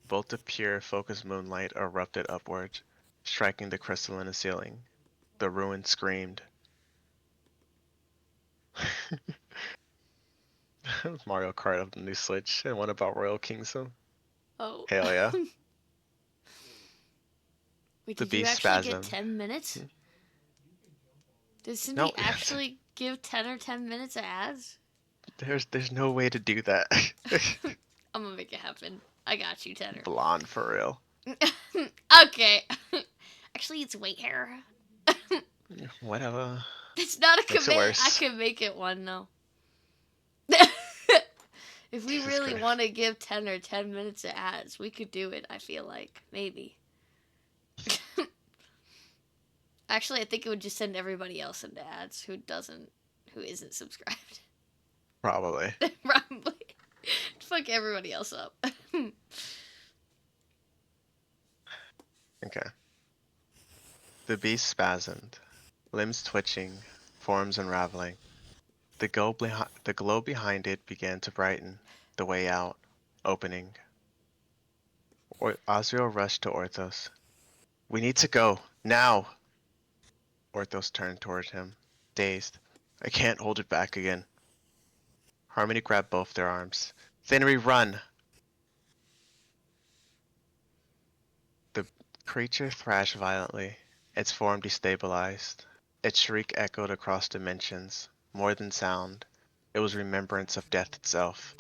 A bolt of pure, focused moonlight erupted upwards, striking the crystalline ceiling. The ruin screamed. Mario Kart of the new Switch, and one about Royal Kingdom. Oh. Hell yeah. Wait, The did you beast actually get spasmed. 10 minutes? Hmm? Did No, Cindy actually give 10 or 10 minutes of ads? there's no way to do that. I'm gonna make it happen. I got you, Tanner. Blonde for real. Okay. Actually, it's white hair. Whatever. It's not a Makes it command. I worse. can make it one, though. If we Jesus really Christ. want to give 10 or 10 minutes of ads, we could do it, I feel like. Maybe. Actually, I think it would just send everybody else into ads who isn't subscribed. Probably. Probably. Fuck everybody else up. Okay. The beast spasmed, limbs twitching, forms unraveling. The glow behind it began to brighten, the way out, opening. Osriel rushed to Orthos. We need to go, now! Orthos turned toward him, dazed. I can't hold it back again. Harmony grabbed both their arms. Thinnery, run! The creature thrashed violently, its form destabilized. Its shriek echoed across dimensions. More than sound, it was remembrance of death itself.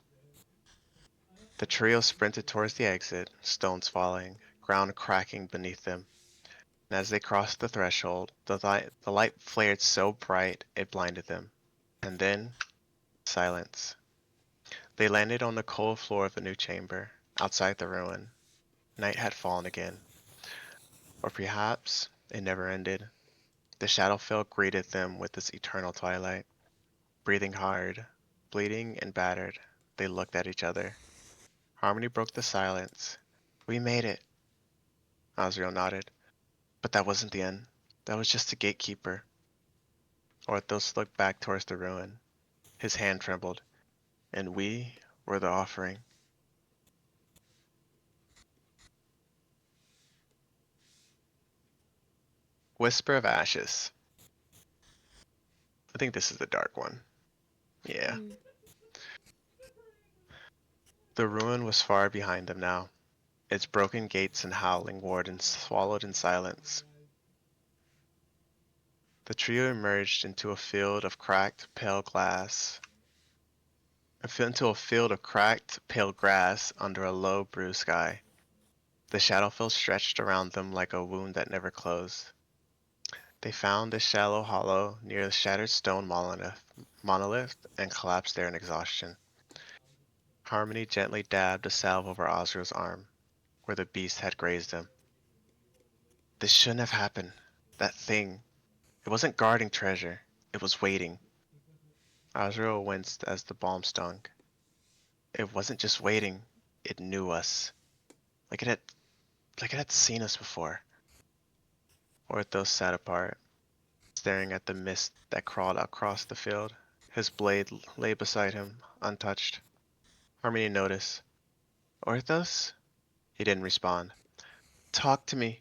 The trio sprinted towards the exit, stones falling, ground cracking beneath them. And as they crossed the threshold, the light flared so bright it blinded them. And then, silence. They landed on the cold floor of the new chamber, outside the ruin. Night had fallen again. Or perhaps it never ended. The Shadowfell greeted them with its eternal twilight. Breathing hard, bleeding and battered, they looked at each other. Harmony broke the silence. We made it. Azrael nodded. But that wasn't the end. That was just the gatekeeper. Orthos looked back towards the ruin. His hand trembled. And we were the offering. Whisper of Ashes. I think this is the dark one. Yeah. Mm. The ruin was far behind them now, its broken gates and howling wardens swallowed in silence. The trio emerged into a field of cracked, pale glass. Into a field of cracked, pale grass under a low, blue sky. The Shadowfell stretched around them like a wound that never closed. They found a shallow hollow near the shattered stone monolith and collapsed there in exhaustion. Harmony gently dabbed a salve over Osriel's arm, where the beast had grazed him. This shouldn't have happened. That thing. It wasn't guarding treasure. It was waiting. Osriel winced as the balm stung. It wasn't just waiting. It knew us. Like it had like it had seen us before. Orthos sat apart, staring at the mist that crawled across the field. His blade lay beside him, untouched. Harmony noticed. Orthos? He didn't respond. Talk to me.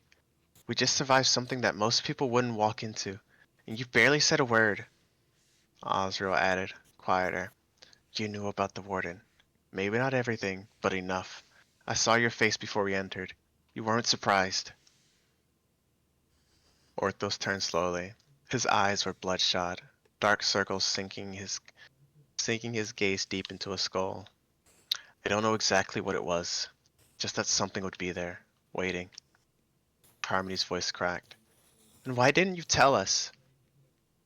We just survived something that most people wouldn't walk into, and you barely said a word. Osriel added, quieter. You knew about the warden. Maybe not everything, but enough. I saw your face before we entered. You weren't surprised. Orthos turned slowly. His eyes were bloodshot, dark circles sinking his gaze deep into his skull. I don't know exactly what it was, just that something would be there, waiting. Harmony's voice cracked. And why didn't you tell us?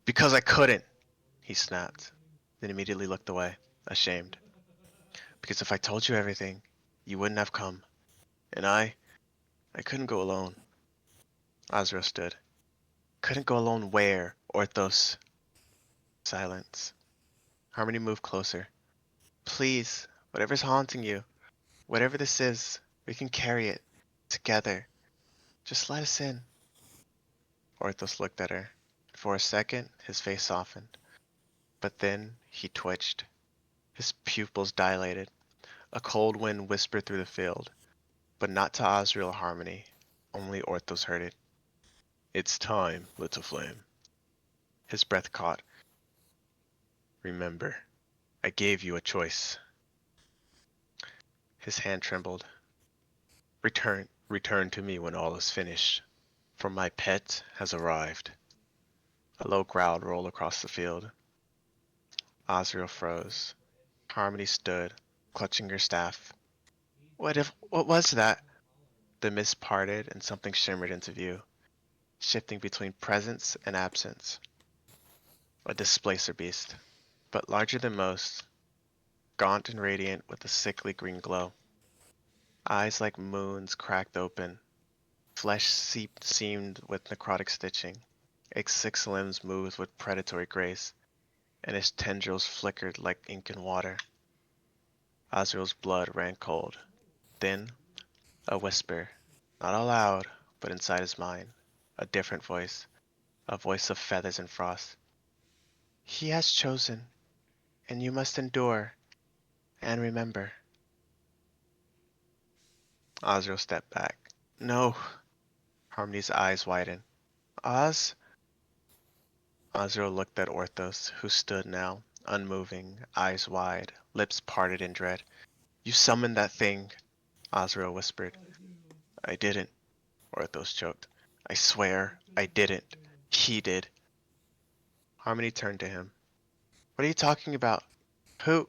Because I couldn't, he snapped, then immediately looked away, ashamed. Because if I told you everything, you wouldn't have come. And I couldn't go alone. Azra stood. Couldn't go alone where, Orthos? Silence. Harmony moved closer. Please, whatever's haunting you, whatever this is, we can carry it. Together. Just let us in. Orthos looked at her. For a second, his face softened, but then he twitched. His pupils dilated. A cold wind whispered through the field, but not to Osriel or Harmony. Only Orthos heard it. It's time, little flame. His breath caught. Remember, I gave you a choice. His hand trembled. Return to me when all is finished, for my pet has arrived. A low growl rolled across the field. Osriel froze. Harmony stood, clutching her staff. What was that? The mist parted and something shimmered into view, shifting between presence and absence. A displacer beast, but larger than most, gaunt and radiant with a sickly green glow. Eyes like moons cracked open, flesh seamed with necrotic stitching. Its 6 limbs moved with predatory grace, and its tendrils flickered like ink in water. Azrael's blood ran cold. Then, a whisper, not aloud, but inside his mind. A different voice, a voice of feathers and frost. He has chosen, and you must endure, and remember. Azrael stepped back. No. Harmony's eyes widened. Oz? Azrael looked at Orthos, who stood now, unmoving, eyes wide, lips parted in dread. You summoned that thing, Azrael whispered. I didn't, Orthos choked. I swear, I didn't. He did. Harmony turned to him. What are you talking about? Who?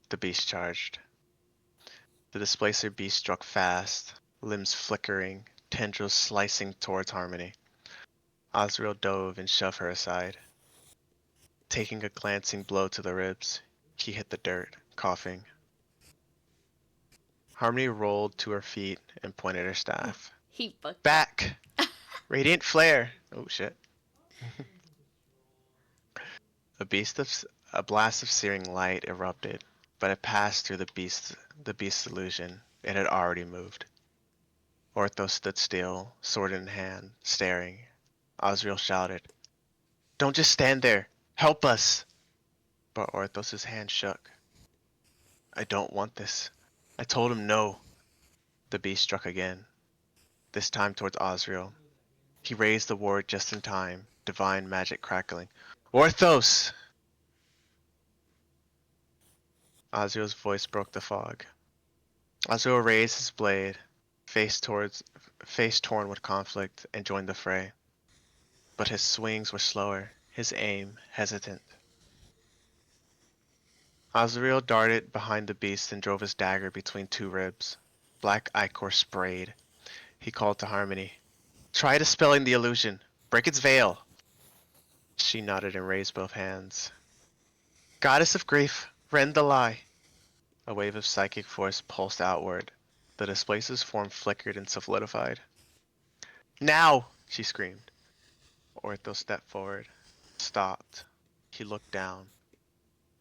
The beast charged. The displacer beast struck fast, limbs flickering, tendrils slicing towards Harmony. Azrael dove and shoved her aside. Taking a glancing blow to the ribs, he hit the dirt, coughing. Harmony rolled to her feet and pointed her staff. He fucked up. Back! Radiant flare! Oh shit. A beast of a blast of searing light erupted, but it passed through the beast's illusion. It had already moved. Orthos stood still, sword in hand, staring. Azrael shouted, Don't just stand there! Help us! But Orthos's hand shook. I don't want this. I told him no. The beast struck again, this time towards Azrael. He raised the ward just in time, divine magic crackling. Orthos! Azrael's voice broke the fog. Azrael raised his blade, face torn with conflict, and joined the fray. But his swings were slower, his aim hesitant. Azrael darted behind the beast and drove his dagger between 2 ribs. Black ichor sprayed. He called to Harmony. Try dispelling the illusion. Break its veil. She nodded and raised both hands. Goddess of grief, rend the lie. A wave of psychic force pulsed outward. The displacer's form flickered and solidified. Now! She screamed. Ortho stepped forward, stopped. He looked down.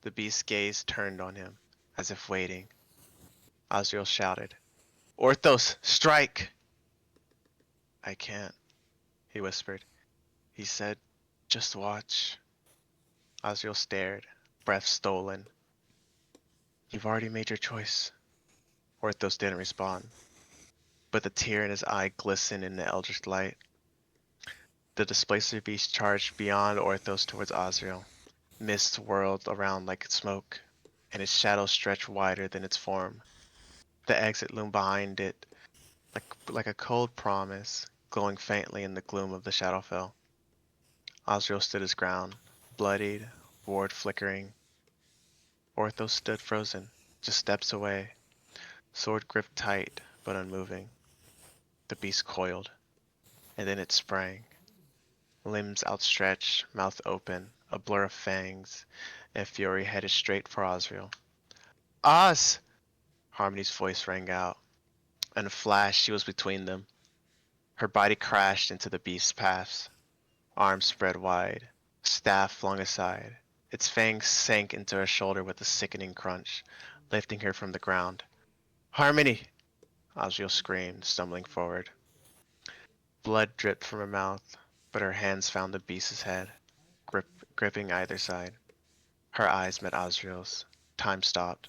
The beast's gaze turned on him, as if waiting. Azrael shouted, Orthos, strike! I can't, he whispered. He said, just watch. Azrael stared, breath stolen. You've already made your choice. Orthos didn't respond, but the tear in his eye glistened in the eldritch light. The displacer beast charged beyond Orthos towards Azrael. Mist whirled around like smoke, and its shadow stretched wider than its form. The exit loomed behind it, like a cold promise, glowing faintly in the gloom of the Shadowfell. Azrael stood his ground, bloodied, ward flickering. Orthos stood frozen, just steps away, sword gripped tight but unmoving. The beast coiled, and then it sprang. Limbs outstretched, mouth open, a blur of fangs, and fury headed straight for Azrael. Oz! Harmony's voice rang out. In a flash, she was between them. Her body crashed into the beast's paths, arms spread wide, staff flung aside. Its fangs sank into her shoulder with a sickening crunch, lifting her from the ground. Harmony! Azrael screamed, stumbling forward. Blood dripped from her mouth, but her hands found the beast's head, grip, gripping either side. Her eyes met Asriel's. Time stopped.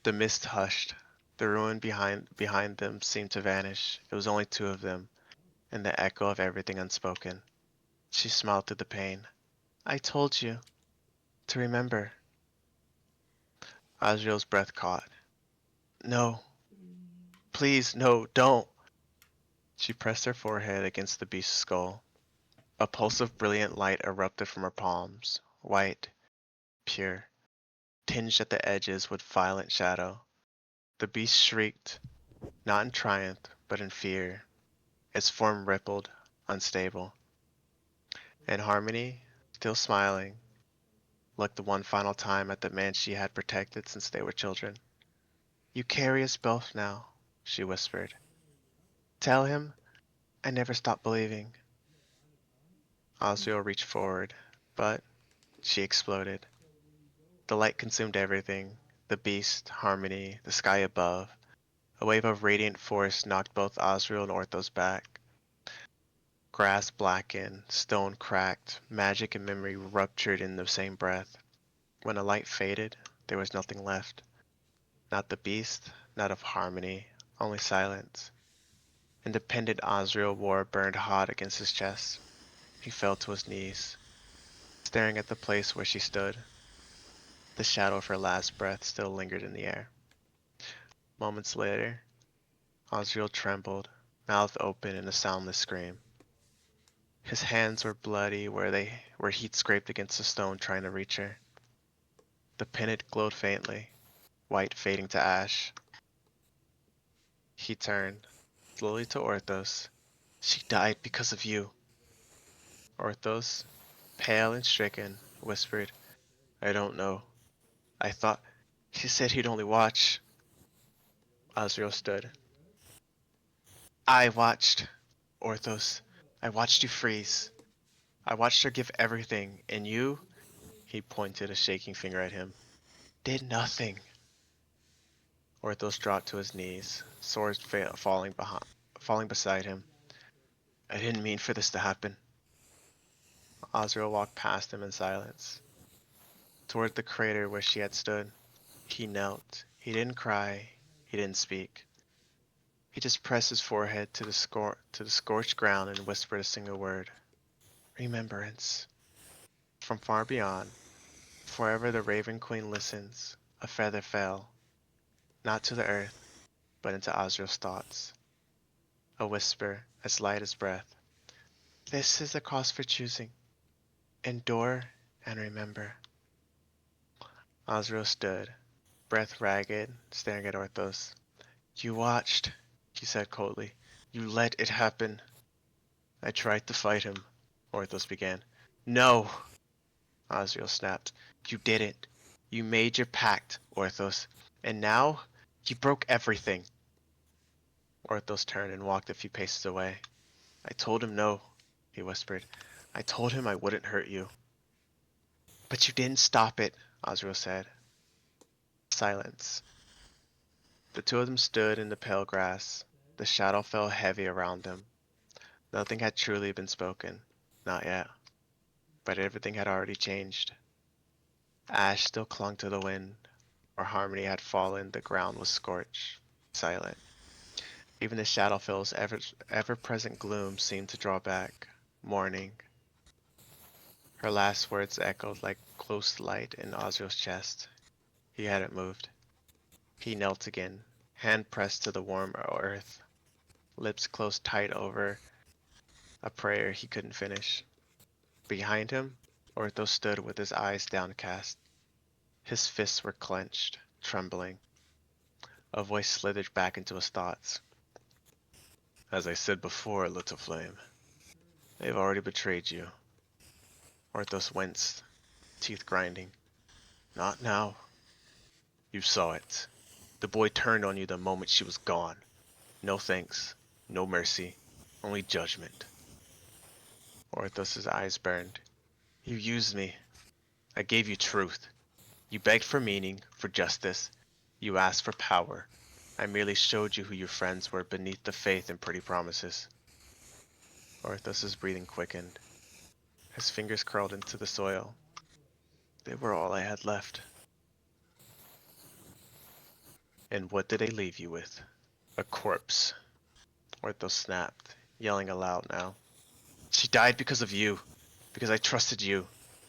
The mist hushed. The ruin behind them seemed to vanish. It was only two of them, and the echo of everything unspoken. She smiled through the pain. I told you to remember. Asriel's breath caught. No, please, no, don't. She pressed her forehead against the beast's skull. A pulse of brilliant light erupted from her palms, white, pure, tinged at the edges with violent shadow. The beast shrieked, not in triumph, but in fear. Its form rippled, unstable. And Harmony, still smiling, looked one final time at the man she had protected since they were children. You carry us both now, she whispered. Tell him I never stopped believing. Osriel reached forward, but she exploded. The light consumed everything, the beast, Harmony, the sky above. A wave of radiant force knocked both Osriel and Orthos back. Grass blackened, stone cracked, magic and memory ruptured in the same breath. When the light faded, there was nothing left. Not the beast, not of Harmony, only silence. Independent Osriel war burned hot against his chest. He fell to his knees, staring at the place where she stood. The shadow of her last breath still lingered in the air. Moments later, Osriel trembled, mouth open in a soundless scream. His hands were bloody where he'd scraped against the stone trying to reach her. The pennant glowed faintly, white fading to ash. He turned, slowly to Orthos. She died because of you. Orthos, pale and stricken, whispered, I don't know. I thought he said he'd only watch. Osriel stood. I watched, Orthos. I watched you freeze. I watched her give everything, and you, he pointed a shaking finger at him, did nothing. Orthos dropped to his knees, swords falling beside him. I didn't mean for this to happen. Osriel walked past him in silence, toward the crater where she had stood. He knelt. He didn't cry. He didn't speak. He just pressed his forehead to the scorched ground and whispered a single word. Remembrance. From far beyond, forever the Raven Queen listens. A feather fell, not to the earth, but into Osriel's thoughts. A whisper, as light as breath. This is the cost for choosing. Endure and remember. Osriel stood, breath ragged, staring at Orthos. You watched, he said coldly. You let it happen. I tried to fight him, Orthos began. No, Osriel snapped. You didn't. You made your pact, Orthos. And now, you broke everything. Orthos turned and walked a few paces away. I told him no, he whispered. I told him I wouldn't hurt you. But you didn't stop it, Osriel said. Silence. The two of them stood in the pale grass. The shadow fell heavy around them. Nothing had truly been spoken. Not yet. But everything had already changed. Ash still clung to the wind. Where Harmony had fallen, the ground was scorched, silent. Even the Shadowfell's ever-present gloom seemed to draw back, mourning. Her last words echoed like close light in Osriel's chest. He hadn't moved. He knelt again, hand pressed to the warm earth, lips closed tight over a prayer he couldn't finish. Behind him, Ortho stood with his eyes downcast. His fists were clenched, trembling. A voice slithered back into his thoughts. As I said before, Little Flame, they've already betrayed you. Orthos winced, teeth grinding. Not now. You saw it. The boy turned on you the moment she was gone. No thanks, no mercy, only judgment. Orthos's eyes burned. You used me. I gave you truth. You begged for meaning, for justice. You asked for power. I merely showed you who your friends were beneath the faith and pretty promises. Orthos's breathing quickened. His fingers curled into the soil. They were all I had left. And what did they leave you with? A corpse. Orthos snapped, yelling aloud now. She died because of you. Because I trusted you.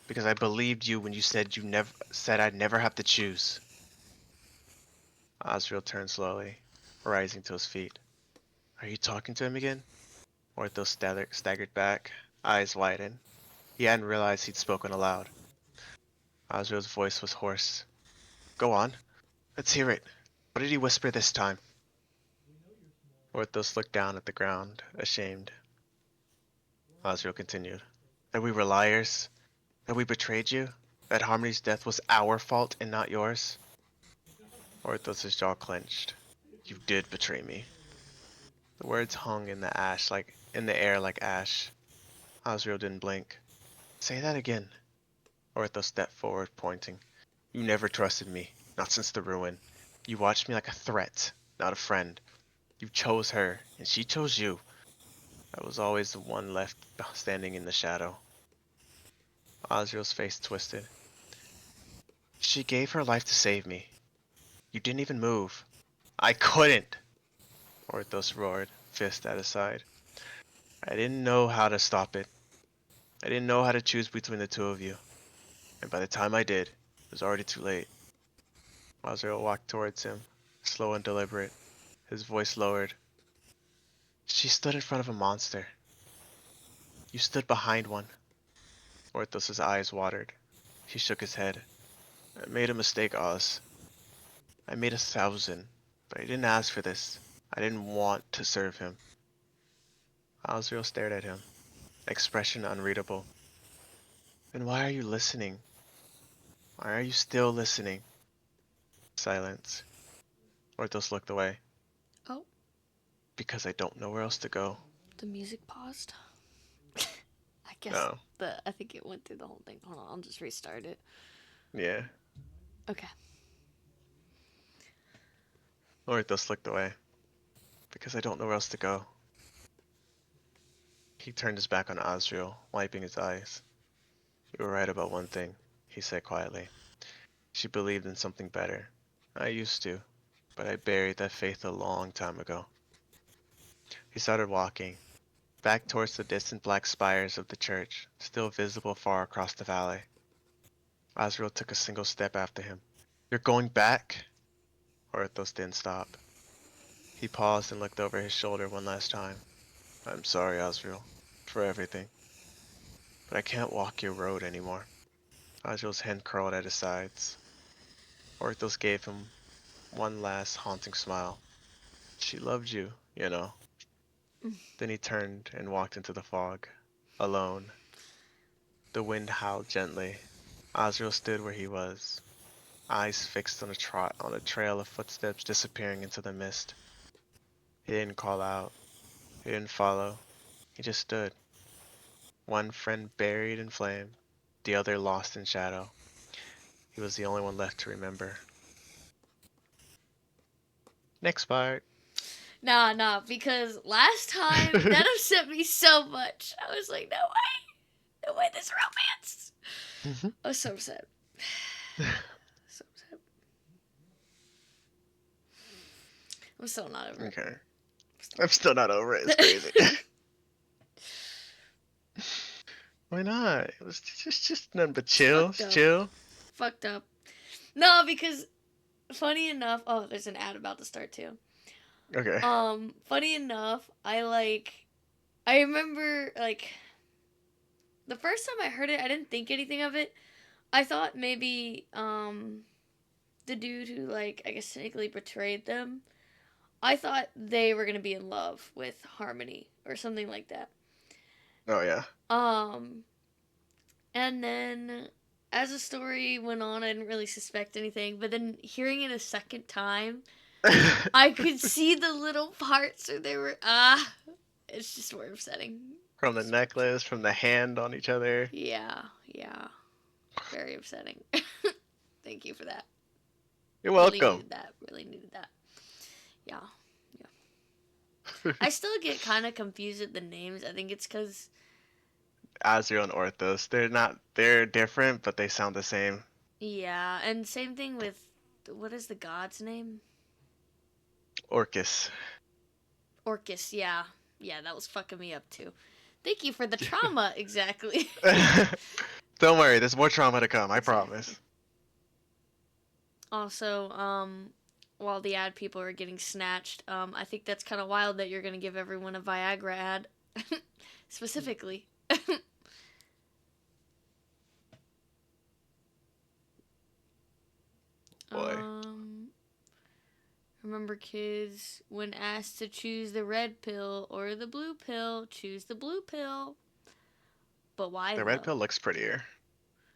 Because I believed you when you said I'd never have to choose. Osriel turned slowly, rising to his feet. Are you talking to him again? Orthos staggered back, eyes widened. He hadn't realized he'd spoken aloud. Osriel's voice was hoarse. Go on. Let's hear it. What did he whisper this time? Orthos looked down at the ground, ashamed. Osriel continued. That we were liars? That we betrayed you? That Harmony's death was our fault and not yours? Orthos's jaw clenched. You did betray me. The words hung in the air like ash. Osriel didn't blink. Say that again. Orthos stepped forward, pointing. You never trusted me, not since the ruin. You watched me like a threat, not a friend. You chose her, and she chose you. I was always the one left standing in the shadow. Osriel's face twisted. She gave her life to save me. You didn't even move. I couldn't! Orthos roared, fist at his side. I didn't know how to stop it. I didn't know how to choose between the two of you. And by the time I did, it was already too late. Osriel walked towards him, slow and deliberate, his voice lowered. She stood in front of a monster. You stood behind one. Orthos's eyes watered. He shook his head. I made a mistake, Oz. I made 1,000, but I didn't ask for this. I didn't want to serve him. Osriel stared at him, expression unreadable. Then why are you listening? Why are you still listening? Silence. Orthos looked away. Oh, Because I don't know where else to go. the music paused. I guess No. I think it went through the whole thing. Hold on, I'll just restart it. Yeah. Okay. Orthos looked away. Because I don't know where else to go. He turned his back on Osriel, wiping his eyes. You were right about one thing, he said quietly. She believed in something better. I used to, but I buried that faith a long time ago. He started walking, back towards the distant black spires of the church, still visible far across the valley. Osriel took a single step after him. You're going back? Orthos didn't stop. He paused and looked over his shoulder one last time. I'm sorry, Osriel, for everything. But I can't walk your road anymore. Osriel's hand curled at his sides. Orthos gave him one last haunting smile. She loved you, you know. Then he turned and walked into the fog, alone. The wind howled gently. Osriel stood where he was, eyes fixed on a trail of footsteps disappearing into the mist. He didn't call out. He didn't follow. He just stood. One friend buried in flame, the other lost in shadow. He was the only one left to remember. Next part. Nah, because last time that upset me so much. I was like, no way, this romance. I was so upset. So upset. I'm still not over it. Okay. I'm still not over it. It's crazy. Why not? It was just none but chill. Fucked up. Chill. Fucked up. No, because funny enough, oh, there's an ad about to start too. Okay. Funny enough, I remember like the first time I heard it, I didn't think anything of it. I thought maybe the dude who like I guess sneakily betrayed them. I thought they were gonna be in love with Harmony or something like that. Oh yeah. Um, and then as the story went on, I didn't really suspect anything. But then hearing it a second time, I could see the little parts where they were it's just more upsetting. From the necklace, from the hand on each other. Yeah, yeah. Very upsetting. Thank you for that. You're Really welcome. needed that. Really needed that. Yeah. Yeah. I still get kind of confused with the names. I think it's because, Azrael and Orthos. They're not. They're different, but they sound the same. yeah. And same thing with, what is the god's name? Orcus. Orcus. Yeah. Yeah, that was fucking me up too. Thank you for the trauma. Exactly. Don't worry, there's more trauma to come. I Exactly. promise. Also, while the ad people are getting snatched, I think that's kind of wild that you're gonna give everyone a Viagra ad, specifically. Boy, um, Remember, kids, when asked to choose the red pill or the blue pill, choose the blue pill. But why the red though? pill looks prettier.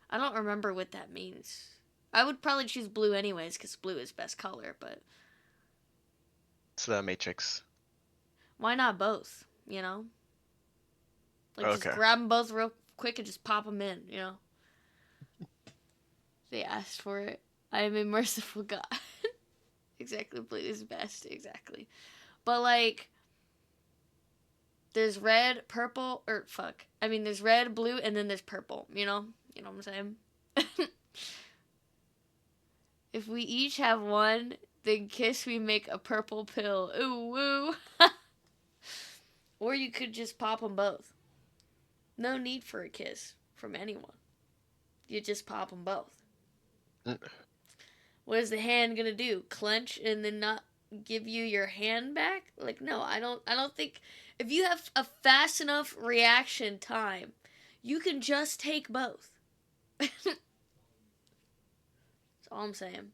I don't remember what that means. I would probably choose blue anyways, because blue is best color, but It's the Matrix. why not both? You know? Like, just Okay. grab them both real quick and just pop them in, you know? They asked for it. I am a merciful God. Exactly, blue is best, exactly. But, like, there's red, purple, or fuck. I mean, there's red, blue, and then there's purple, you know? You know what I'm saying? If we each have one, then kiss we make a purple pill. Ooh, woo. Or you could just pop them both. No need for a kiss from anyone. You just pop them both. Mm, What is the hand gonna do? Clench and then not give you your hand back? Like, no, I don't. I don't think if you have a fast enough reaction time, you can just take both. That's all I'm saying.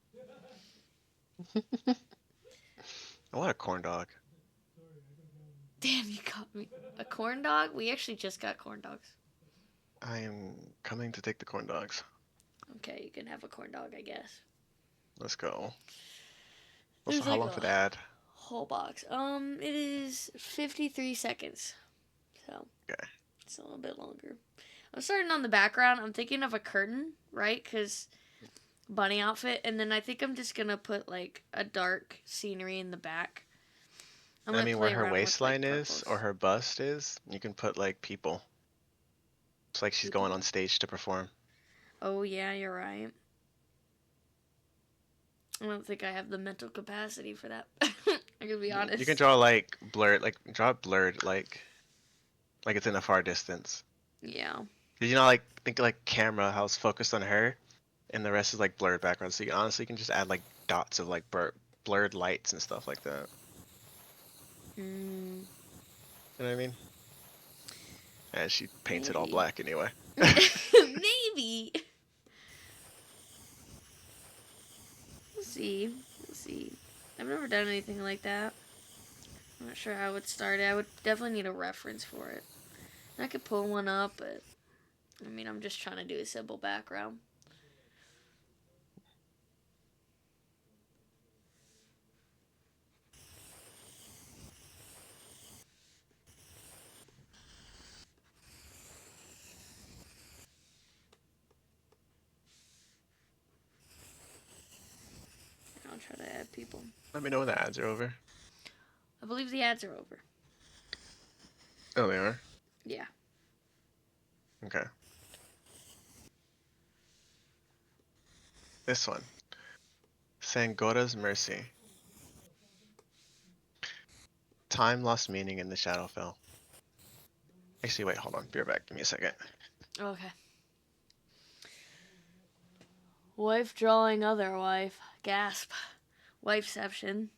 I want a corn dog. Damn, you got me. A corn dog? We actually just got corn dogs. I am coming to take the corn dogs. Okay, you can have a corn dog, I guess. Let's go. Also, There's how like long for a the ad? whole box. It is 53 seconds. So, Okay. it's a little bit longer. I'm starting on the background. I'm thinking of a curtain, right? Because bunny outfit. And then I think I'm just going to put like a dark scenery in the back. I'm I going to mean, where play her around with like waistline is or purples. her bust is, you can put like people. It's like she's going on People. stage to perform. Oh, yeah, you're right. I don't think I have the mental capacity for that. I'm going to be You can honest. draw like blurred, like draw it blurred, like it's in a far distance. Yeah. Did you not like think like camera how it's focused on her, and the rest is like blurred background. So you honestly can just add like dots of like blurred lights and stuff like that. Mm, You know what I mean? And she paints it all maybe. black anyway. Maybe. We'll see. We'll see. I've never done anything like that. I'm not sure how I would start it. I would definitely need a reference for it. I could pull one up, but I mean, I'm just trying to do a simple background. I'll try to add people. Let me know when the ads are over. I believe the ads are over. Oh, they are. Yeah. Okay. This one. Sangora's Mercy. Time lost meaning in the Shadowfell. Actually, wait, hold on. Be right back. Give me a second. Okay. Wife drawing other wife. Gasp. Wifeception.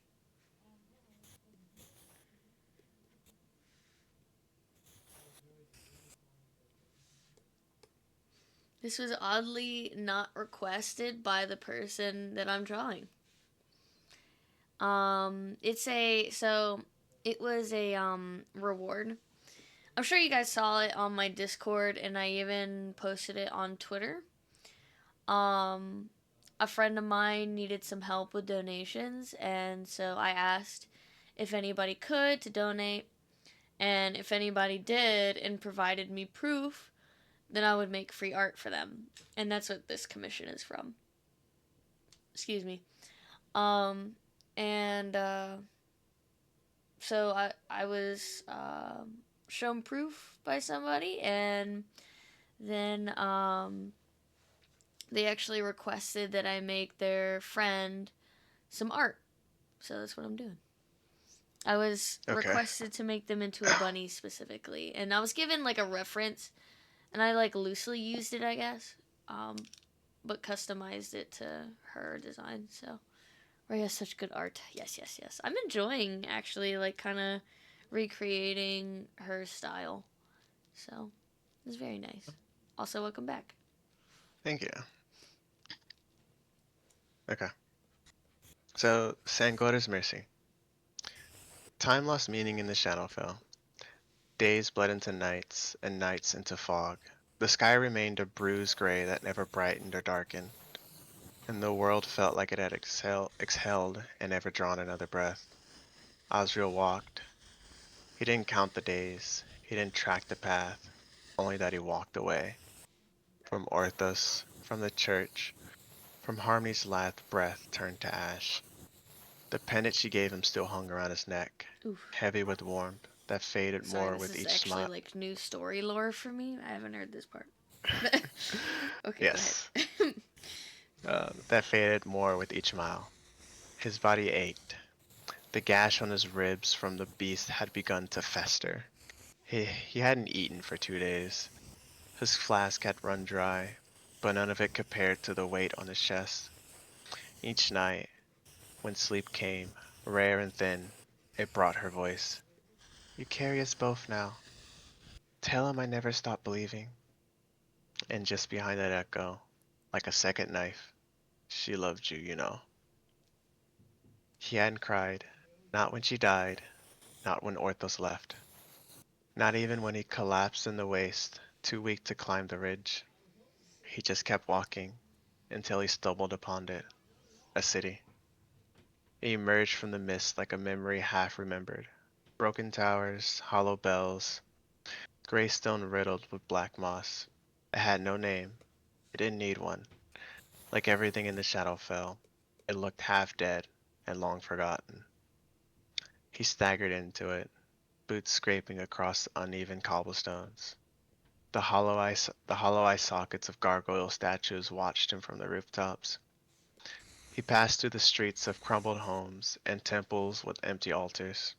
This was oddly not requested by the person that I'm drawing. It's a so it was a reward. I'm sure you guys saw it on my Discord, and I even posted it on Twitter. Um, a friend of mine needed some help with donations, and so I asked if anybody could to donate, and if anybody did and provided me proof, then I would make free art for them, and that's what this commission is from. Excuse me. Um, and so I was shown proof by somebody, and then they actually requested that I make their friend some art. So that's what I'm doing. I was Okay. requested to make them into a bunny specifically, and I was given like a reference, and I like loosely used it, I guess, um, but customized it to her design. So Ray has such good art. Yes, yes, yes. I'm enjoying actually like kind of recreating her style. So it's very nice. Also, welcome back. Thank you. Okay. So, Sangora's Mercy. Time lost meaning in the Shadowfell. Days bled into nights, and nights into fog. The sky remained a bruised gray that never brightened or darkened, and the world felt like it had exhaled and never drawn another breath. Osriel walked. He didn't count the days. He didn't track the path, only that he walked away. From Orthos, from the church, from Harmony's last breath turned to ash. The pendant she gave him still hung around his neck, Oof. heavy with warmth that faded Sorry, more this with is each actually smile. like new story lore for me. I haven't heard this part. Okay, go Yes, ahead. that faded more with each mile. His body ached. The gash on his ribs from the beast had begun to fester. He hadn't eaten for 2 days. His flask had run dry, but none of it compared to the weight on his chest. Each night, when sleep came, rare and thin, it brought her voice. You carry us both now. Tell him I never stopped believing. And just behind that echo, like a second knife, she loved you, you know. He hadn't cried, not when she died, not when Orthos left, not even when he collapsed in the waste, too weak to climb the ridge. He just kept walking until he stumbled upon it, a city. It emerged from the mist like a memory half remembered. Broken towers, hollow bells, gray stone riddled with black moss. It had no name. It didn't need one. Like everything in the Shadowfell, it looked half dead and long forgotten. He staggered into it, boots scraping across uneven cobblestones. The hollow eye sockets of gargoyle statues watched him from the rooftops. He passed through the streets of crumbled homes and temples with empty altars.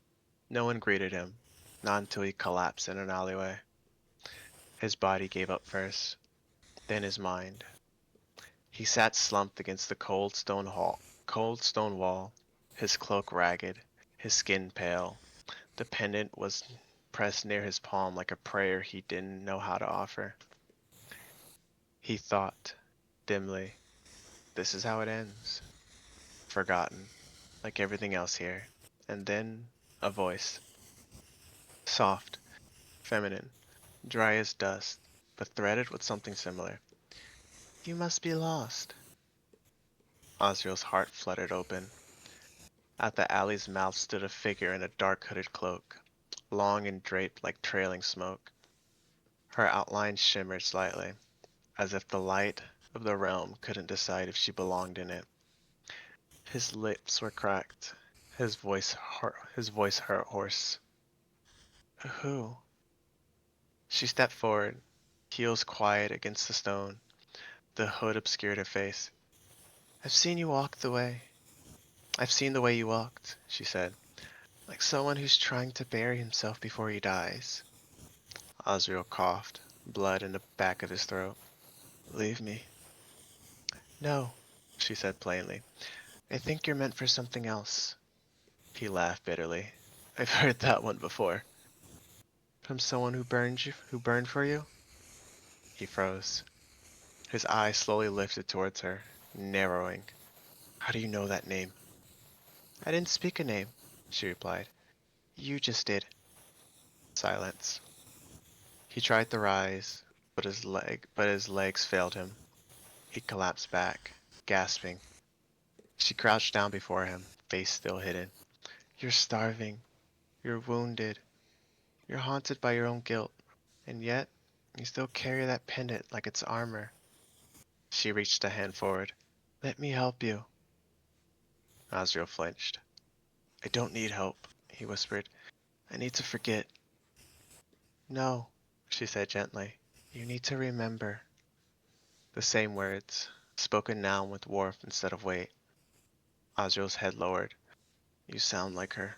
No one greeted him, not until he collapsed in an alleyway. His body gave up first, then his mind. He sat slumped against the cold stone wall, his cloak ragged, his skin pale. The pendant was pressed near his palm like a prayer he didn't know how to offer. He thought, dimly, this is how it ends. Forgotten, like everything else here. And then, a voice. Soft, feminine, dry as dust, but threaded with something similar. You must be lost. Osriel's heart fluttered open. At the alley's mouth stood a figure in a dark hooded cloak, long and draped like trailing smoke. Her outline shimmered slightly, as if the light of the realm couldn't decide if she belonged in it. His lips were cracked, his voice hurt hoarse. Who? She stepped forward, heels quiet against the stone. The hood obscured her face. I've seen you walk the way. I've seen the way you walked, she said, like someone who's trying to bury himself before he dies. Osriel coughed, blood in the back of his throat. Leave me. No, she said plainly. I think you're meant for something else. He laughed bitterly. I've heard that one before. From someone who burned for you? He froze. His eyes slowly lifted towards her, narrowing. How do you know that name? I didn't speak a name, she replied. You just did. Silence. He tried to rise, but his legs failed him. He collapsed back, gasping. She crouched down before him, face still hidden. You're starving. You're wounded. You're haunted by your own guilt. And yet, you still carry that pendant like it's armor. She reached a hand forward. Let me help you. Azrael flinched. I don't need help, he whispered. I need to forget. No, she said gently. You need to remember. The same words, spoken now with warmth instead of weight. Azriel's head lowered. You sound like her.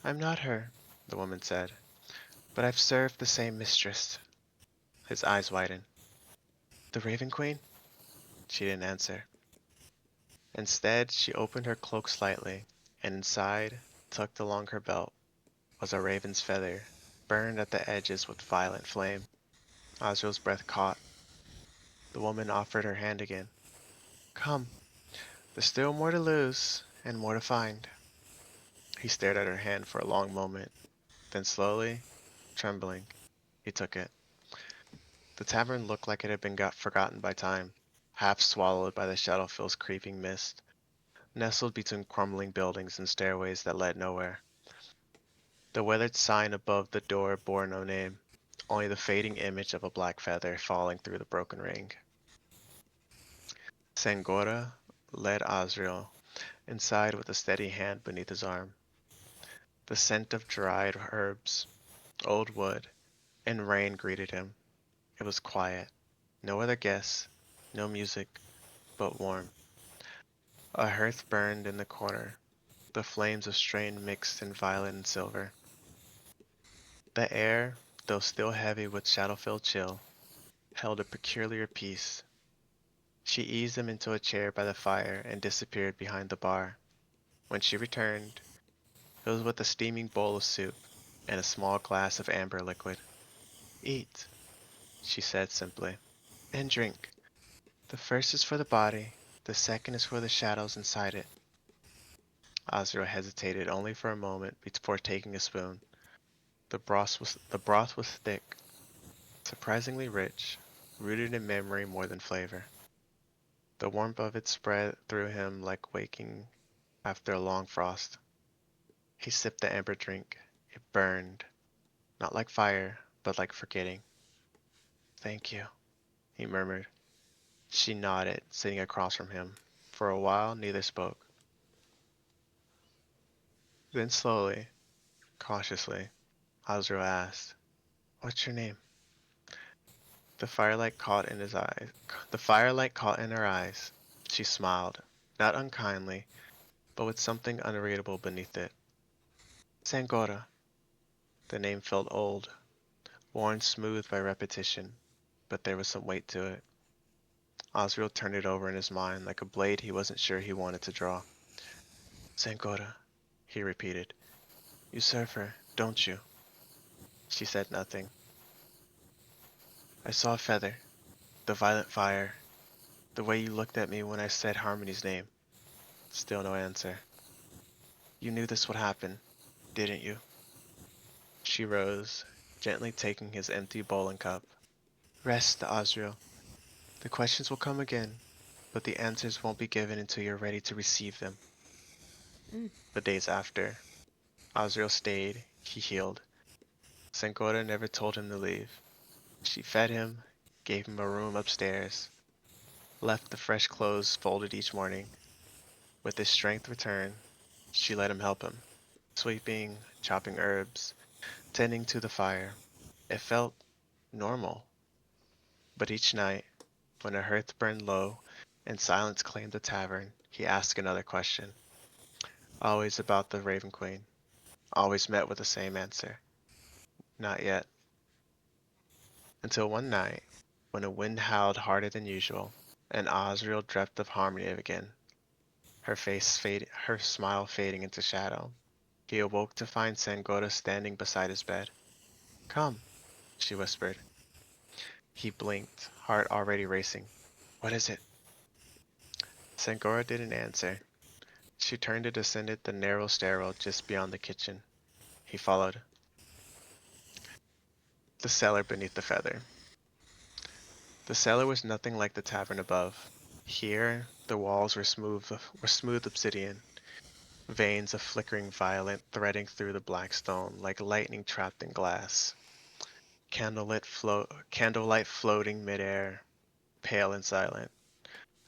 I'm not her, the woman said, but I've served the same mistress. His eyes widened. The Raven Queen? She didn't answer. Instead, she opened her cloak slightly, and inside, tucked along her belt, was a raven's feather, burned at the edges with violent flame. Azriel's breath caught. The woman offered her hand again. Come, there's still more to lose, and more to find. He stared at her hand for a long moment, then slowly, trembling, he took it. The tavern looked like it had been got forgotten by time, half swallowed by the Shadowfell's creeping mist, nestled between crumbling buildings and stairways that led nowhere. The weathered sign above the door bore no name, only the fading image of a black feather falling through the broken ring. Sangora led Azriel inside with a steady hand beneath his arm. The scent of dried herbs, old wood, and rain greeted him. It was quiet. No other guests, no music, but warm. A hearth burned in the corner, the flames of strain mixed in violet and silver. The air, though still heavy with shadow-filled chill, held a peculiar peace. She eased him into a chair by the fire and disappeared behind the bar. When she returned, it was with a steaming bowl of soup and a small glass of amber liquid. Eat, she said simply, and drink. The first is for the body, the second is for the shadows inside it. Azrael hesitated only for a moment before taking a spoon. The broth was thick, surprisingly rich, rooted in memory more than flavor. The warmth of it spread through him like waking after a long frost. He sipped the amber drink. It burned, not like fire, but like forgetting. Thank you, he murmured. She nodded, sitting across from him. For a while, neither spoke. Then slowly, cautiously, Azrael asked, What's your name? The firelight caught in his eyes. The firelight caught in her eyes. She smiled, not unkindly, but with something unreadable beneath it. Sangora. The name felt old, worn smooth by repetition, but there was some weight to it. Osriel turned it over in his mind like a blade he wasn't sure he wanted to draw. Sangora, he repeated. You serve her, don't you? She said nothing. I saw a feather, the violet fire, the way you looked at me when I said Harmony's name. Still no answer. You knew this would happen, didn't you? She rose, gently taking his empty bowl and cup. Rest, Osriel. The questions will come again, but the answers won't be given until you're ready to receive them. Mm. The days after, Osriel stayed, he healed. Sankora never told him to leave. She fed him, gave him a room upstairs, left the fresh clothes folded each morning. With his strength returned, she let him help him, sweeping, chopping herbs, tending to the fire. It felt normal, but each night, when the hearth burned low and silence claimed the tavern, he asked another question, always about the Raven Queen, always met with the same answer. Not yet. Until one night, when the wind howled harder than usual, and Osriel dreamt of Harmony again, her smile fading into shadow. He awoke to find Sangora standing beside his bed. Come, she whispered. He blinked, heart already racing. What is it? Sangora didn't answer. She turned and descended the narrow stairwell just beyond the kitchen. He followed. The cellar beneath the feather. The cellar was nothing like the tavern above. Here, the walls were smooth obsidian, veins of flickering violet threading through the black stone like lightning trapped in glass. Candlelight floating midair, pale and silent.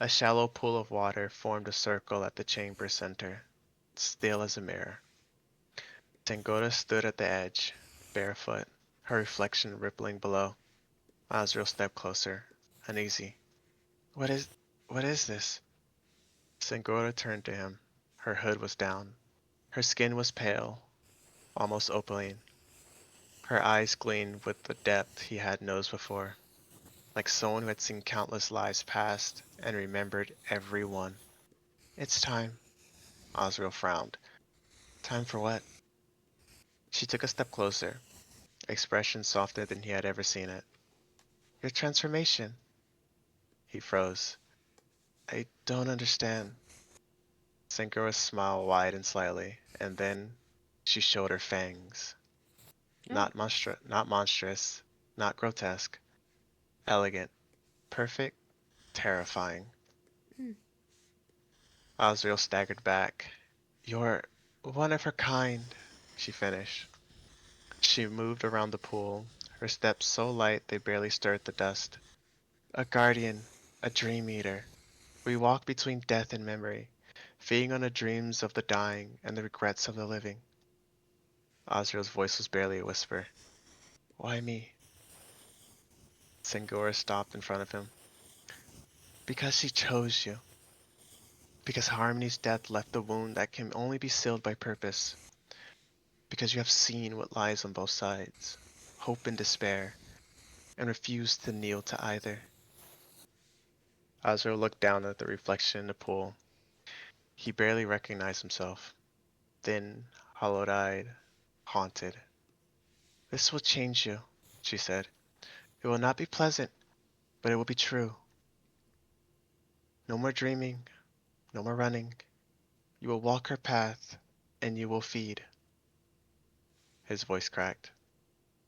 A shallow pool of water formed a circle at the chamber's center, still as a mirror. Tengora stood at the edge, barefoot, her reflection rippling below. Azrael stepped closer, uneasy. What is what is this? Tengora turned to him. Her hood was down. Her skin was pale, almost opaline. Her eyes gleamed with the depth he had noticed before, like someone who had seen countless lives past and remembered every one. It's time. Azrael frowned. Time for what? She took a step closer, expression softer than he had ever seen it. Your transformation. He froze. I don't understand. Sangora's smile widened slightly, and then she showed her fangs. Oh. Not monstrous, not grotesque, elegant, perfect, terrifying. Mm. Azrael staggered back. You're one of her kind, she finished. She moved around the pool, her steps so light they barely stirred the dust. A guardian, a dream eater. We walk between death and memory, feeding on the dreams of the dying and the regrets of the living. Azrael's voice was barely a whisper. Why me? Sangora stopped in front of him. Because she chose you. Because Harmony's death left a wound that can only be sealed by purpose. Because you have seen what lies on both sides, hope and despair, and refused to kneel to either. Azrael looked down at the reflection in the pool. He barely recognized himself. Thin, hollow-eyed, haunted. This will change you, she said. It will not be pleasant, but it will be true. No more dreaming, no more running. You will walk her path, and you will feed. His voice cracked.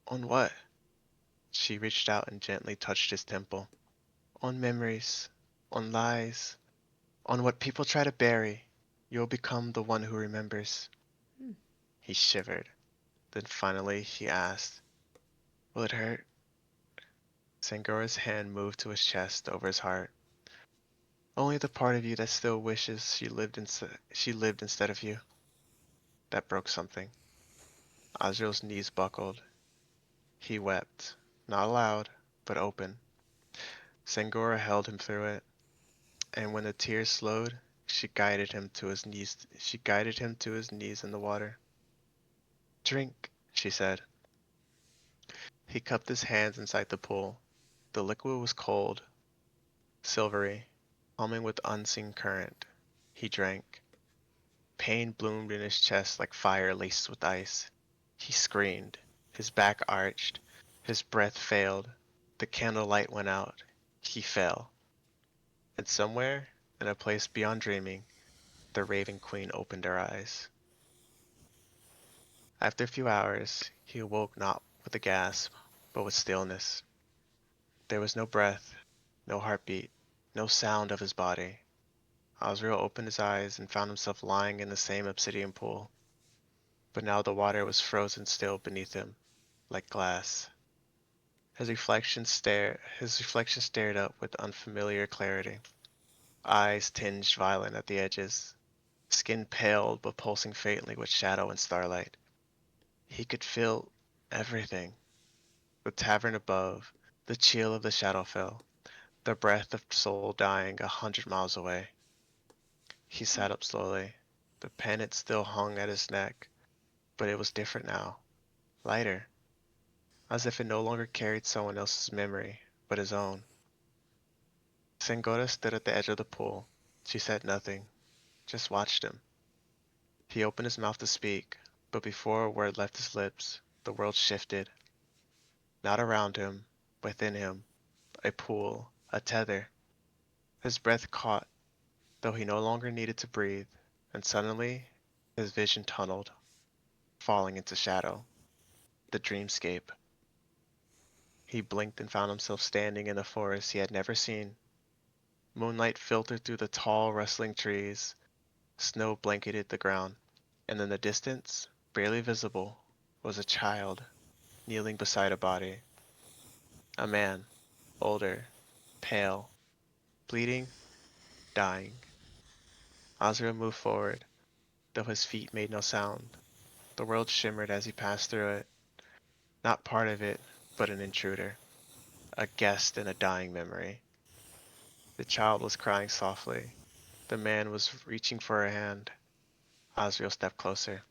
On what? She reached out and gently touched his temple. On memories, on lies, on what people try to bury. You'll become the one who remembers. Mm. He shivered. Then finally he asked, Will it hurt? Sangora's hand moved to his chest over his heart. Only the part of you that still wishes she lived instead of you. That broke something. Azrael's knees buckled. He wept, not aloud, but open. Sangora held him through it, and when the tears slowed, she guided him to his knees. She guided him to his knees in the water. Drink, she said. He cupped his hands inside the pool. The liquid was cold, silvery, humming with unseen current. He drank. Pain bloomed in his chest like fire laced with ice. He screamed. His back arched. His breath failed. The candlelight went out. He fell. And somewhere, in a place beyond dreaming, the Raven Queen opened her eyes. After a few hours, he awoke not with a gasp, but with stillness. There was no breath, no heartbeat, no sound of his body. Azrael opened his eyes and found himself lying in the same obsidian pool, but now the water was frozen still beneath him, like glass. His reflection stared up with unfamiliar clarity, eyes tinged violet at the edges, skin paled but pulsing faintly with shadow and starlight. He could feel everything. The tavern above, the chill of the Shadowfell, the breath of soul dying 100 miles away. He sat up slowly. The pendant still hung at his neck, but it was different now, lighter, as if it no longer carried someone else's memory, but his own. Sangota stood at the edge of the pool. She said nothing, just watched him. He opened his mouth to speak, but before a word left his lips, the world shifted. Not around him, within him, a pool, a tether. His breath caught, though he no longer needed to breathe, and suddenly his vision tunneled, falling into shadow. The dreamscape. He blinked and found himself standing in a forest he had never seen. Moonlight filtered through the tall, rustling trees. Snow blanketed the ground, and in the distance, barely visible, was a child kneeling beside a body. A man, older, pale, bleeding, dying. Azra moved forward, though his feet made no sound. The world shimmered as he passed through it, not part of it, but an intruder, a guest in a dying memory. The child was crying softly. The man was reaching for her hand. Asriel stepped closer.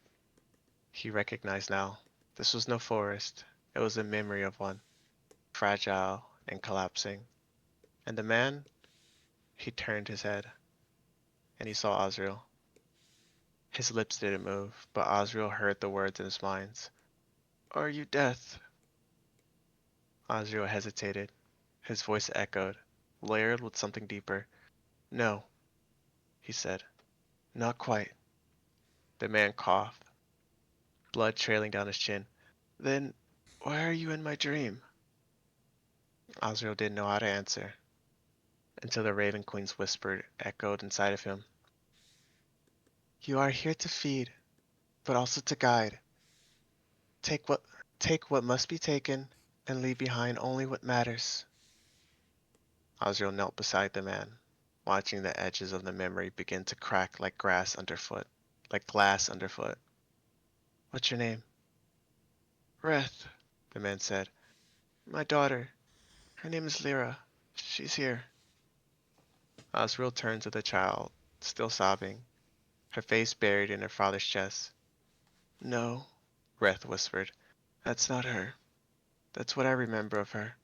He recognized now. This was no forest. It was a memory of one, fragile and collapsing. And the man, he turned his head, and he saw Asriel. His lips didn't move, but Asriel heard the words in his mind. Are you death? Asriel hesitated. His voice echoed, layered with something deeper. No, he said. Not quite. The man coughed, blood trailing down his chin. Then, why are you in my dream? Asriel didn't know how to answer, until the Raven Queen's whisper echoed inside of him. You are here to feed, but also to guide. Take what take what must be taken, and leave behind only what matters. Asriel knelt beside the man, watching the edges of the memory begin to crack like grass underfoot, like glass underfoot. What's your name? Reth, the man said. My daughter. Her name is Lyra. She's here. Asriel turned to the child, still sobbing, her face buried in her father's chest. No, Reth whispered. That's not her. That's what I remember of her.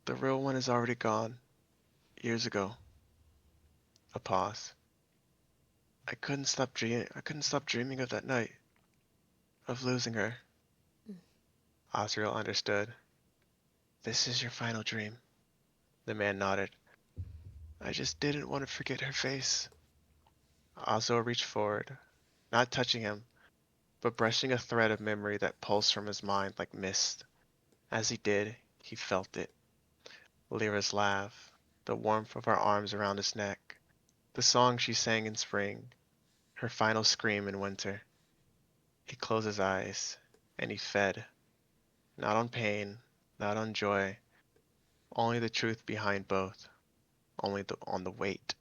The real one is already gone. Years ago. A pause. I couldn't stop dreaming of that night. Of losing her. Asriel understood. This is your final dream. The man nodded. I just didn't want to forget her face. Asriel reached forward, not touching him, but brushing a thread of memory that pulsed from his mind like mist. As he did, he felt it. Lyra's laugh, the warmth of her arms around his neck, the song she sang in spring, her final scream in winter. He closed his eyes, and he fed, not on pain, not on joy, only the truth behind both, on the weight.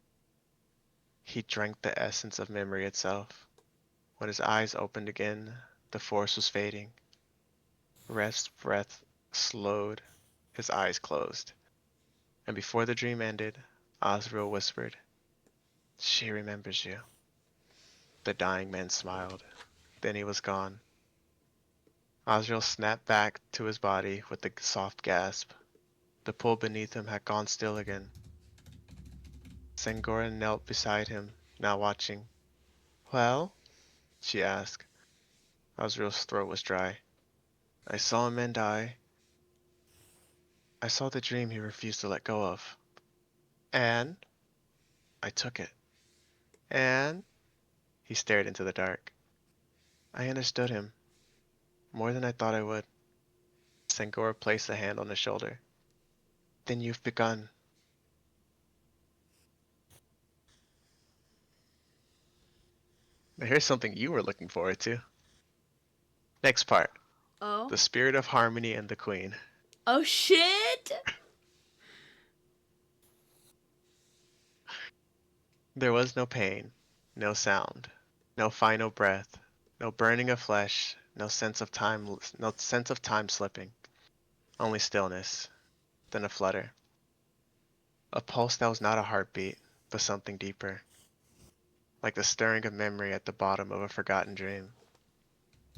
He drank the essence of memory itself. When his eyes opened again, the force was fading. Rest's breath slowed, his eyes closed. And before the dream ended, Asriel whispered, She remembers you. The dying man smiled. Then he was gone. Asriel snapped back to his body with a soft gasp. The pool beneath him had gone still again. Sangora knelt beside him, now watching. Well? She asked. Asriel's throat was dry. I saw a man die. I saw the dream he refused to let go of. And I took it. And he stared into the dark. I understood him, more than I thought I would. Sangora placed a hand on his shoulder. Then you've begun. Now here's something you were looking forward to. Next part. Oh. The spirit of harmony and the queen. Oh shit! There was no pain, no sound, no final breath, no burning of flesh, no sense of time slipping. Only stillness, then a flutter. A pulse that was not a heartbeat, but something deeper, like the stirring of memory at the bottom of a forgotten dream.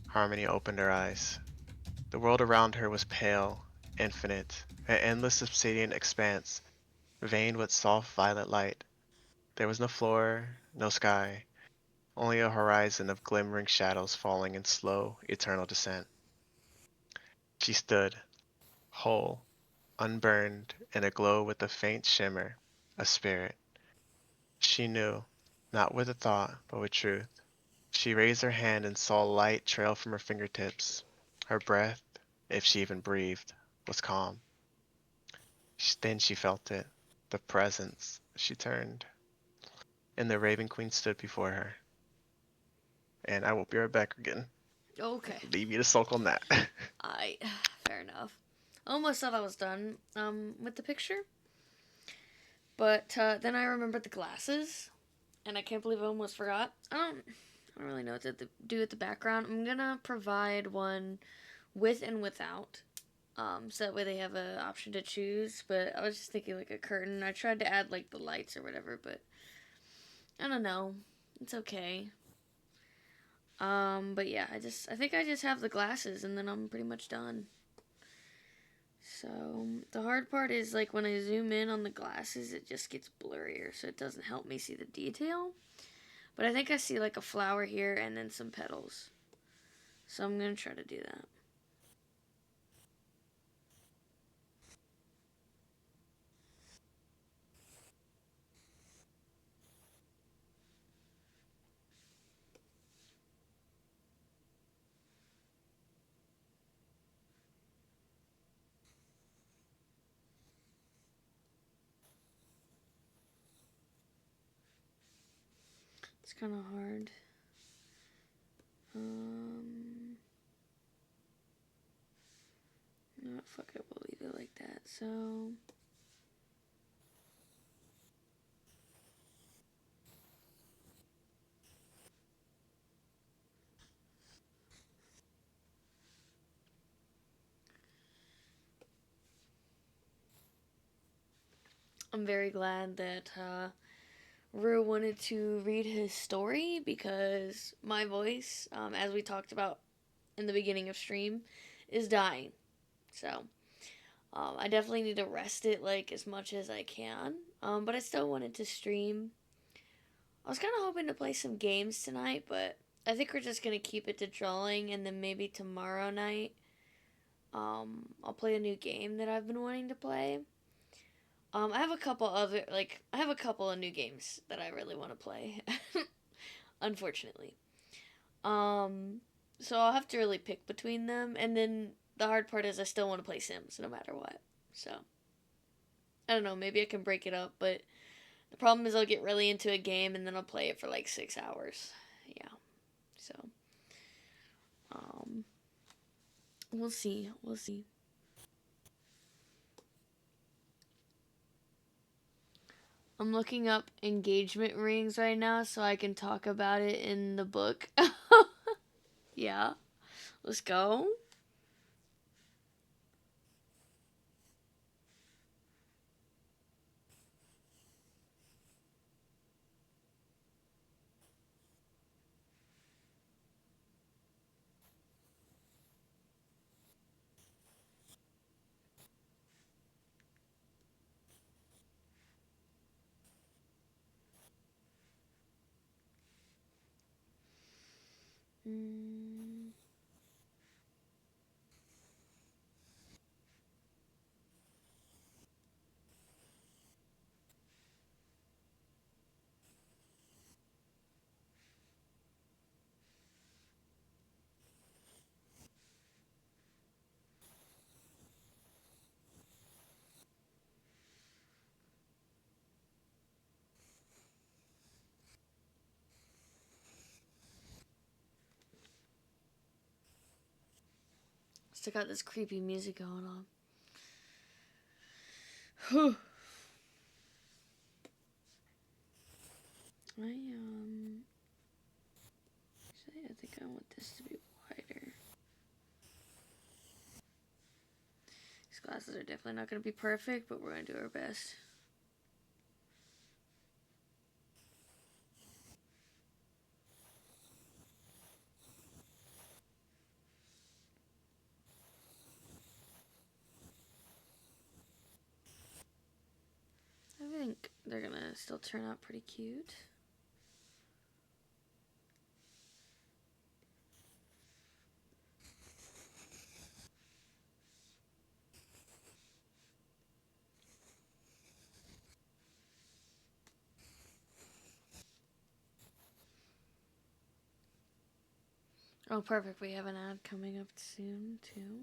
Harmony opened her eyes. The world around her was pale, infinite, an endless obsidian expanse, veined with soft violet light. There was no floor, no sky, only a horizon of glimmering shadows falling in slow, eternal descent. She stood, whole, unburned, and aglow with a faint shimmer, a spirit. She knew, not with a thought, but with truth. She raised her hand and saw light trail from her fingertips. Her breath, if she even breathed, was calm. Then she felt it. The presence. She turned, and the Raven Queen stood before her. And I will be right back again. Okay. Leave you to sulk on that. I. Fair enough. Almost thought I was done with the picture, but then I remembered the glasses, and I can't believe I almost forgot. I don't I don't really know what to do with the background. I'm gonna provide one with and without. So that way they have an option to choose. But I was just thinking like a curtain. I tried to add like the lights or whatever, but I don't know. It's okay. But yeah, I think I just have the glasses and then I'm pretty much done. So the hard part is like when I zoom in on the glasses, it just gets blurrier, so it doesn't help me see the detail. But I think I see like a flower here and then some petals. So I'm gonna try to do that. It's kind of hard. No, fuck it, we'll leave it like that. So I'm very glad that Rue wanted to read his story because my voice, as we talked about in the beginning of stream, is dying. So I definitely need to rest it like as much as I can. But I still wanted to stream. I was kind of hoping to play some games tonight, but I think we're just gonna keep it to drawing, and then maybe tomorrow night, I'll play a new game that I've been wanting to play. I have a couple other I have a couple of new games that I really want to play. Unfortunately. Um, so I'll have to really pick between them, and then the hard part is I still want to play Sims no matter what. So I don't know. Maybe I can break it up, but the problem is I'll get really into a game and then I'll play it for like 6 hours. Yeah. So um, we'll see. We'll see. I'm looking up engagement rings right now so I can talk about it in the book. Yeah. Let's go. Mm. Still got this creepy music going on. Whew. Actually, I think I want this to be wider. These glasses are definitely not going to be perfect, but we're going to do our best. I think they're going to still turn out pretty cute. Oh, perfect. We have an ad coming up soon, too.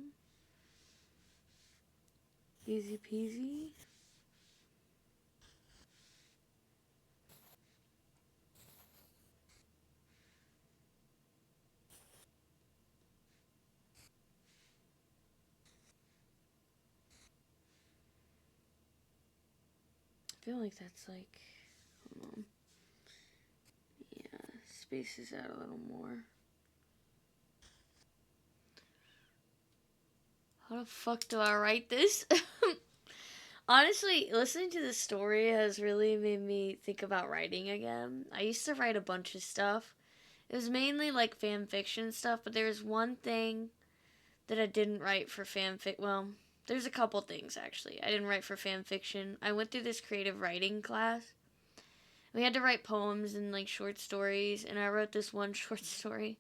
Easy peasy. I feel like that's like, hold on. Yeah, space this out a little more. How the fuck do I write this? Honestly, listening to this story has really made me think about writing again. I used to write a bunch of stuff. It was mainly like fan fiction stuff, but there was one thing that I didn't write for fanfic. Well, there's a couple things actually. I didn't write for fan fiction. I went through this creative writing class. We had to write poems and like short stories, and I wrote this one short story.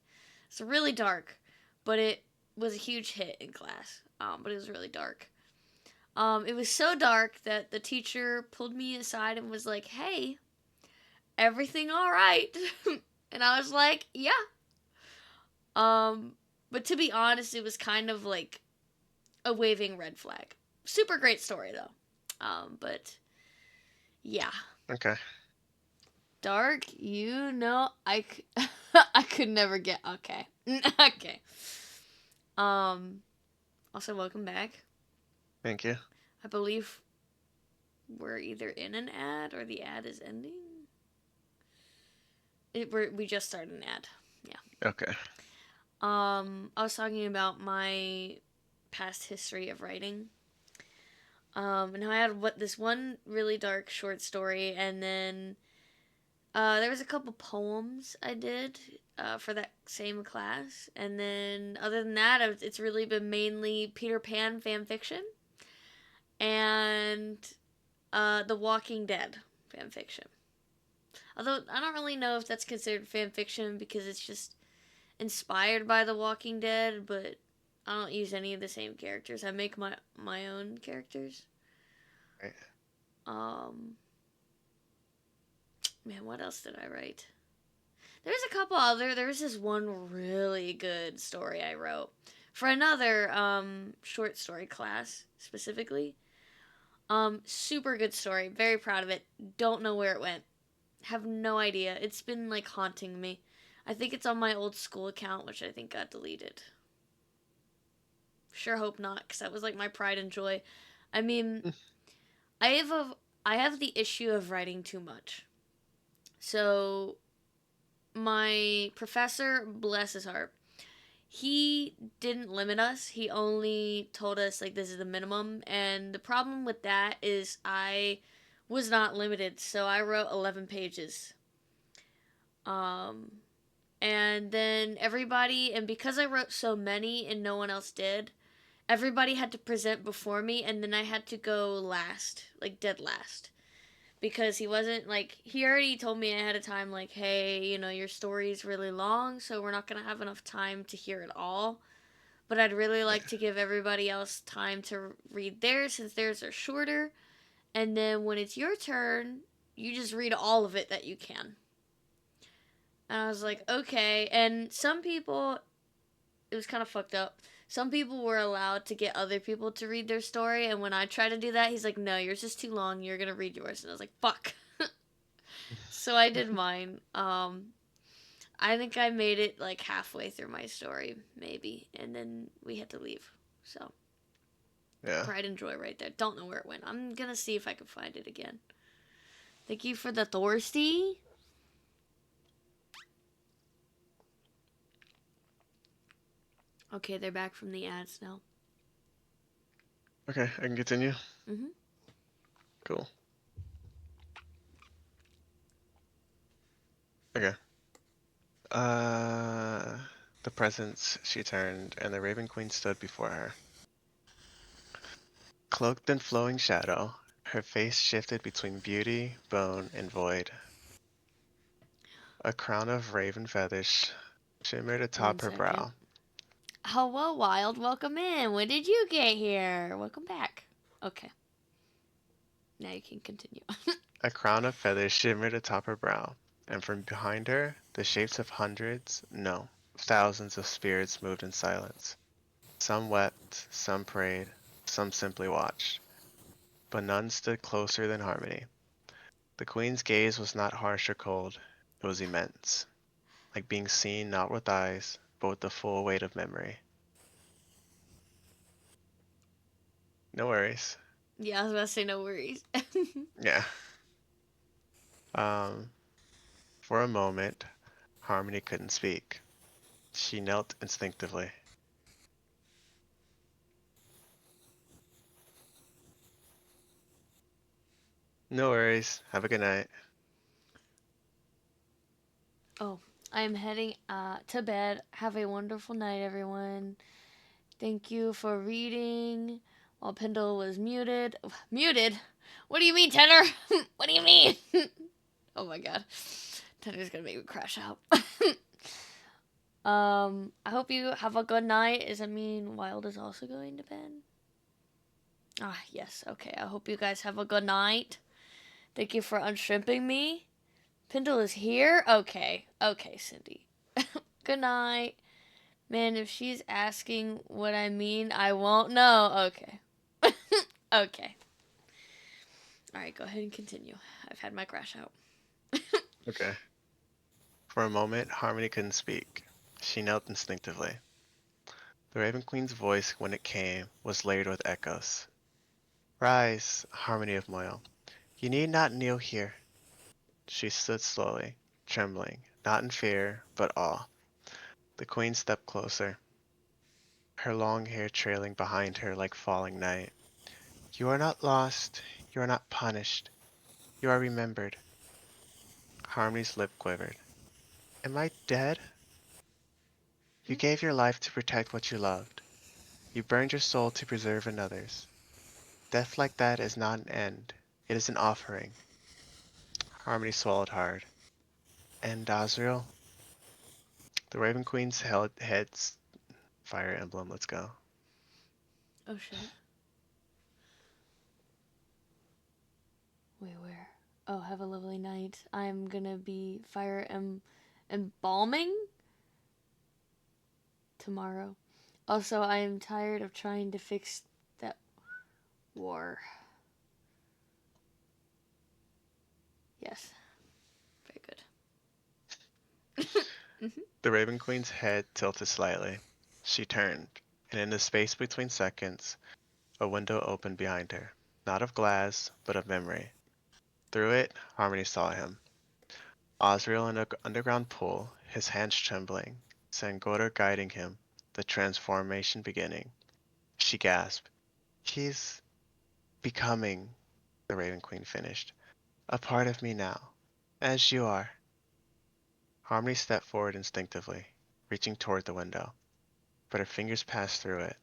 It's really dark, but it was a huge hit in class. But it was really dark. It was so dark that the teacher pulled me aside and was like, "Hey, everything all right?" And I was like, "Yeah." Um, but to be honest, it was kind of like a waving red flag. Super great story though. But yeah, Okay. dark. I could never get okay. Okay. Um. Also, welcome back. Thank you. I believe we're either in an ad or the ad is ending. We just started an ad. Yeah. Okay. I was talking about my past history of writing. And I had this one really dark short story, and then there was a couple poems I did for that same class, and then other than that, it's really been mainly Peter Pan fan fiction and The Walking Dead fan fiction. Although I don't really know if that's considered fan fiction because it's just inspired by The Walking Dead, but I don't use any of the same characters. I make my own characters. Right. Um, man, what else did I write? There's a couple other. There's this one really good story I wrote for another short story class specifically. Super good story. Very proud of it. Don't know where it went. Have no idea. It's been like haunting me. I think it's on my old school account, which I think got deleted. Sure hope not, because that was like my pride and joy. I mean, I have a I have the issue of writing too much. So my professor, bless his heart, he didn't limit us. He only told us like this is the minimum. And the problem with that is I was not limited, so I wrote 11 pages. Um and then everybody, and because I wrote so many and no one else did, everybody had to present before me, and then I had to go last, like dead last. Because he wasn't like, he already told me ahead of time, like, hey, your story's really long, so we're not gonna have enough time to hear it all. But I'd really like to give everybody else time to read theirs since theirs are shorter. And then when it's your turn, you just read all of it that you can. And I was like, okay. And some people, it was kind of fucked up. Some people were allowed to get other people to read their story, and when I tried to do that, he's like, "No, yours is too long. You're gonna read yours." And I was like, "Fuck." So I did mine. I think I made it like halfway through my story, maybe, and then we had to leave. So Yeah. pride and joy right there. Don't know where it went. I'm gonna see if I can find it again. Thank you for the Thorsty. Okay, they're back from the ads now. Okay, I can continue. Mhm. Cool. Okay. Uh, the presence she turned, and the Raven Queen stood before her. Cloaked in flowing shadow, her face shifted between beauty, bone, and void. A crown of raven feathers shimmered One atop her second. brow. Hello, Wild. Welcome in. When did you get here? Welcome back. Okay, now you can continue. A crown of feathers shimmered atop her brow, and from behind her, the shapes of hundreds, no, thousands of spirits moved in silence. Some wept, some prayed, some simply watched, but none stood closer than Harmony. The queen's gaze was not harsh or cold, it was immense, like being seen not with eyes, but with the full weight of memory. No worries. Yeah, I was about to say no worries. Yeah. Um, for a moment, Harmony couldn't speak. She knelt instinctively. No worries. Have a good night. Oh, I'm heading to bed. Have a wonderful night, everyone. Thank you for reading while Pendle was muted. Muted? What do you mean, Tenor? What do you mean? Oh my god. Tenor's gonna make me crash out. I hope you have a good night. Does that mean Wild is also going to bed? Ah, yes. Okay. I hope you guys have a good night. Thank you for unshrimping me. Pendle is here? Okay. Okay, Cindy. Good night. Man, if she's asking what I mean, I won't know. Okay. Okay. Alright, go ahead and continue. I've had my crash out. Okay. For a moment, Harmony couldn't speak. She knelt instinctively. The Raven Queen's voice, when it came, was layered with echoes. Rise, Harmony of Moyle. You need not kneel here. She stood slowly, trembling, not in fear, but awe. The Queen stepped closer, her long hair trailing behind her like falling night. You are not lost. You are not punished. You are remembered. Harmony's lip quivered. Am I dead? You gave your life to protect what you loved. You burned your soul to preserve another's. Death like that is not an end. It is an offering. Harmony swallowed hard. And Azrael? The Raven Queen's held head's fire emblem. Let's go. Oh shit. Wait, where? Oh, have a lovely night. I'm gonna be embalming tomorrow. Also, I am tired of trying to fix that war. Yes, very good. Hmm. The Raven Queen's head tilted slightly. She turned, and in the space between seconds, a window opened behind her. Not of glass, but of memory. Through it, Harmony saw him. Azrael in an underground pool, his hands trembling, Sangora guiding him, the transformation beginning. She gasped. He's becoming, the Raven Queen finished, a part of me now, as you are. Harmony stepped forward instinctively, reaching toward the window, but her fingers passed through it.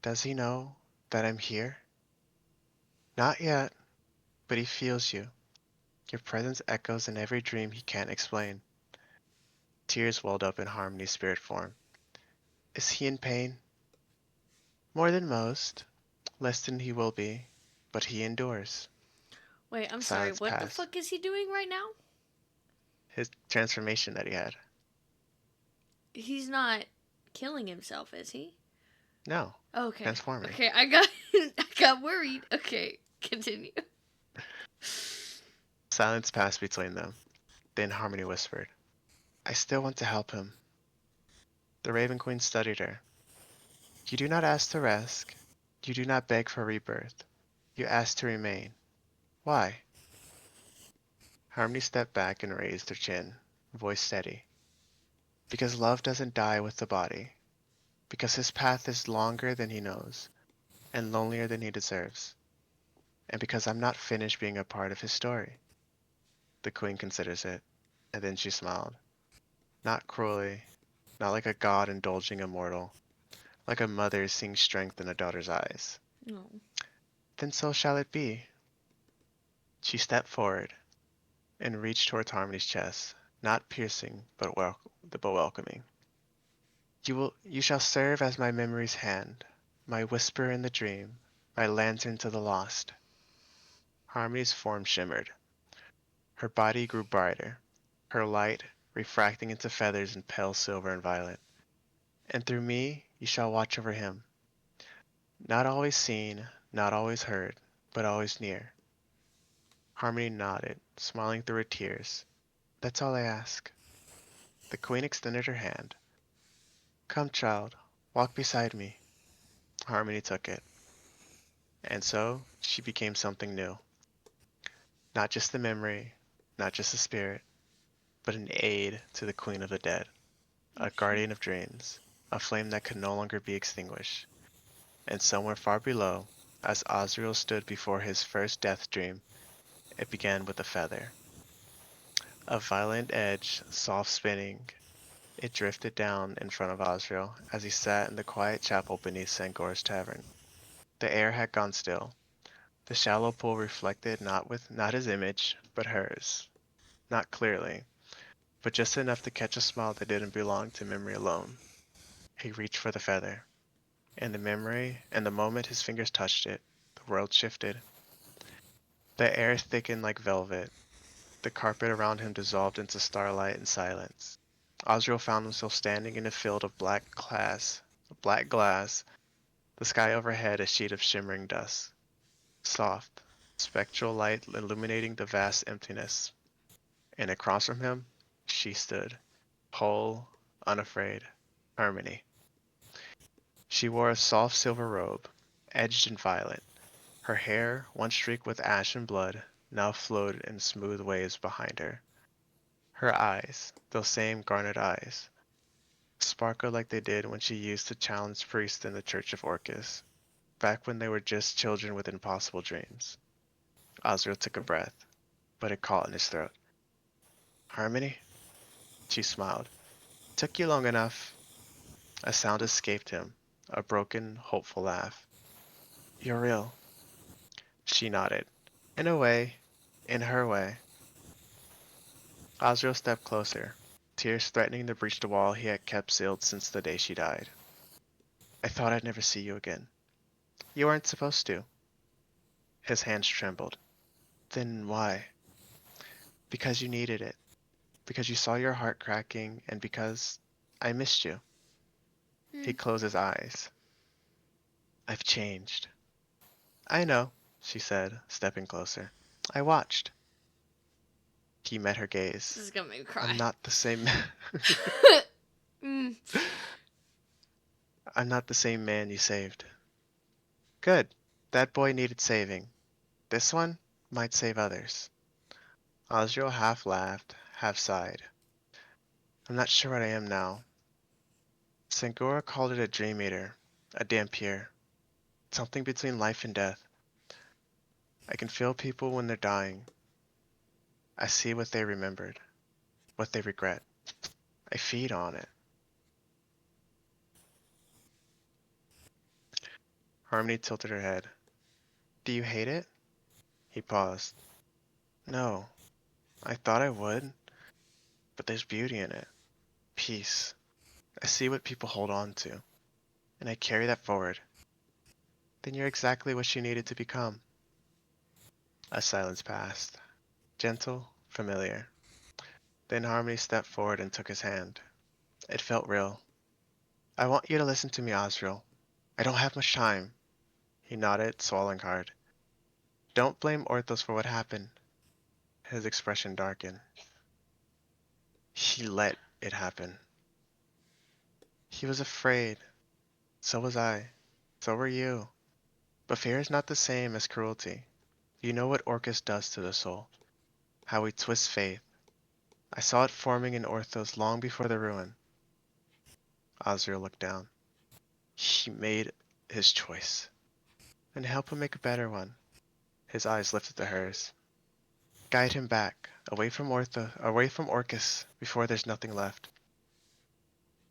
Does he know that I'm here? Not yet, but he feels you. Your presence echoes in every dream he can't explain. Tears welled up in Harmony's spirit form. Is he in pain? More than most, less than he will be, but he endures. Wait, I'm sorry. Silence What the passed. fuck is he doing right now? His transformation that he had. He's not killing himself, is he? No, Okay. transforming. Okay, I got I got worried. Okay, continue. Silence passed between them. Then Harmony whispered, I still want to help him. The Raven Queen studied her. You do not ask to rest. You do not beg for rebirth. You ask to remain. Why? Harmony stepped back and raised her chin, voice steady. Because love doesn't die with the body. Because his path is longer than he knows, and lonelier than he deserves. And because I'm not finished being a part of his story. The Queen considers it, and then she smiled. Not cruelly, not like a god indulging a mortal, like a mother seeing strength in a daughter's eyes. No. Then so shall it be. She stepped forward and reached towards Harmony's chest, not piercing, but welcoming. You shall serve as my memory's hand, my whisper in the dream, my lantern to the lost. Harmony's form shimmered. Her body grew brighter, her light refracting into feathers in pale silver and violet. And through me you shall watch over him, not always seen, not always heard, but always near. Harmony nodded, smiling through her tears. That's all I ask. The Queen extended her hand. Come, child, walk beside me. Harmony took it. And so she became something new. Not just the memory, not just the spirit, but an aid to the Queen of the Dead, Oh, a shit. guardian of dreams, a flame that could no longer be extinguished. And somewhere far below, as Osriel stood before his first death dream, it began with a feather. A violent edge, soft spinning, it drifted down in front of Osriel as he sat in the quiet chapel beneath Sangor's tavern. The air had gone still. The shallow pool reflected not his image, but hers. Not clearly, but just enough to catch a smile that didn't belong to memory alone. He reached for the feather, and the moment his fingers touched it, the world shifted. The air thickened like velvet. The carpet around him dissolved into starlight and silence. Osriel found himself standing in a field of black glass, the sky overhead a sheet of shimmering dust. Soft, spectral light illuminating the vast emptiness. And across from him, she stood, whole, unafraid, Harmony. She wore a soft silver robe, edged in violet. Her hair, once streaked with ash and blood, now flowed in smooth waves behind her. Her eyes, those same garnet eyes, sparkled like they did when she used to challenge priests in the Church of Orcus, back when they were just children with impossible dreams. Osriel took a breath, but it caught in his throat. Harmony? She smiled. Took you long enough. A sound escaped him, a broken, hopeful laugh. You're real. She nodded. In a way. In her way. Osriel stepped closer, tears threatening to breach the wall he had kept sealed since the day she died. I thought I'd never see you again. You weren't supposed to. His hands trembled. Then why? Because you needed it. Because you saw your heart cracking, and because I missed you. He Hmm. closed his eyes. I've changed. I know, she said, stepping closer. I watched. He met her This gaze. is gonna make me I'm cry. not the same Mm. I'm not the same man you saved. Good. That boy needed saving. This one might save others. Osriel half laughed, half sighed. I'm not sure what I am now. Sangora called it a dream eater, a dampier, something between life and death. I can feel people when they're dying. I see what they remembered, what they regret. I feed on it. Harmony tilted her head. Do you hate it? He paused. No, I thought I would, but there's beauty in it. Peace. I see what people hold on to, and I carry that forward. Then you're exactly what she needed to become. A silence passed. Gentle, familiar. Then Harmony stepped forward and took his hand. It felt real. I want you to listen to me, Osriel. I don't have much time. He nodded, swallowing hard. Don't blame Orthos for what happened. His expression darkened. He let it happen. He was afraid. So was I. So were you. But fear is not the same as cruelty. You know what Orcus does to the soul. How he twists faith. I saw it forming in Orthos long before the ruin. Osriel looked down. He made his choice. And help him make a better one. His eyes lifted to hers. Guide him back, away from Orcus, before there's nothing left.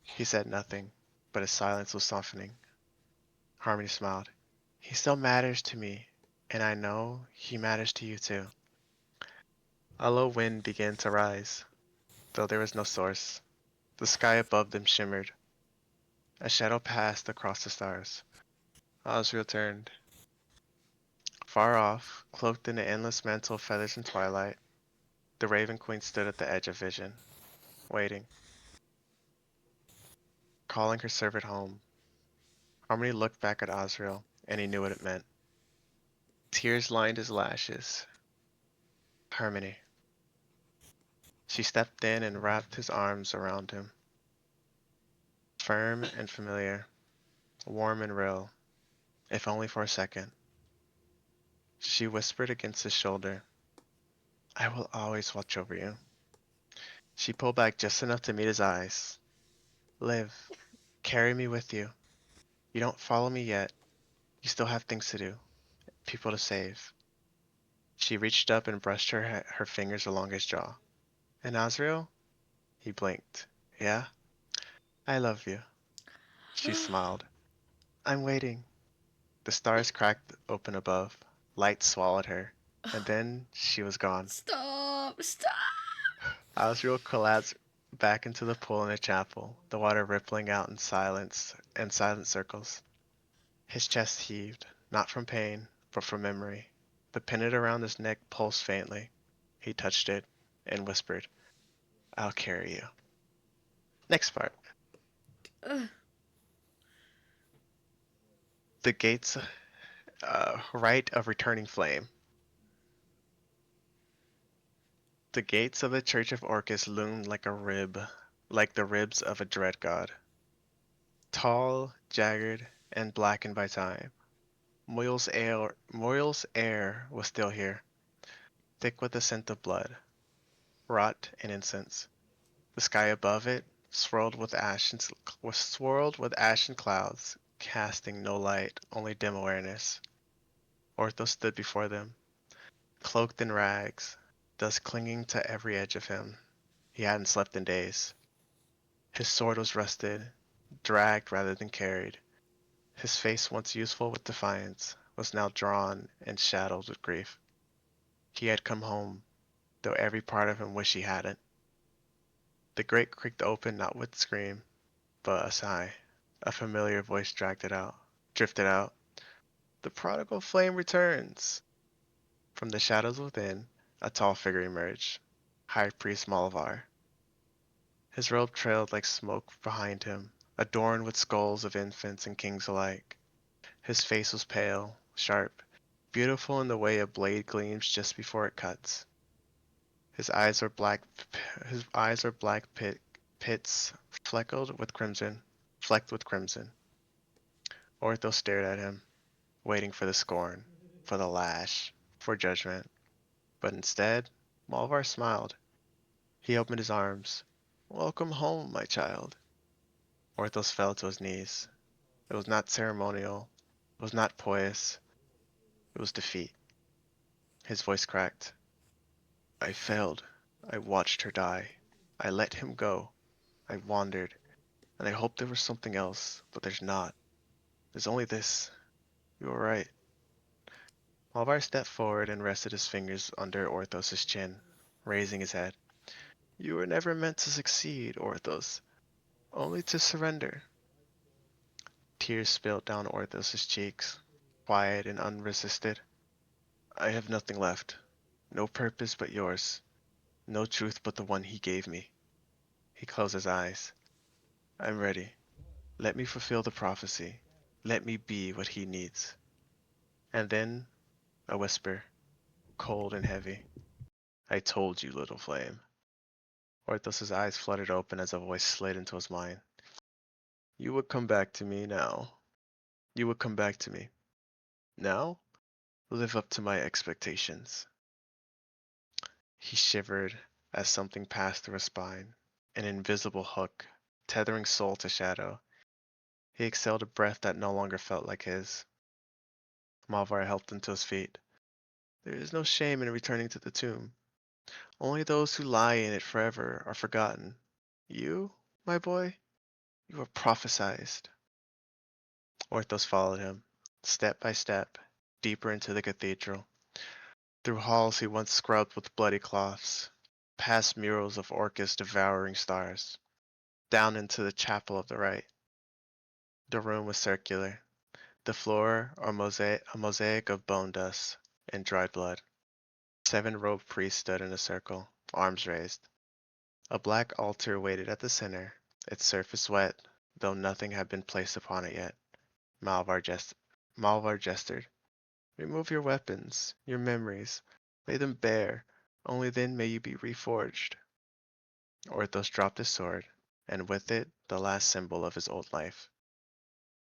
He said nothing, but his silence was softening. Harmony smiled. He still matters to me, and I know he matters to you too. A low wind began to rise, though there was no source. The sky above them shimmered. A shadow passed across the stars. Osriel turned. Far off, cloaked in an endless mantle of feathers and twilight, the Raven Queen stood at the edge of vision, waiting, calling her servant home. Harmony looked back at Osriel, and he knew what it meant. Tears lined his lashes. Harmony. She stepped in and wrapped his arms around him. Firm and familiar, warm and real, if only for a second. She whispered against his shoulder, I will always watch over you. She pulled back just enough to meet his eyes. Live. Carry me with you. You don't follow me yet. You still have things to do. People to save. She reached up and brushed her fingers along his jaw. And Azrael? He blinked. Yeah? I love you. She smiled. I'm waiting. The stars cracked open above. Light swallowed her. And then she was gone. Stop! Stop! Azrael collapsed back into the pool in the chapel, the water rippling out in silence and silent circles. His chest heaved, not from pain, but from memory. The pendant around his neck pulsed faintly. He touched it and whispered, I'll carry you. Next part. Ugh. The gates, rite of returning flame. The gates of the Church of Orcus loomed like a rib, like the ribs of a dread god. Tall, jagged, and blackened by time. Moyle's air was still here, thick with the scent of blood, rot, and incense. The sky above it was swirled with ashen clouds, casting no light, only dim awareness. Ortho stood before them, cloaked in rags, dust clinging to every edge of him. He hadn't slept in days. His sword was rusted, dragged rather than carried. His face, once useful with defiance, was now drawn and shadowed with grief. He had come home, though every part of him wished he hadn't. The grate creaked open not with scream, but a sigh. A familiar voice drifted out. The prodigal flame returns. From the shadows within, a tall figure emerged. High Priest Malvar. His robe trailed like smoke behind him, adorned with skulls of infants and kings alike. His face was pale, sharp, beautiful in the way a blade gleams just before it cuts. His eyes were black pits flecked with crimson. Ortho stared at him, waiting for the scorn, for the lash, for judgment. But instead, Malvar smiled. He opened his arms. Welcome home, my child. Orthos fell to his knees. It was not ceremonial. It was not poise. It was defeat. His voice cracked. I failed. I watched her die. I let him go. I wandered, and I hoped there was something else, but there's not. There's only this. You were right. Malvar stepped forward and rested his fingers under Orthos's chin, raising his head. You were never meant to succeed, Orthos, only to surrender. Tears spilled down Orthos's cheeks, quiet and unresisted. I have nothing left. No purpose but yours. No truth but the one he gave me. He closed his eyes. I'm ready. Let me fulfill the prophecy. Let me be what he needs. And then, a whisper, cold and heavy. I told you, little flame. Orthos's eyes fluttered open as a voice slid into his mind. You would come back to me now. You would come back to me. Now, live up to my expectations. He shivered as something passed through his spine, an invisible hook, tethering soul to shadow. He exhaled a breath that no longer felt like his. Malvar helped him to his feet. There is no shame in returning to the tomb. Only those who lie in it forever are forgotten. You, my boy, you were prophesized. Orthos followed him, step by step, deeper into the cathedral, through halls he once scrubbed with bloody cloths, past murals of Orcus devouring stars, down into the chapel of the right. The room was circular, the floor a mosaic of bone dust and dried blood. 7 robed priests stood in a circle, arms raised. A black altar waited at the center, its surface wet, though nothing had been placed upon it yet. Malvar, jest- Malvar gestured. Remove your weapons, your memories. Lay them bare. Only then may you be reforged. Orthos dropped his sword, and with it the last symbol of his old life.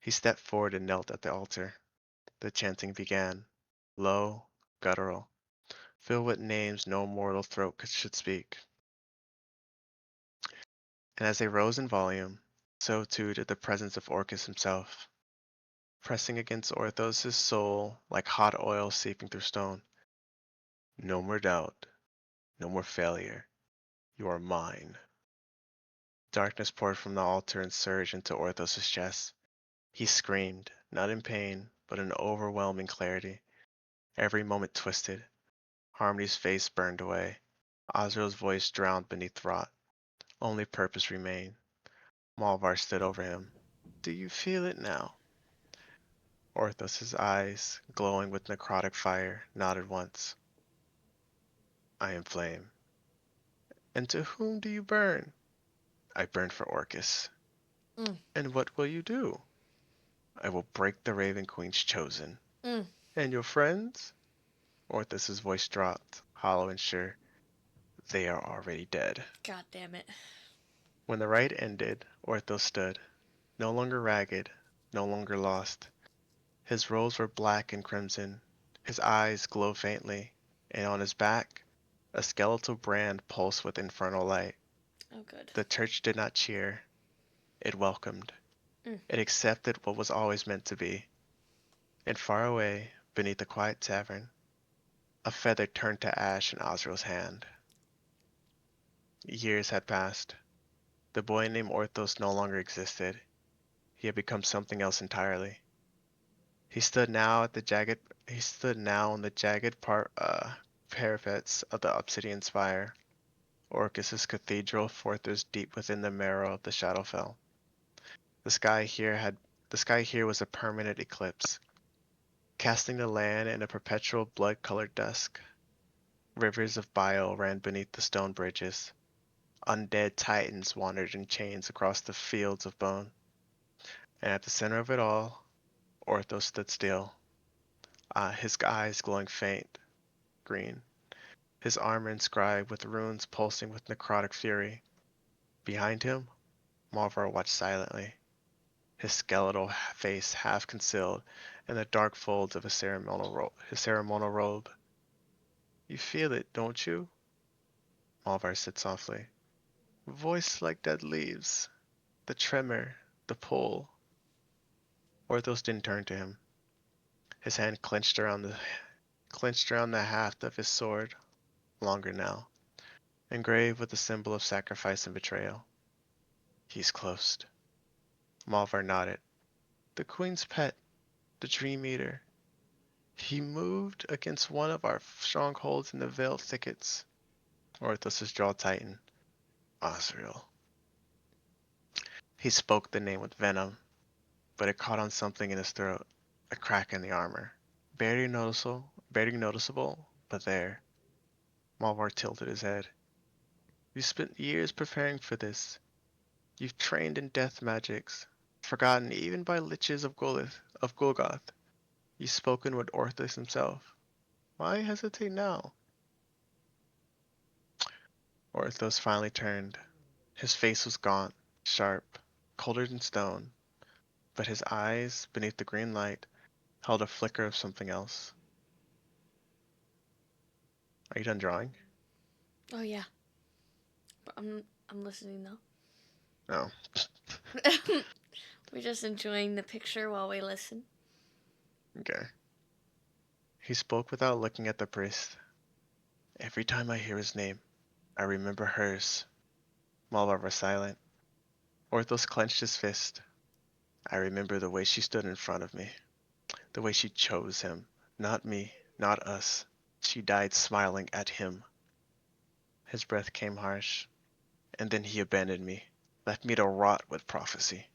He stepped forward and knelt at the altar. The chanting began, low, guttural, filled with names no mortal throat should speak. and as they rose in volume, so too did the presence of Orcus himself, pressing against Orthos' soul like hot oil seeping through stone. No more doubt, no more failure. You are mine. Darkness poured from the altar and surged into Orthos' chest. He screamed, not in pain, but in overwhelming clarity. Every moment twisted. Harmony's face burned away. Osriel's voice drowned beneath rot. Only purpose remained. Malvar stood over him. Do you feel it now? Orthos's eyes, glowing with necrotic fire, nodded once. I am flame. And to whom do you burn? I burn for Orcus. Mm, And what will you do? I will break the Raven Queen's chosen. mm. And your friends? Orthos's voice dropped, hollow and sure. They are already dead. God damn it. When the rite ended, Orthos stood, no longer ragged, no longer lost. His robes were black and crimson, his eyes glowed faintly, and on his back, a skeletal brand pulsed with infernal light. Oh, good. The church did not cheer, it welcomed. Mm. It accepted what was always meant to be. And far away, beneath the quiet tavern, a feather turned to ash in Osriel's hand. Years had passed. The boy named Orthos no longer existed. He had become something else entirely. He stood now on the jagged parapets of the obsidian spire. Orcus's cathedral fortress deep within the marrow of the Shadowfell. The sky here had the sky here was a permanent eclipse, casting the land in a perpetual blood-colored dusk. Rivers of bile ran beneath the stone bridges. Undead titans wandered in chains across the fields of bone. And at the center of it all, Orthos stood still, his eyes glowing faint green, his armor inscribed with runes pulsing with necrotic fury. Behind him, Malvar watched silently, his skeletal face half concealed in the dark folds of his ceremonial robe. You feel it, don't you? Malvar said softly. Voice like dead leaves, the tremor, the pull. Orthos didn't turn to him. His hand clenched around the haft of his sword, longer now, engraved with the symbol of sacrifice and betrayal. He's close. Malvar nodded. The Queen's pet, the Dream Eater. He moved against one of our strongholds in the veiled thickets. Orthos's jaw tightened. Osriel. He spoke the name with venom, but it caught on something in his throat, a crack in the armor. Barely noticeable, but there. Malvar tilted his head. You spent years preparing for this. You've trained in death magics, forgotten even by liches of Golgoth. You've spoken with Orthos himself. Why hesitate now? Orthos finally turned. His face was gaunt, sharp, colder than stone, but his eyes, beneath the green light, held a flicker of something else. Are you done drawing? Oh, yeah. But I'm listening though. No. We're just enjoying the picture while we listen. Okay. He spoke without looking at the priest. Every time I hear his name, I remember hers. Malvar was silent. Orthos clenched his fist. I remember the way she stood in front of me, the way she chose him, not me, not us. She died smiling at him. His breath came harsh. And then he abandoned me, left me to rot with prophecy.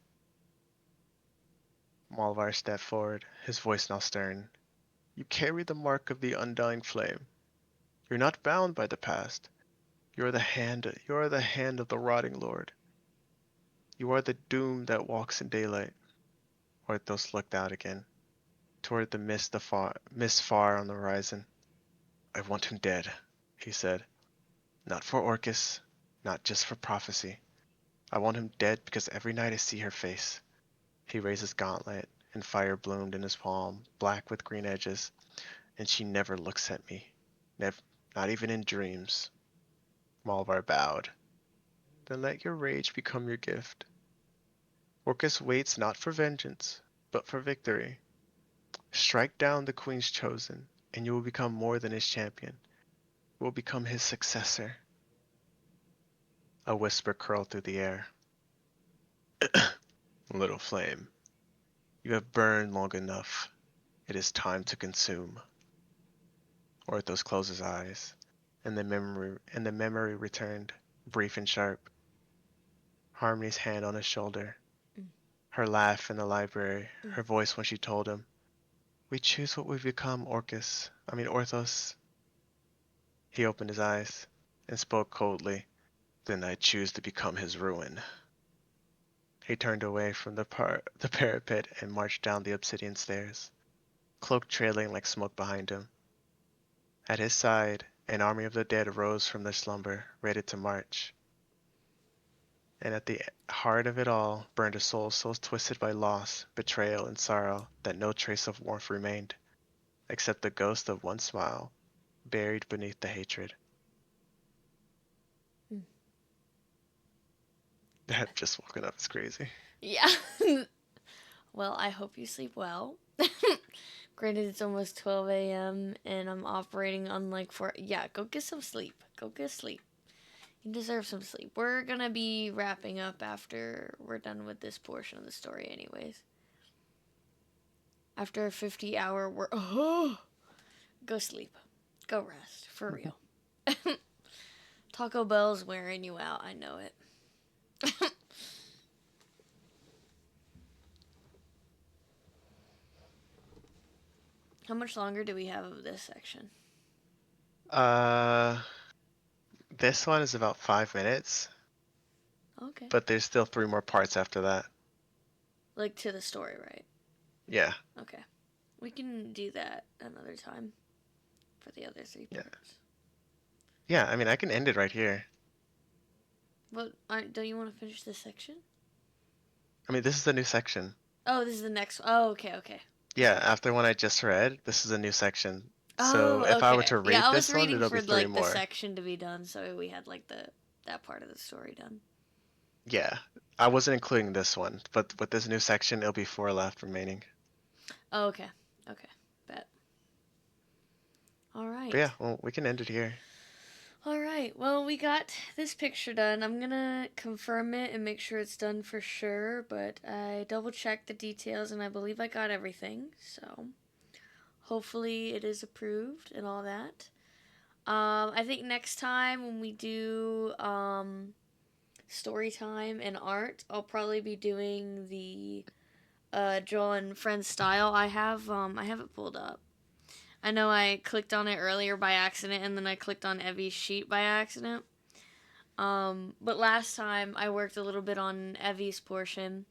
Malvar stepped forward, his voice now stern. You carry the mark of the undying flame. You're not bound by the past. You are the hand of the rotting Lord. You are the doom that walks in daylight. Orthos looked out again, toward the mist far on the horizon. I want him dead, he said. Not for Orcus, not just for prophecy. I want him dead because every night I see her face. He raised his gauntlet, and fire bloomed in his palm, black with green edges, and she never looks at me. Never, not even in dreams. Malvar bowed. then let your rage become your gift. Orcus waits not for vengeance, but for victory. Strike down the Queen's chosen, and you will become more than his champion. You will become his successor. A whisper curled through the air. Little flame, you have burned long enough. It is time to consume. Orthos closed his eyes, and the memory returned, brief and sharp. Harmony's hand on his shoulder, Mm, her laugh in the library, mm, her voice when she told him, "We choose what we become, Orthos." He opened his eyes and spoke coldly. "Then I choose to become his ruin." He turned away from the parapet and marched down the obsidian stairs, cloak trailing like smoke behind him. At his side, an army of the dead rose from their slumber, ready to march. And at the heart of it all burned a soul so twisted by loss, betrayal, and sorrow that no trace of warmth remained, except the ghost of one smile, buried beneath the hatred. mm. That just woken up is crazy. Yeah. Well, I hope you sleep well. Granted, it's almost 12 a.m. and I'm operating on like 4. Yeah, go get some sleep. Go get sleep. You deserve some sleep. We're gonna be wrapping up after we're done with this portion of the story, anyways. After a 50-hour work. Oh! Go sleep. Go rest. For real. Taco Bell's wearing you out. I know it. How much longer do we have of this section? Uh, this one is about 5 minutes, Okay. but there's still 3 more parts after that. Like to the story, right? Yeah, Okay. We can do that another time for the other three yeah, parts. yeah. I mean, I can end it right here. What? Don't you want to finish this section? I mean, this is the new section. Oh, this is the next. Oh, okay, okay. Yeah, after one I just read, this is a new section. So Oh, if I were okay. to Yeah, read I was this one, reading it'll be for three like the more. section to be done, so we had like the that part of the story done. Yeah, I wasn't including this one, but with this new section, it'll be 4 left remaining. Oh, okay. Okay. Bet. All But yeah, right. well, we can end it here. All right. Well, we got this picture done. I'm gonna confirm it and make sure it's done for sure, but I double checked the details and I believe I got everything. So hopefully it is approved and all that. I think next time when we do story time and art, I'll probably be doing the Joel and Friends style. I have it pulled up. I know I clicked on it earlier by accident and then I clicked on Evie's sheet by accident. But last time I worked a little bit on Evie's portion.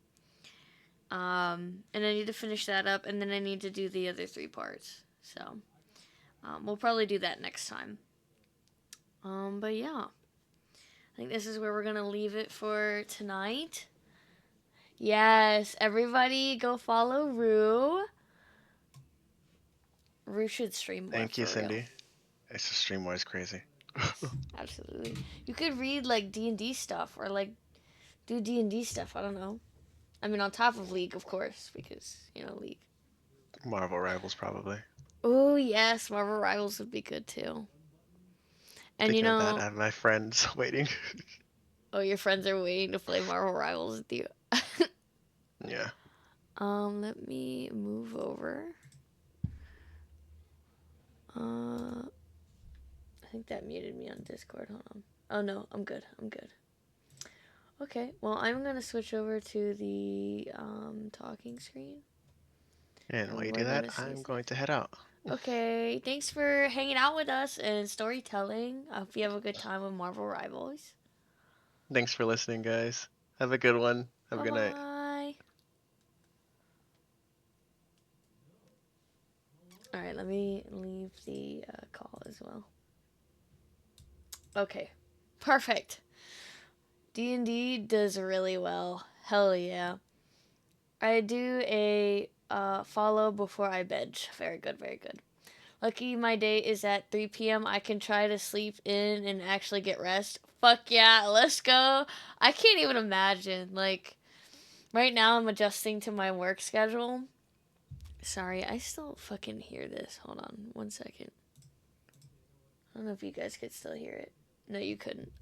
And I need to finish that up and then I need to do the other 3 parts. So, we'll probably do that next time. But yeah. I think this is where we're gonna leave it for tonight. Yes, everybody go follow Rue. Rue should stream more Thank you, for real. Cindy. It's just stream more is crazy. Yes, absolutely. You could read like D&D stuff or like do D&D stuff. I don't know. I mean, on top of League, of course, because League. Marvel Rivals, probably. Oh yes, Marvel Rivals would be good too. And Thinking of that, I have my friends waiting. oh, your friends are waiting to play Marvel Rivals with you. Yeah. Let me move over. I think that muted me on Discord. Hold on. Oh no, I'm good. I'm good. Okay, well, I'm gonna switch over to the talking screen, And while and you we're do that, gonna see I'm stuff. going to head out. Okay, thanks for hanging out with us and storytelling. I hope you have a good time with Marvel Rivals. Thanks for listening, guys. Have a good one. Have a Bye good night. bye. All right, let me leave the call as well. Okay, perfect. D&D does really well. Hell yeah. I do a follow before I bed. Very good, very good. Lucky my day is at 3 p.m. I can try to sleep in and actually get rest. Fuck yeah, let's go. I can't even imagine. Like, right now I'm adjusting to my work schedule. Sorry, I still fucking hear this. Hold on 1 second. I don't know if you guys could still hear it. No, you couldn't.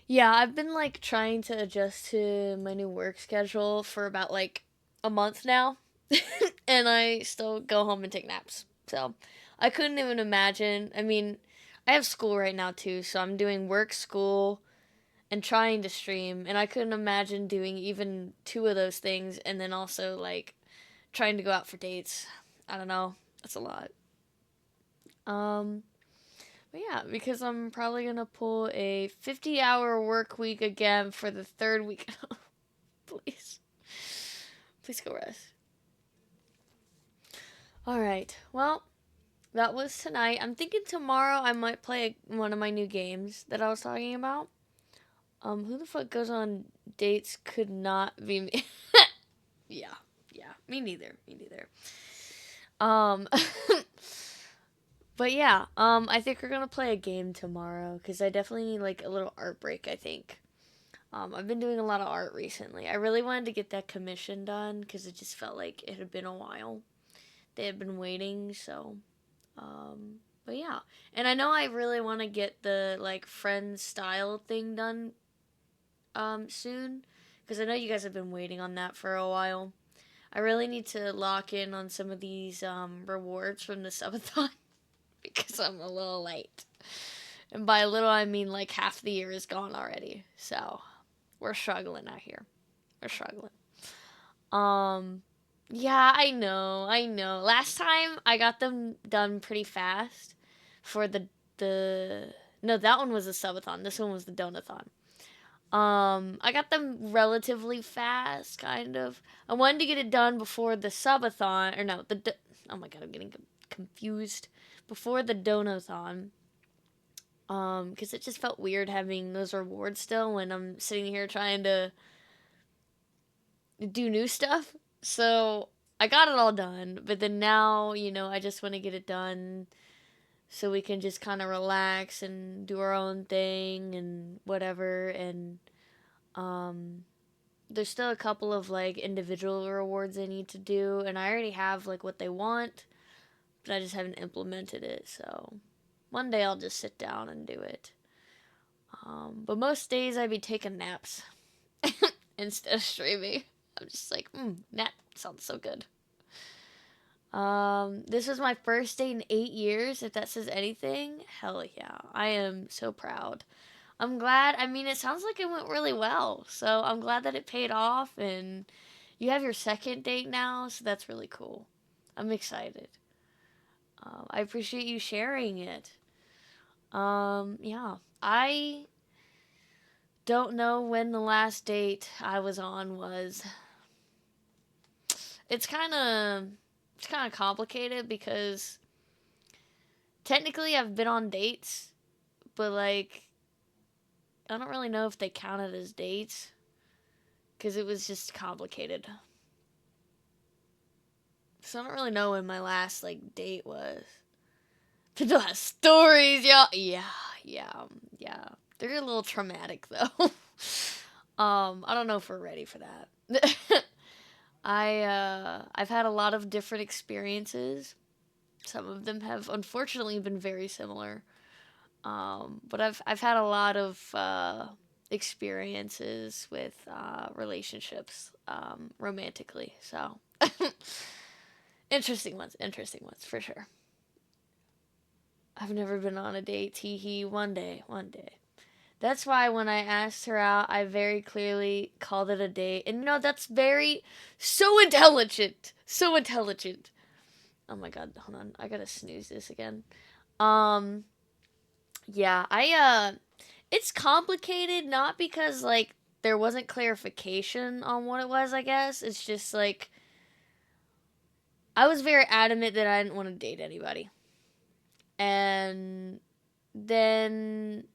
Yeah, I've been like trying to adjust to my new work schedule for about like a month now. And I still go home and take naps. So, I couldn't even imagine. I mean, I have school right now too, so I'm doing work, school, and trying to stream, and I couldn't imagine doing even two of those things and then also like trying to go out for dates. I don't know. That's a lot. Um but yeah, because I'm probably gonna pull a 50-hour work week again for the third week. Please. Please go rest. Alright. Well, that was tonight. I'm thinking tomorrow I might play one of my new games that I was talking about. Who the fuck goes on dates could not be me. Yeah, yeah, me neither. Me neither. Um, but yeah, I think we're gonna play a game tomorrow because I definitely need like a little art break. I think. I've been doing a lot of art recently. I really wanted to get that commission done because it just felt like it had been a while. They had been waiting, so. But yeah, and I know I really want to get the like friend style thing done soon because I know you guys have been waiting on that for a while. I really need to lock in on some of these rewards from the subathon because I'm a little late. And by a little, I mean like half the year is gone already. So we're struggling out here. We're struggling. Um, yeah, I know. Last time I got them done pretty fast for the no, that one was a subathon. This one was the donathon. I got them relatively fast, kind of. I wanted to get it done before the subathon, or no, oh my god, I'm getting confused. Before the donathon, because it just felt weird having those rewards still when I'm sitting here trying to do new stuff. So I got it all done, but then now, I just want to get it done so we can just kind of relax and do our own thing and whatever. And um, there's still a couple of like individual rewards I need to do, and I already have like what they want, but I just haven't implemented it. So one day I'll just sit down and do it. But most days I'd be taking naps instead of streaming. I'm just like, nap sounds so good. This was my first day in 8 years. If that says anything, hell yeah, I am so proud. I'm glad. I mean, it sounds like it went really well, so I'm glad that it paid off. And you have your second date now, so that's really cool. I'm excited. I appreciate you sharing it. Yeah, I don't know when the last date I was on was. It's kind of it's kind of complicated because technically I've been on dates, but like I don't really know if they counted as dates because it was just complicated. So I don't really know when my last like date was. People have stories, y'all. Yeah. They're a little traumatic though. I don't know if we're ready for that. I've had a lot of different experiences. Some of them have unfortunately been very similar. But I've had a lot of experiences with relationships romantically. So interesting ones for sure. I've never been on a date. Tee hee. One day, one day. That's why when I asked her out, I very clearly called it a date. And that's very so intelligent. So intelligent. Oh my god, hold on. I gotta snooze this again. Um yeah, it's complicated not because like there wasn't clarification on what it was, I guess. It's just like I was very adamant that I didn't want to date anybody. And then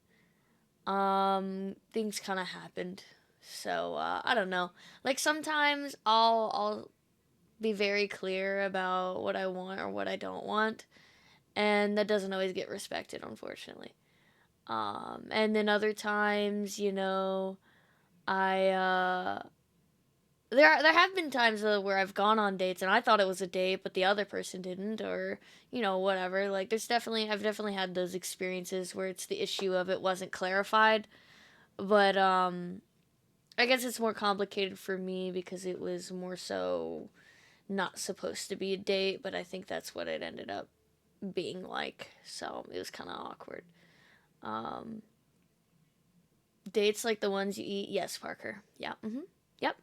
things kind of happened. So, I don't know. Like sometimes I'll be very clear about what I want or what I don't want, and that doesn't always get respected, unfortunately. And then other times, I there have been times though where I've gone on dates and I thought it was a date, but the other person didn't, or whatever. Like I've definitely had those experiences where it's the issue of it wasn't clarified, but I guess it's more complicated for me because it was more so not supposed to be a date, but I think that's what it ended up being like. So it was kind of awkward. Um, Dates like the ones you eat, yes, Parker. Yeah. Yep.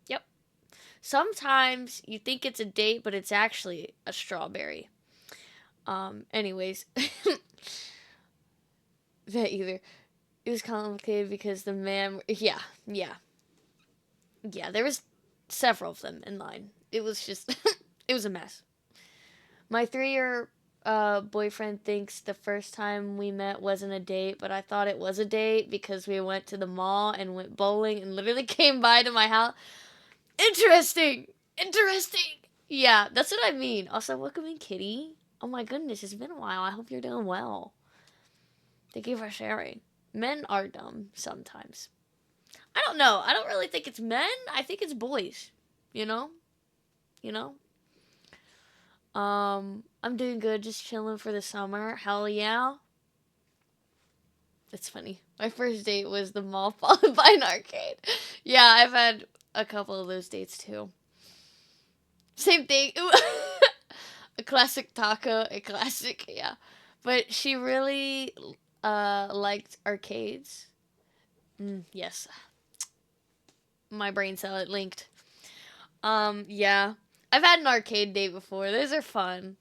Yep. Sometimes you think it's a date, but it's actually a strawberry. Anyways, that either it was complicated because the man, yeah, there was several of them in line. It was just, it was a mess. My 3 year boyfriend thinks the first time we met wasn't a date, but I thought it was a date because we went to the mall and went bowling and literally came by to my house. Interesting. Interesting. Yeah, that's what I mean. Also, welcome in, Kitty. Oh my goodness, it's been a while. I hope you're doing well. Thank you for sharing. Men are dumb sometimes. I don't know. I don't really think it's men. I think it's boys. You know? You know? I'm doing good, just chilling for the summer. Hell yeah. It's funny. My first date was the mall followed by an arcade. Yeah, I've had a couple of those dates too. Same thing. A classic taco, a classic, yeah. But she really liked arcades. Yes, my brain cell it linked. Yeah. I've had an arcade date before. Those are fun.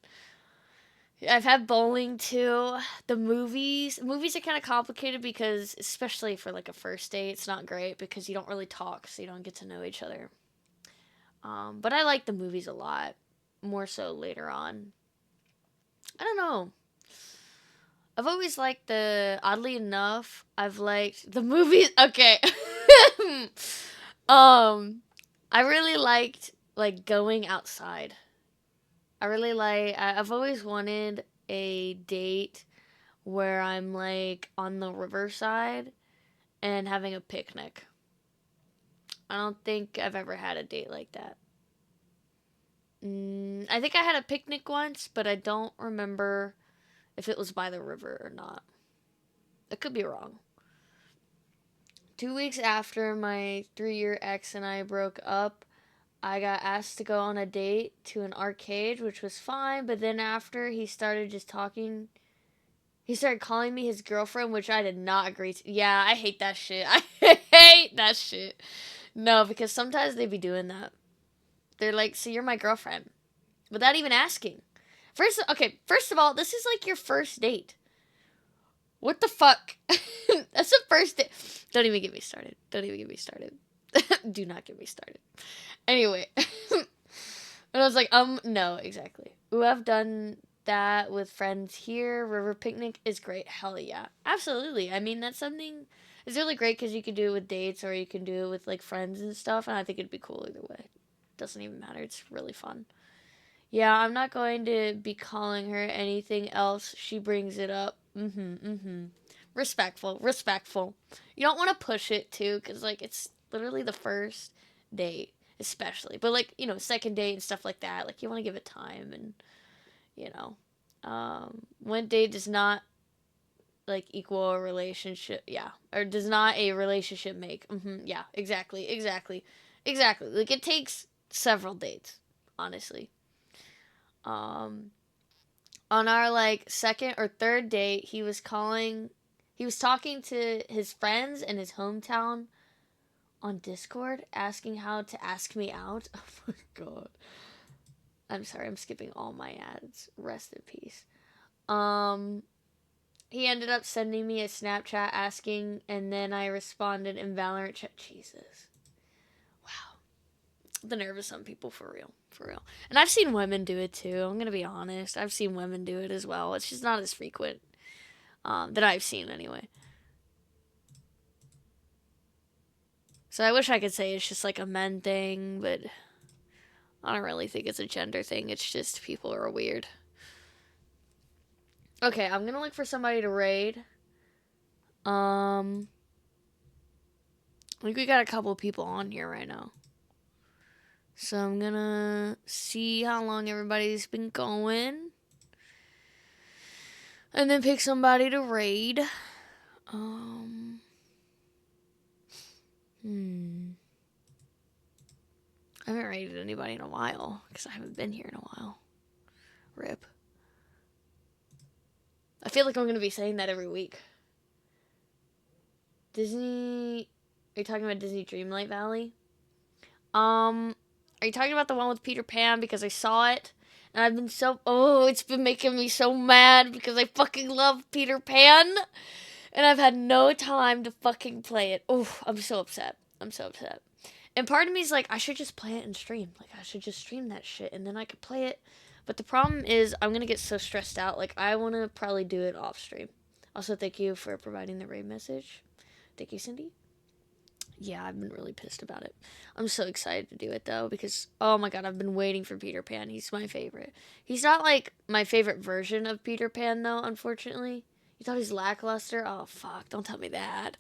I've had bowling too. Movies are kind of complicated because, especially for like a first date, it's not great because you don't really talk, so you don't get to know each other. But I like the movies a lot, more so later on. I don't know. I've always liked oddly enough, I've liked the movies. Okay. I really liked like going outside. I've always wanted a date where I'm like on the riverside and having a picnic. I don't think I've ever had a date like that. I think I had a picnic once, but I don't remember if it was by the river or not. I could be wrong. 2 weeks after my 3 year ex and I broke up, I got asked to go on a date to an arcade, which was fine, but then after he started calling me his girlfriend, which I did not agree to. Yeah, I hate that shit. I hate that shit. No, because sometimes they be doing that. They're like, "So you're my girlfriend," without even asking. First of all, this is like your first date. What the fuck? That's the first date. Don't even get me started. Don't even get me started. Do not get me started. Anyway, and I was like, no, exactly. Ooh, I've done that with friends here. River picnic is great. Hell yeah, absolutely. I mean, that's something. It's really great because you can do it with dates or you can do it with like friends and stuff, and I think it'd be cool either way. Doesn't even matter. It's really fun. Yeah, I'm not going to be calling her anything else. She brings it up. Respectful, respectful. You don't want to push it too, because like it's literally the first date, especially. But like second date and stuff like that. Like you want to give it time, and you know, one date does not like equal a relationship. Yeah, or does not a relationship make. Yeah, exactly, exactly, exactly. Like it takes several dates, honestly. Um, on our like second or third date, he was talking to his friends in his hometown on Discord, asking how to ask me out. Oh my god. I'm sorry, I'm skipping all my ads. Rest in peace. Um, he ended up sending me a Snapchat asking, and then I responded in Valorant chat. Jesus. Wow. The nerve of some people, for real. For real. And I've seen women do it too. I'm going to be honest. I've seen women do it as well. It's just not as frequent that I've seen anyway. So I wish I could say it's just like a men thing, but I don't really think it's a gender thing. It's just people are weird. Okay, I'm gonna look for somebody to raid. I think we got a couple people on here right now. So I'm gonna see how long everybody's been going. And then pick somebody to raid. Um, hmm. I haven't raided anybody in a while because I haven't been here in a while. Rip. I feel like I'm gonna be saying that every week. Disney. Are you talking about Disney Dreamlight Valley? Are you talking about the one with Peter Pan? Because I saw it, and I've been so it's been making me so mad because I fucking love Peter Pan, and I've had no time to fucking play it. Oh, I'm so upset. I'm so upset. And part of me is like, I should just play it and stream. Like, I should just stream that shit, and then I could play it. But the problem is, I'm gonna get so stressed out. Like, I want to probably do it off stream. Also, thank you for providing the raid message. Thank you, Cindy. Yeah, I've been really pissed about it. I'm so excited to do it though because oh my god, I've been waiting for Peter Pan. He's my favorite. He's not like my favorite version of Peter Pan though, unfortunately. You thought he's lackluster? Oh fuck, don't tell me that.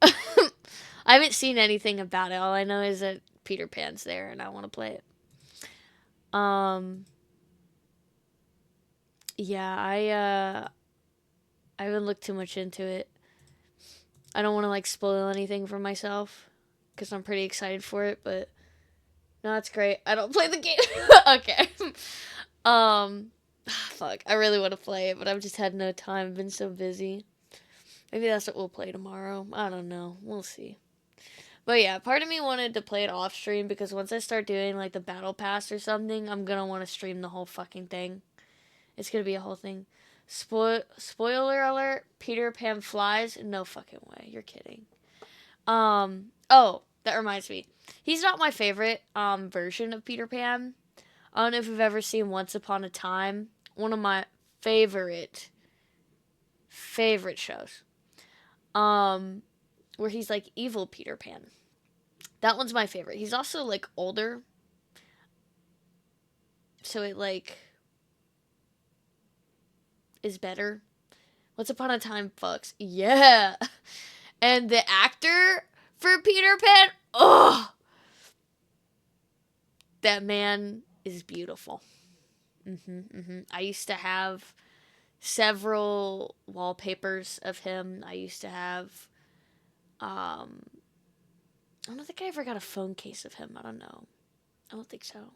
I haven't seen anything about it. All I know is that Peter Pan's there and I want to play it. Um yeah, I haven't looked too much into it. I don't want to like spoil anything for myself cuz I'm pretty excited for it, but no, that's great. I don't play the game. Okay. Fuck. I really want to play it, but I've just had no time. I've been so busy. Maybe that's what we'll play tomorrow. I don't know. We'll see. But yeah, part of me wanted to play it off stream because once I start doing like the battle pass or something, I'm gonna want to stream the whole fucking thing. It's gonna be a whole thing. Spoiler alert: Peter Pan flies. No fucking way. You're kidding. Oh, that reminds me. He's not my favorite version of Peter Pan. I don't know if you've ever seen Once Upon a Time. One of my favorite shows. Um, where he's like evil Peter Pan. That one's my favorite. He's also like older, so it like is better. Once Upon a Time fucks. Yeah. And the actor for Peter Pan, oh, that man is beautiful. I used to have several wallpapers of him. I used to have um I don't think I ever got a phone case of him. I don't know. I don't think so.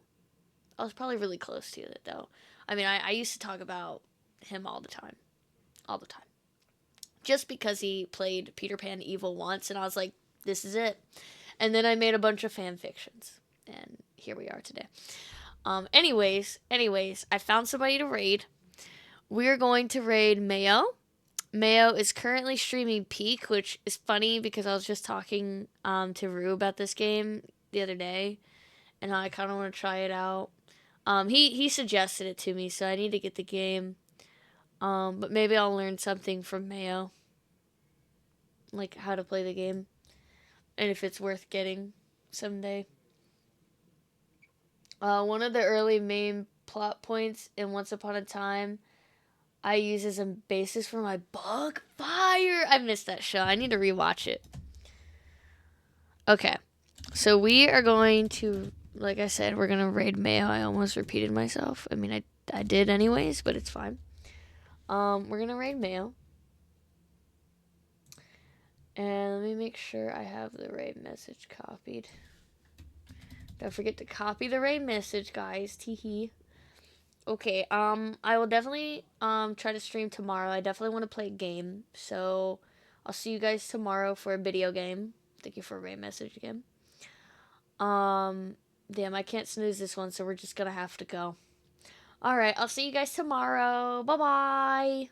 I was probably really close to it though. I mean, I used to talk about him all the time. All the time. Just because he played Peter Pan evil once and I was like, this is it. And then I made a bunch of fan fictions. And here we are today. Anyways, I found somebody to raid. We're going to raid Mayo. Mayo is currently streaming Peak, which is funny because I was just talking to Rue about this game the other day, and I kind of want to try it out. He suggested it to me, so I need to get the game. But maybe I'll learn something from Mayo, like how to play the game, and if it's worth getting someday. One of the early main plot points in Once Upon a Time I use as a basis for my bug fire. I missed that show. I need to rewatch it. Okay. So we are going to, like I said, we're going to raid Mayo. I almost repeated myself. I mean, I did anyways, but it's fine. We're going to raid Mayo. And let me make sure I have the raid message copied. Don't forget to copy the raid message, guys. Teehee. Okay, I will definitely try to stream tomorrow. I definitely want to play a game. So I'll see you guys tomorrow for a video game. Thank you for a raid message again. Damn, I can't snooze this one, so we're just gonna have to go. Alright, I'll see you guys tomorrow. Bye bye.